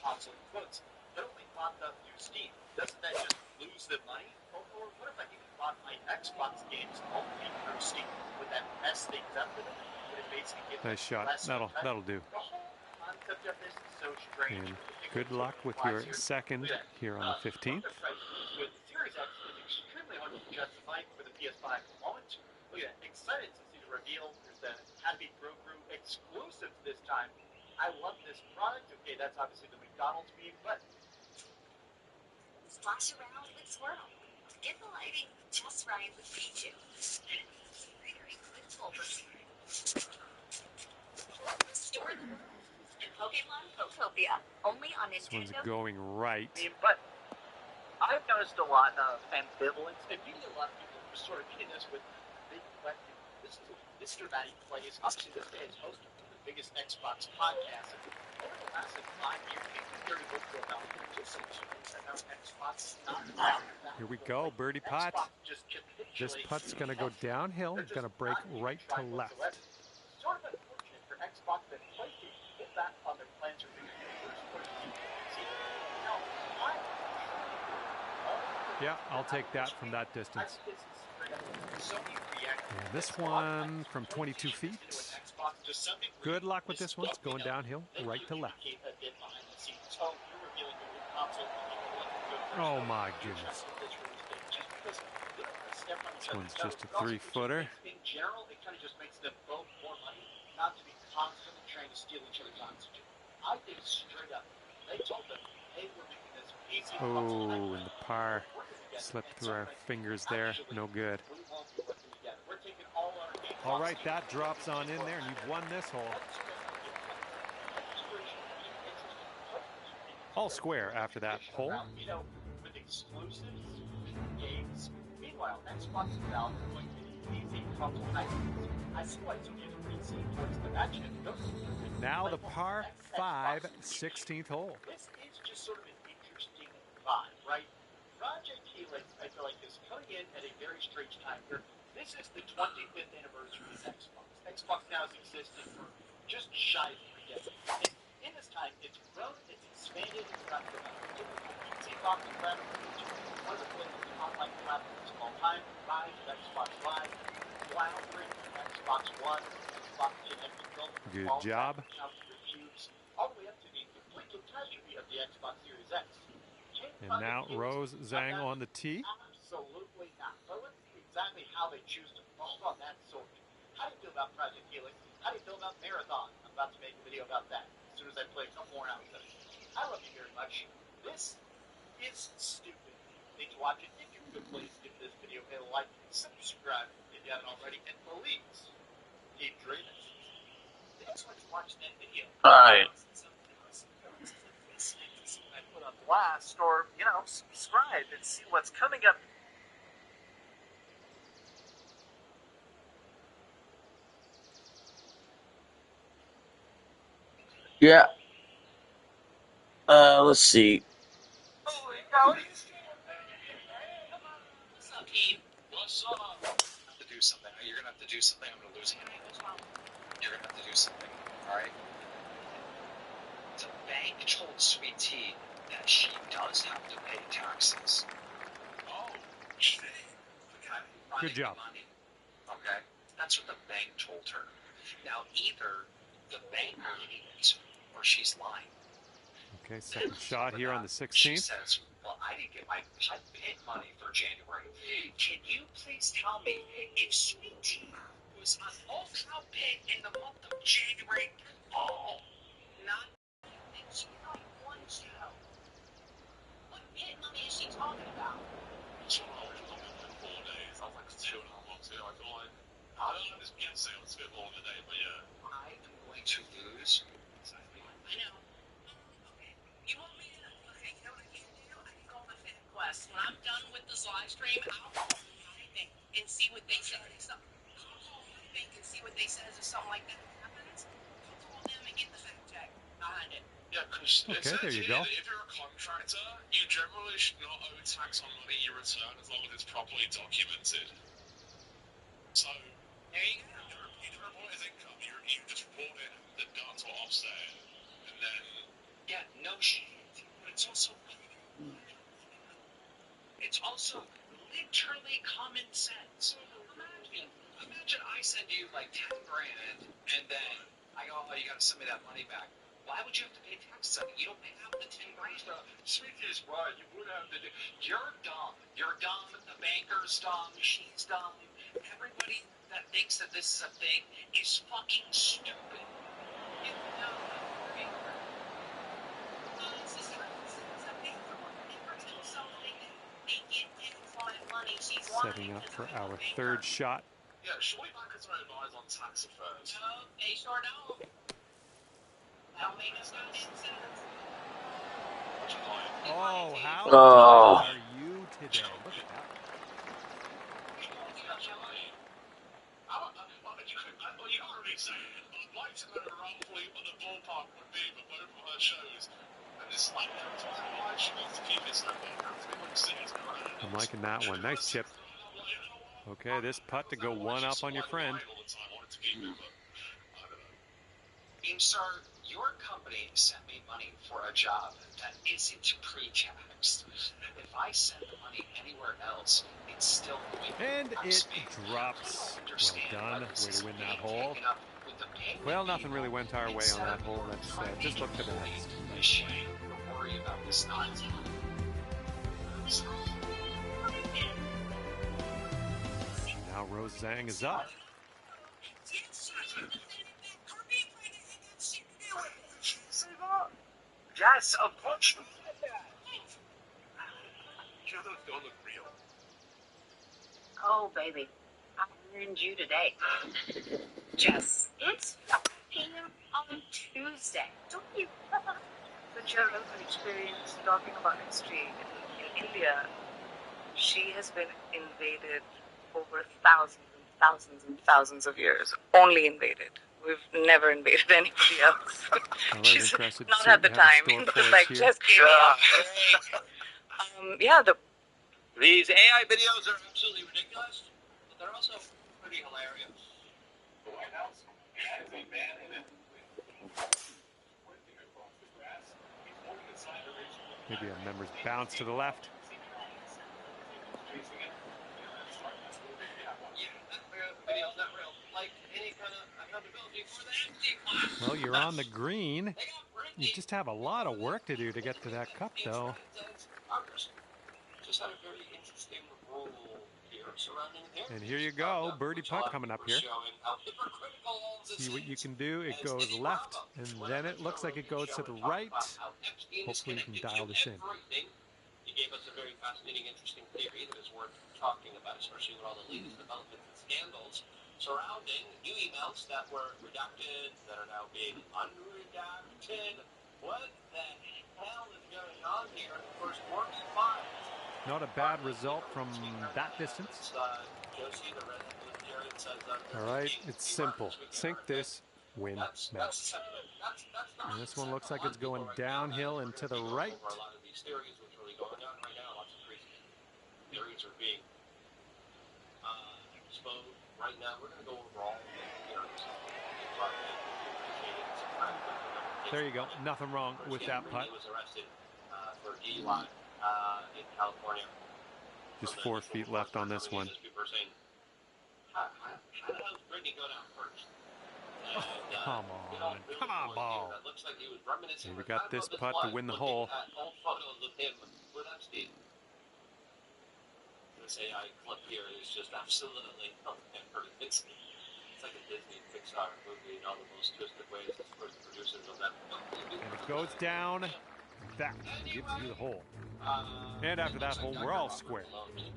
quotes, but only bought the new Steam? Doesn't that just lose the money? Or what if I even bought my Xbox games only through Steam? Would that mess things up with it? Would it basically get nice shot. That'll do. The whole concept of this is so strange. And good luck with your second here on the 15th. Series X is extremely hard justified for the PS5 moment. Look at that. Excited to see the reveal. There's the Happy Grogu exclusive this time. I love this product. Okay, that's obviously the McDonald's meme, but Splash around with Swirl. Get the lighting just right with P2. Very good for Store the world in Pokemon Potopia. Only on This one's Nintendo. going right. but I've noticed a lot of ambivalence, and maybe a lot of people are sort of hitting this with big question. This is Mr. Matty Plays. Obviously, this guy is host of one of the biggest Xbox podcasts. And over the last 5 years, he's been very vocal about just some things about Xbox not that. Here we go, birdie putt. Xbox just capitulates. This putt's going to go downhill. Going to break right to left. Sort of unfortunate for Xbox that PlayStation pulled back on their plans for the first push to PC. Now, Yeah, I'll take that from that distance. And this one from 22 feet. Good luck with this one. It's going downhill, right to left. Oh my goodness. This one's just a 3-footer. In general, it kind of just makes them both more money, not to be constantly trying to steal each other's oxygen. I think straight up, they told them, hey, we're making this easy. Oh, and the par slipped through our fingers there. No good. All right, that drops on in there, and you've won this hole. All square after that hole. You know, with exclusives, games. Meanwhile, Xbox is out going to be easy console titles. I see why Sony is racing towards the match. And now the par 5 16th hole. This is just sort of an interesting vibe, right? Project Helix, I feel like, is coming in at a very strange time here. This is the 25th anniversary of Xbox. Xbox now has existed for just shy of 3 decades. And in this time, it's grown, it's expanded, it's gotten from a typical PC box platform to one of the biggest online platforms of all time, Rise of Xbox Live, floundering Xbox One, Xbox Connected Film, Good job. all the way up to the complete catastrophe of the Xbox Series X. And now Rose Zhang on the tee. Absolutely not. But let's see exactly how they choose to fall on that sword. How do you feel about Project Helix? How do you feel about Marathon? I'm about to make a video about that as soon as I play a couple more hours of it. I love you very much. This is stupid. Need to watch it. If you could please give this video a like, subscribe if you haven't already, and please keep dreaming. Thanks for watching that video. Alright. I put on blast, or subscribe and see what's coming up. Yeah. Let's see. Holy cow! What's up, team? What's up? I have to do something. You're gonna have to do something. I'm gonna lose it. You're gonna have to do something. All right. The bank told Sweet Tea that she does have to pay taxes. Oh, shit. Okay. Good job. Money. Okay. That's what the bank told her. Now, either the bank believes it or she's lying. Okay, second shot here on the She 16th. says, well, I didn't get my putt pit money for January. Can you please tell me if Sweet Tea was on All Cloud Pit in the month of January? Oh, not that she might want to. What pit money is she talking about? So I was looking for 4 days. I was like 2.5 months ago. I feel like I don't know. This guessing it's a bit more than a day, but yeah. I am going to lose. Exactly. I know. Okay. You want me to? Okay. You know what I can do? I can call the Fan Quest. When I'm done with this live stream, I'll call my bank and see what they say. I'll call my bank and see what they say. If something like that happens, I'll call them and get the fact check behind it. Yeah, because Okay, it says there you here go. that if you're a contractor, you generally should not owe tax on money you return as long as it's properly documented. So, There you go. you don't report his income, you just report it the done or offset, and then Yeah, no shit. But it's also literally common sense. Imagine I send you like 10 grand, and then I go, oh, you gotta send me that money back. Why would you have to pay taxes on it? You don't have the 10 grand. Sweet is right. You would have to. You're dumb. You're dumb. The banker's dumb. She's dumb. Everybody that thinks that this is a thing is fucking stupid. You know that banker. This is a big one. And her team so they can make it and find money. She's Setting up for our third shot. Yeah, surely bankers don't advise on tax affairs. No, they sure don't. That'll make us go insane. What you like? Oh, how Oh. are you today? Look at that. You can't really say it, but I'd like to know roughly what the ballpark would be for both of her shows. And this like, why she needs to keep this up there. I'm liking that one. Nice chip. Okay, this putt to go one up on your friend. Sir, your company sent me money for a job that isn't pre-taxed. If I send the money anywhere else, it's still going to And tax it me. drops. Well done. Way to win that hole. Taken up with the payment Well, nothing really went our way on instead that of hole. Let's just look to the next. ashamed or worry about this nonsense. Now Rose Zhang is up. Yes, of course. Don't look real. Oh, baby. I ruined you today. Jess, it's 5 p.m. on Tuesday. Don't you? But your local experience talking about history in India, she has been invaded over thousands and thousands and thousands of years. Only invaded. We've never invaded anybody else. I'm very She's interested to not see had what the you have time. in store for It's us like here. just gave me a break. Yeah, These AI videos are absolutely ridiculous, but they're also pretty hilarious. The White House has a man in it. Pointing across the grass, he's holding a sign of racial. Maybe a member's bounce to the left. Chasing it. Yeah, that video's not real. Like any kind of accountability for the empty class. Well, you're on the green. They got Britney. You just have a lot of work to do to get to that cup, though. Congress just had a very interesting rule here surrounding him. And here you go, birdie putt coming up here. See what you can do. It goes left, and then it looks like it goes to the right. Hopefully you can dial this in. He gave us a very fascinating, interesting theory that is worth talking about, especially with all the latest developments and scandals surrounding new emails that were redacted, that are now being unredacted. What the hell is going on here? Of course, works fine. Not a bad result from that distance. All right, it's simple. Sink this, win match. And this one looks like it's going downhill and to the right. A lot of these theories, what's really going on right now, lots of crazy theories are being exposed right now. We're going to go over all the theories. There you go. Nothing wrong with that putt. He was arrested for DUI in California. Just 4 feet left on this one. People are saying, how does Britney go down first? And, Come on. Come on, ball. It looks like he was reminiscing. We got this putt to win the hole. Old photos of him with Epstein. This AI clip here is just absolutely hilarious. It's like a Disney Pixar movie in all the most twisted ways. Of course, the producers of that movie. And it goes down. That gives you the hole. And after that hole, we're all square.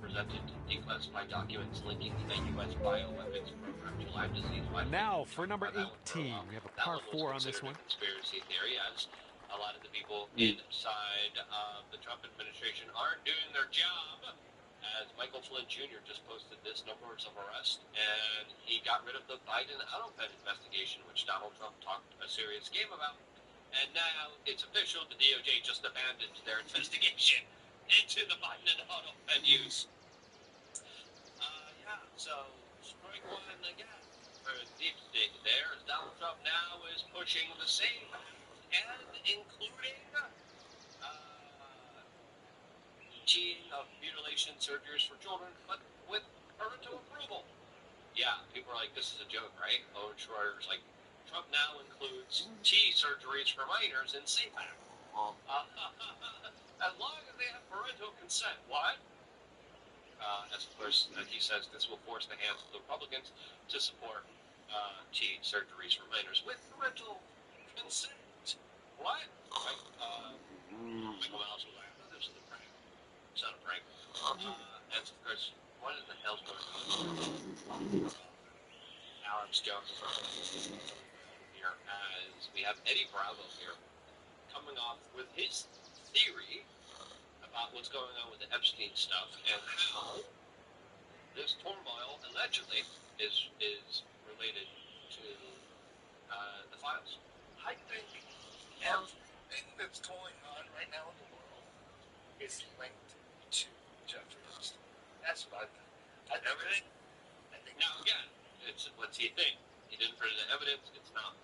Presented declassified documents linking the U.S. bioweapons program to Lyme disease. Now for number 18, we have a par 4 on this one. Conspiracy theory, as a lot of the people inside the Trump administration aren't doing their job. As Michael Flynn Jr. just posted this, no words of arrest, and he got rid of the Biden auto-pen investigation, which Donald Trump talked a serious game about. And now it's official, the DOJ just abandoned their investigation into the Biden and auto pen use. So strike one again for the deep state there, as Donald Trump now is pushing the same and including teaching of mutilation surgeries for children, but with parental approval. Yeah, people are like, this is a joke, right? Owen Schroeder's like Trump now includes T surgeries for minors in CPAC. As long as they have parental consent. What? As of course, he says this will force the hands of the Republicans to support T surgeries for minors with parental consent. What? Michael Malice was like, "Oh, this is a prank. It's not a prank." And of course, what in the hell's going on? Alex Jones here, as we have Eddie Bravo here coming off with his theory about what's going on with the Epstein stuff and how this turmoil allegedly is related to the files. I think everything that's going on right now in the world is linked to Jeffrey Epstein. That's what I think. Everything? I think. Now again, it's what's he think? He didn't present evidence. It's not.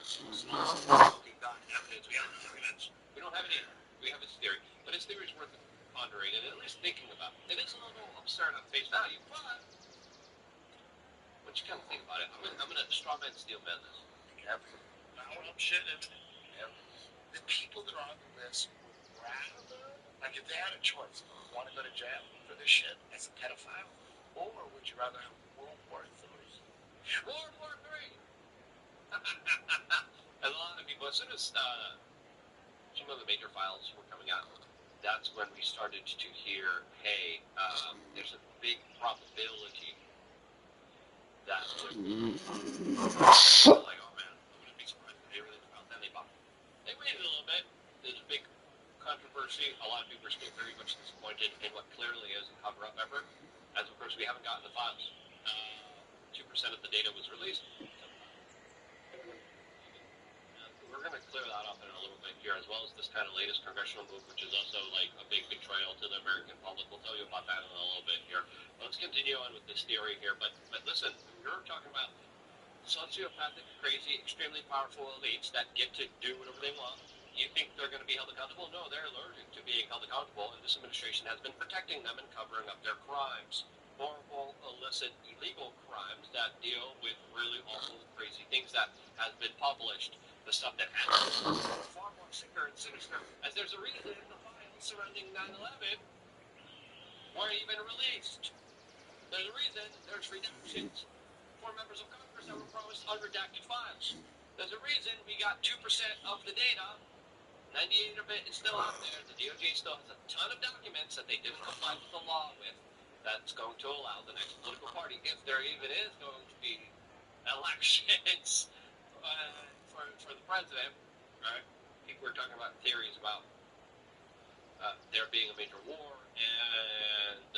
We got evidence. We have evidence. We don't have any. We have his theory, but his theory is worth pondering and at least thinking about. It is a little absurd on face value, but once you kind of think about it, I'm gonna straw man steel man this. Now what I'm shitting, the people that are on the list would rather, like if they had a choice, want to go to jail for this shit as a pedophile, or would you rather have World War III? World War III. A lot of people, as soon as some of the major files were coming out, that's when we started to hear, hey, there's a big probability that like, oh man, I wouldn't be surprised if they really found that. They waited a little bit. There's a big controversy. A lot of people are still very much disappointed in what clearly is a cover-up effort, as of course we haven't gotten the files. 2% of the data was released. We're going to clear that up in a little bit here, as well as this kind of latest congressional move, which is also like a big betrayal to the American public. We'll tell you about that in a little bit here. Let's continue on with this theory here. But listen, we're talking about sociopathic, crazy, extremely powerful elites that get to do whatever they want. You think they're going to be held accountable? No, they're allergic to being held accountable, and this administration has been protecting them and covering up their crimes. Horrible, illicit, illegal crimes that deal with really awful, crazy things that has been published. The stuff that happens far more sicker and sinister, as there's a reason the files surrounding 9/11 weren't even released. There's a reason there's redactions for members of Congress that were promised unredacted files. There's a reason we got 2% of the data. 98 of it is still out there. The DOJ still has a ton of documents that they didn't comply with the law with. That's going to allow the next political party, if there even is going to be elections for the president, right? People are talking about theories about there being a major war and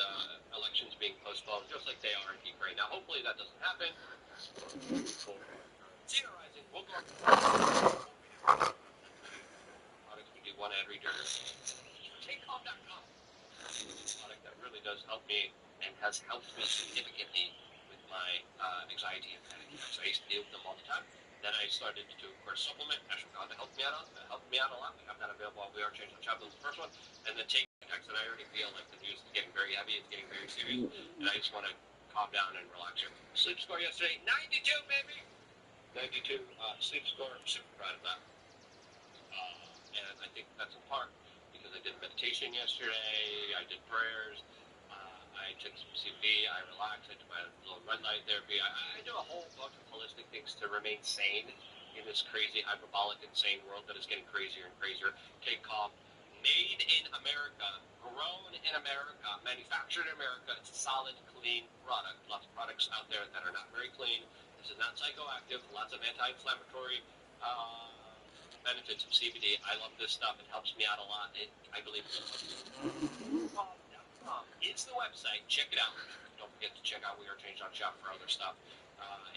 elections being postponed, just like they are in Ukraine. Now, hopefully that doesn't happen. Theorizing, we'll go. We do one ad reader. Takeoff.com. Product that really does help me and has helped me significantly with my anxiety and panic attacks. I used to deal with them all the time. Then I started to, of course, supplement ashwagandha to help me out on. That helped me out a lot. We have that available while we are changing the chapter. The first one, and then take text that I already feel like the news is getting very heavy. It's getting very serious, and I just want to calm down and relax here. Sleep score yesterday, 92, baby. 92 sleep score. I'm super proud of that. And I think that's in part because I did meditation yesterday. I did prayers. I took some CB, I relaxed, I did my little red light therapy. I do a whole bunch of holistic things to remain sane in this crazy, hyperbolic, insane world that is getting crazier and crazier. Take calm. Made in America, grown in America, manufactured in America. It's a solid, clean product. Lots of products out there that are not very clean. This is not psychoactive. Lots of anti-inflammatory benefits of CBD. I love this stuff. It helps me out a lot. I believe is the website. Check it out. Don't forget to check out We Are Changed on Shop for other stuff.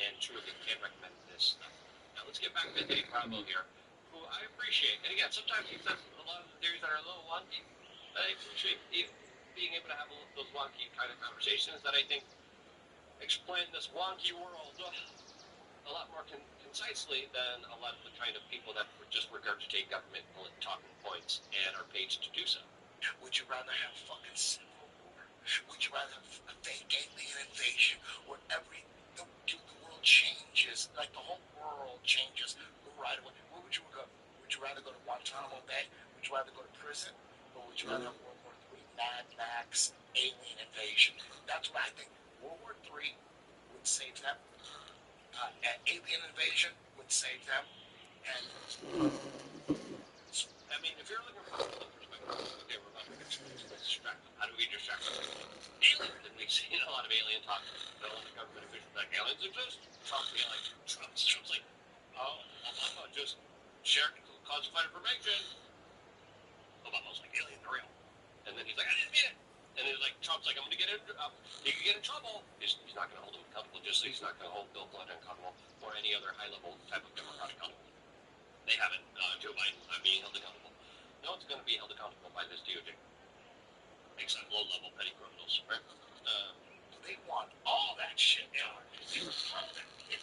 And truly can't recommend this stuff. Now let's get back to Eddie Bravo here, who I appreciate. And again, sometimes he says a lot of the theories that are a little wonky. I appreciate being able to have those wonky kind of conversations that I think explain this wonky world a lot more concisely than a lot of the kind of people that would just regurgitate government talking points and are paid to do so. Would you rather have fucking civil war? Would you rather have a fake alien invasion where the world changes, like the whole world changes you rather go to prison, or would you rather have World War III, Mad Max, alien invasion? That's what I think. World War III would save them. Alien invasion would save them. And I mean, if you're looking from the perspective, okay, we're about to get let's distract them. How do we distract them? Aliens, and we've seen a lot of alien talk. The government officials like aliens exist. Trump's like, oh, Obama just shared classified information. Obama's like, aliens are real. And then he's like, I didn't mean it. And then like Trump's like, I'm going to get in. He can get in trouble. He's not going to hold him accountable. Just so he's not going to hold Bill Clinton accountable or any other high-level type of Democrat accountable. They haven't. Joe Biden being held accountable. No one's going to be held accountable by this DOJ, except low-level petty criminals, right? They want all that shit. They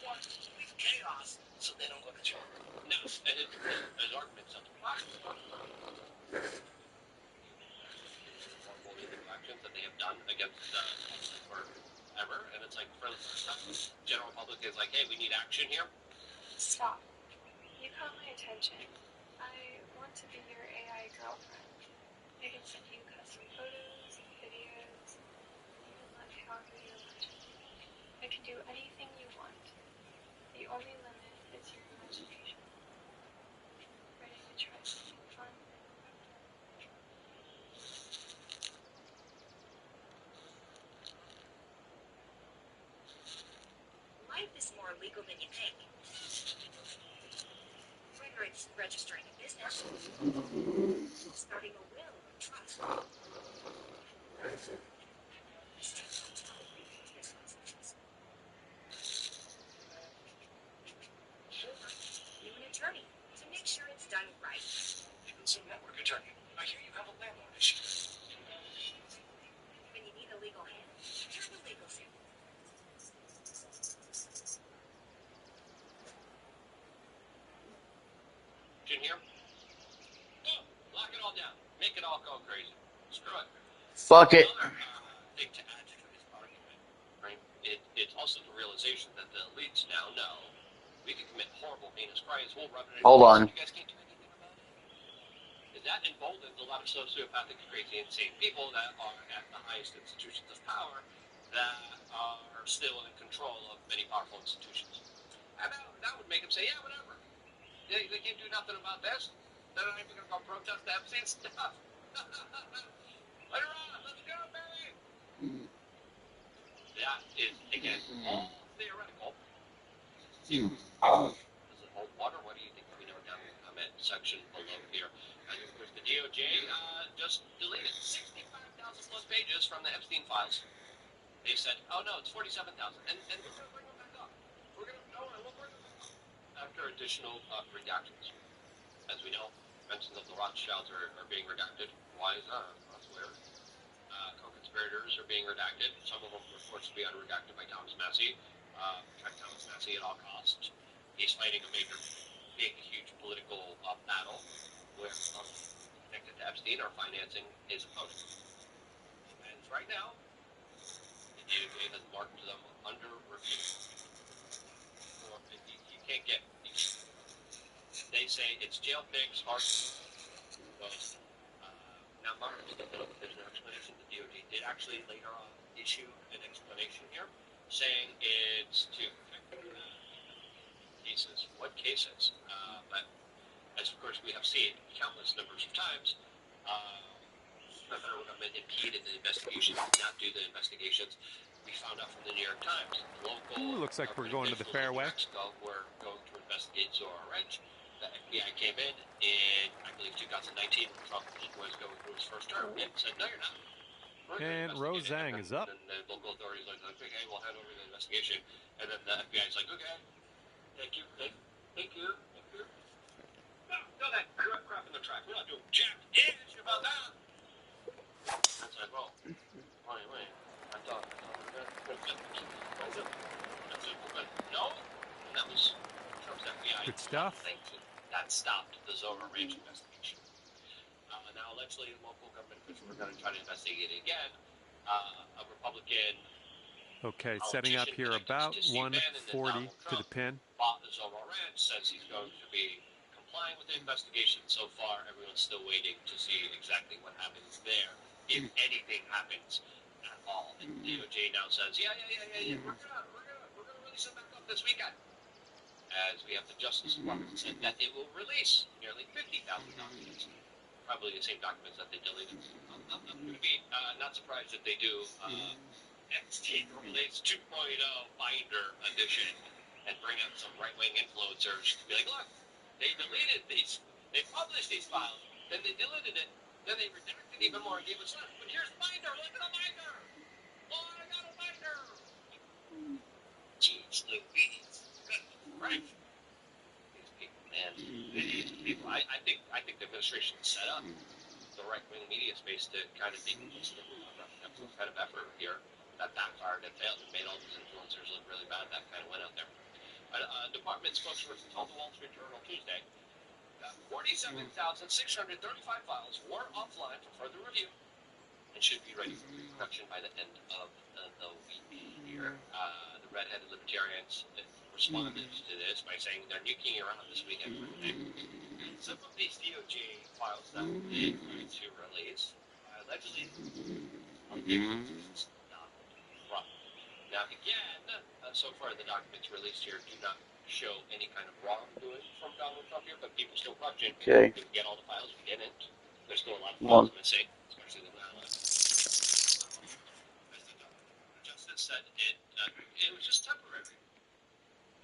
want complete chaos, so they don't go to jail. No, his argument sounds actions that they have done against forever, and it's like for the first time, general public is like, hey, we need action here. Stop. You caught my attention. I want to be your AI girlfriend. I can send you custom photos, videos, even let however you imagine. I can do anything you want. The only limit is your imagination. Ready to try something fun? Life is more legal than you think. Whether it's registering a business, starting a will or trust. You an attorney to make sure it's done right. Even some network attorney. I hear you have a landlord issue. When you need a legal hand, you're the legal suit. In here? No, lock it all down. Make it all go crazy. Screw it. Fuck it. Another thing to add to this argument, right? It's also the realization that the elites now know we can commit horrible, heinous crimes. We'll rub it in. Hold on. You guys can't do anything about it. And that emboldens a lot of sociopathic, crazy, insane people that are at the highest institutions of power that are still in control of many powerful institutions. And that would make them say, yeah, whatever. They can't do nothing about this. They're not even going to go protest the Epstein stuff. Let her on. Let's go, baby. That is, again, all theoretical. This is whole water. What do you think? We know down in the comment section below here. And of course, the DOJ just deleted 65,000 plus pages from the Epstein files. They said, oh no, it's 47,000. And we're going to bring them back up. We'll bring them back up. After additional redactions. As we know, mentions of the Rothschilds are being redacted. Why is that? That's weird. Co-conspirators are being redacted. Some of them were forced to be unredacted by Thomas Massey. Protect Thomas Massey at all costs. He's fighting a major, big, huge political battle where connected to Epstein are financing his opponents. And right now, the DOJ has marked them under review. You can't get. They say it's jail fix, hard. Now, Mark, there's no explanation. The DOJ did actually later on issue an explanation here, saying it's to protect cases. What cases? But as of course we have seen countless numbers of times, the federal government impeded the investigations, did not do the investigations. We found out from the New York Times, local. Ooh, looks like we're going to the fairway. Mexico were going to investigate Zora Ranch. The FBI came in I believe 2019, when Trump was going through his first term, and said, no, you're not. And Rosang is up. And the local authorities are like, okay, we'll hand over the investigation. And then the FBI is like, okay, thank you. No, that crap in the track. We're not doing jack ish about that. That's like, well, wait. I thought that's it. But no, and that was Trump's FBI. Good stuff. That stopped the Zora Ranch investigation. Now, allegedly, local government officials are going to try to investigate it again. A Republican. Okay, setting up here about 140 to the pin. Bought the Zora Ranch, says he's going to be complying with the investigation so far. Everyone's still waiting to see exactly what happens there, if anything happens at all. And DOJ now says, yeah, we're gonna release it back up this weekend. As we have the Justice Department said that they will release nearly 50,000 documents. Probably the same documents that they deleted. I'm going to be not surprised if they do XT Release 2.0 binder edition and bring out some right-wing influencers to be like, look, they deleted these, they published these files, then they deleted it, then they redacted even more and gave us less. But here's the binder, look at the binder! Oh, I got a binder! Jeez Louise. Right. These people, man. These people. I think the administration set up the right-wing media space to kind of be complicit in some kind of effort here that backfired and failed and made all these influencers look really bad. That kind of went out there. A department spokesperson told the Wall Street Journal Tuesday that 47,635 files were offline for further review and should be ready for production by the end of the week here. The red-headed libertarians responded to this by saying they're nuking around this weekend. Some of these DOJ files that they're going to release allegedly now again, so far the documents released here do not show any kind of wrongdoing from Donald Trump here, but people still question. Okay. Did we get all the files? We didn't. There's still a lot of files missing, especially the Justice said it was just temporary.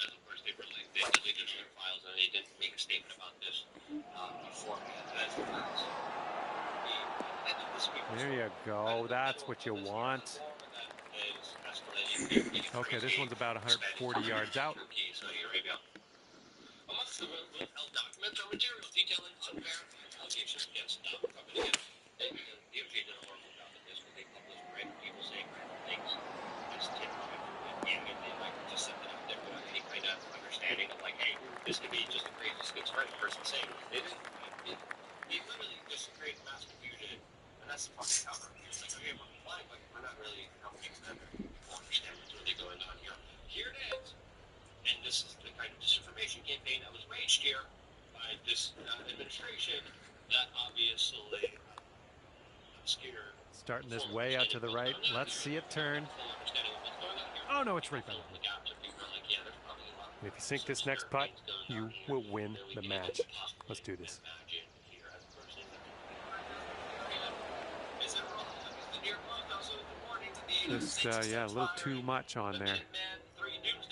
And of course, they deleted their files and they didn't make a statement about this beforehand. As the files. There you go. That's what you want. Okay, this one's about 140 yards out. Amongst the withheld documents are materials detailing some verified allegations against Donald Trump. And again, DOJ did a horrible job at this because they published random people saying random things. Just they might just send it out there without any kind of understanding of like, hey, this could be just a crazy schizophrenic person saying it. He literally just created mass confusion, and that's the fucking cover. It's like, okay, we're complying, but we're not really helping people understand what's really going on here. Here it is. And this is the kind of disinformation campaign that was waged here by this administration that obviously obscured. Starting this way out to the right. Let's see it turn. Oh, no, it's right back. If you sink this next putt, you will win the match. Let's do this. Just, yeah, a little too much on there.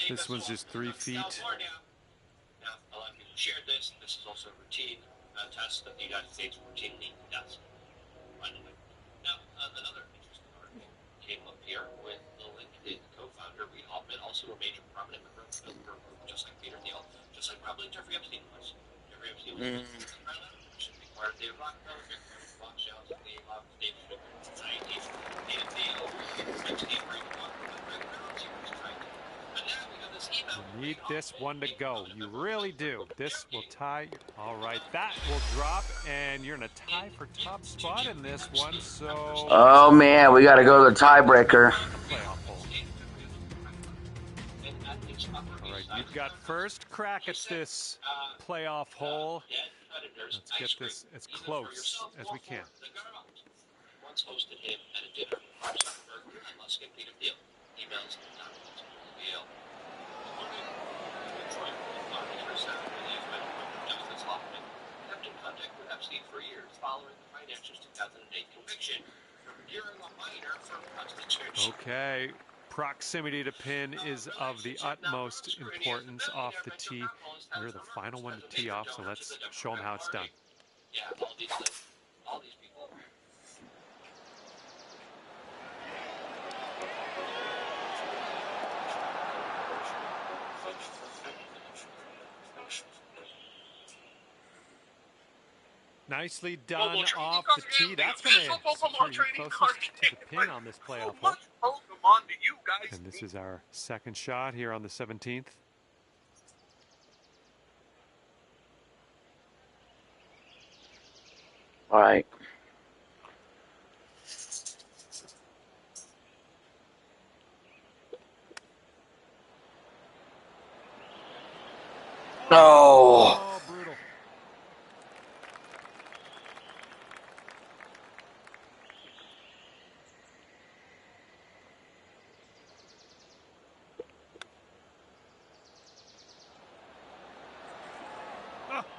This one's just 3 feet. Now, a lot of people shared this. This is also a routine test that the United States routinely does. By the way. Now, another interesting article came up here with the LinkedIn co-founder, Reid Hoffman, also a major prominent member of the group, just like Peter Thiel, just like probably Jeffrey Epstein was. Jeffrey Epstein was should be part of David Rockefeller, Rothschild, the David Society, Peter Thiel, Epstein, You need this one to go. You really do. This will tie. All right, that will drop, and you're in a tie for top spot in this one. So. Oh man, we got to go to the tiebreaker. All right, you've got first crack at this playoff hole. Let's get this as close as we can. Once hosted him at a dinner. Musk and Peter Thiel. Emails and documents. Thiel. Justice Hoffman kept in contact with Epstein for years following the Financial's 2008 conviction for procuring a minor for prostitution. Okay, proximity to pin is of the utmost importance off the tee. You're the final one to tee off, so let's show them how it's done. Yeah, all these people. Nicely done off the tee. That's going to be closest to the pin on this playoff hole. And this is our second shot here on the 17th. All right. Oh. Oh, brutal.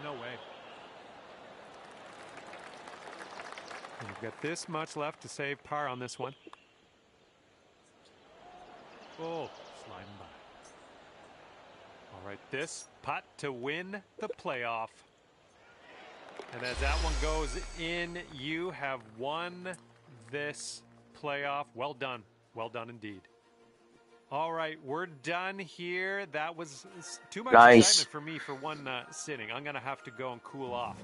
No way. And we've got this much left to save par on this one. Oh, sliding by. All right, this putt to win the playoff. And as that one goes in, you have won this playoff. Well done. Well done indeed. All right, we're done here. That was too much excitement for me for one sitting. I'm going to have to go and cool off.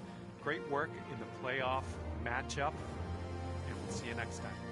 Great work in the playoff matchup, and we'll see you next time.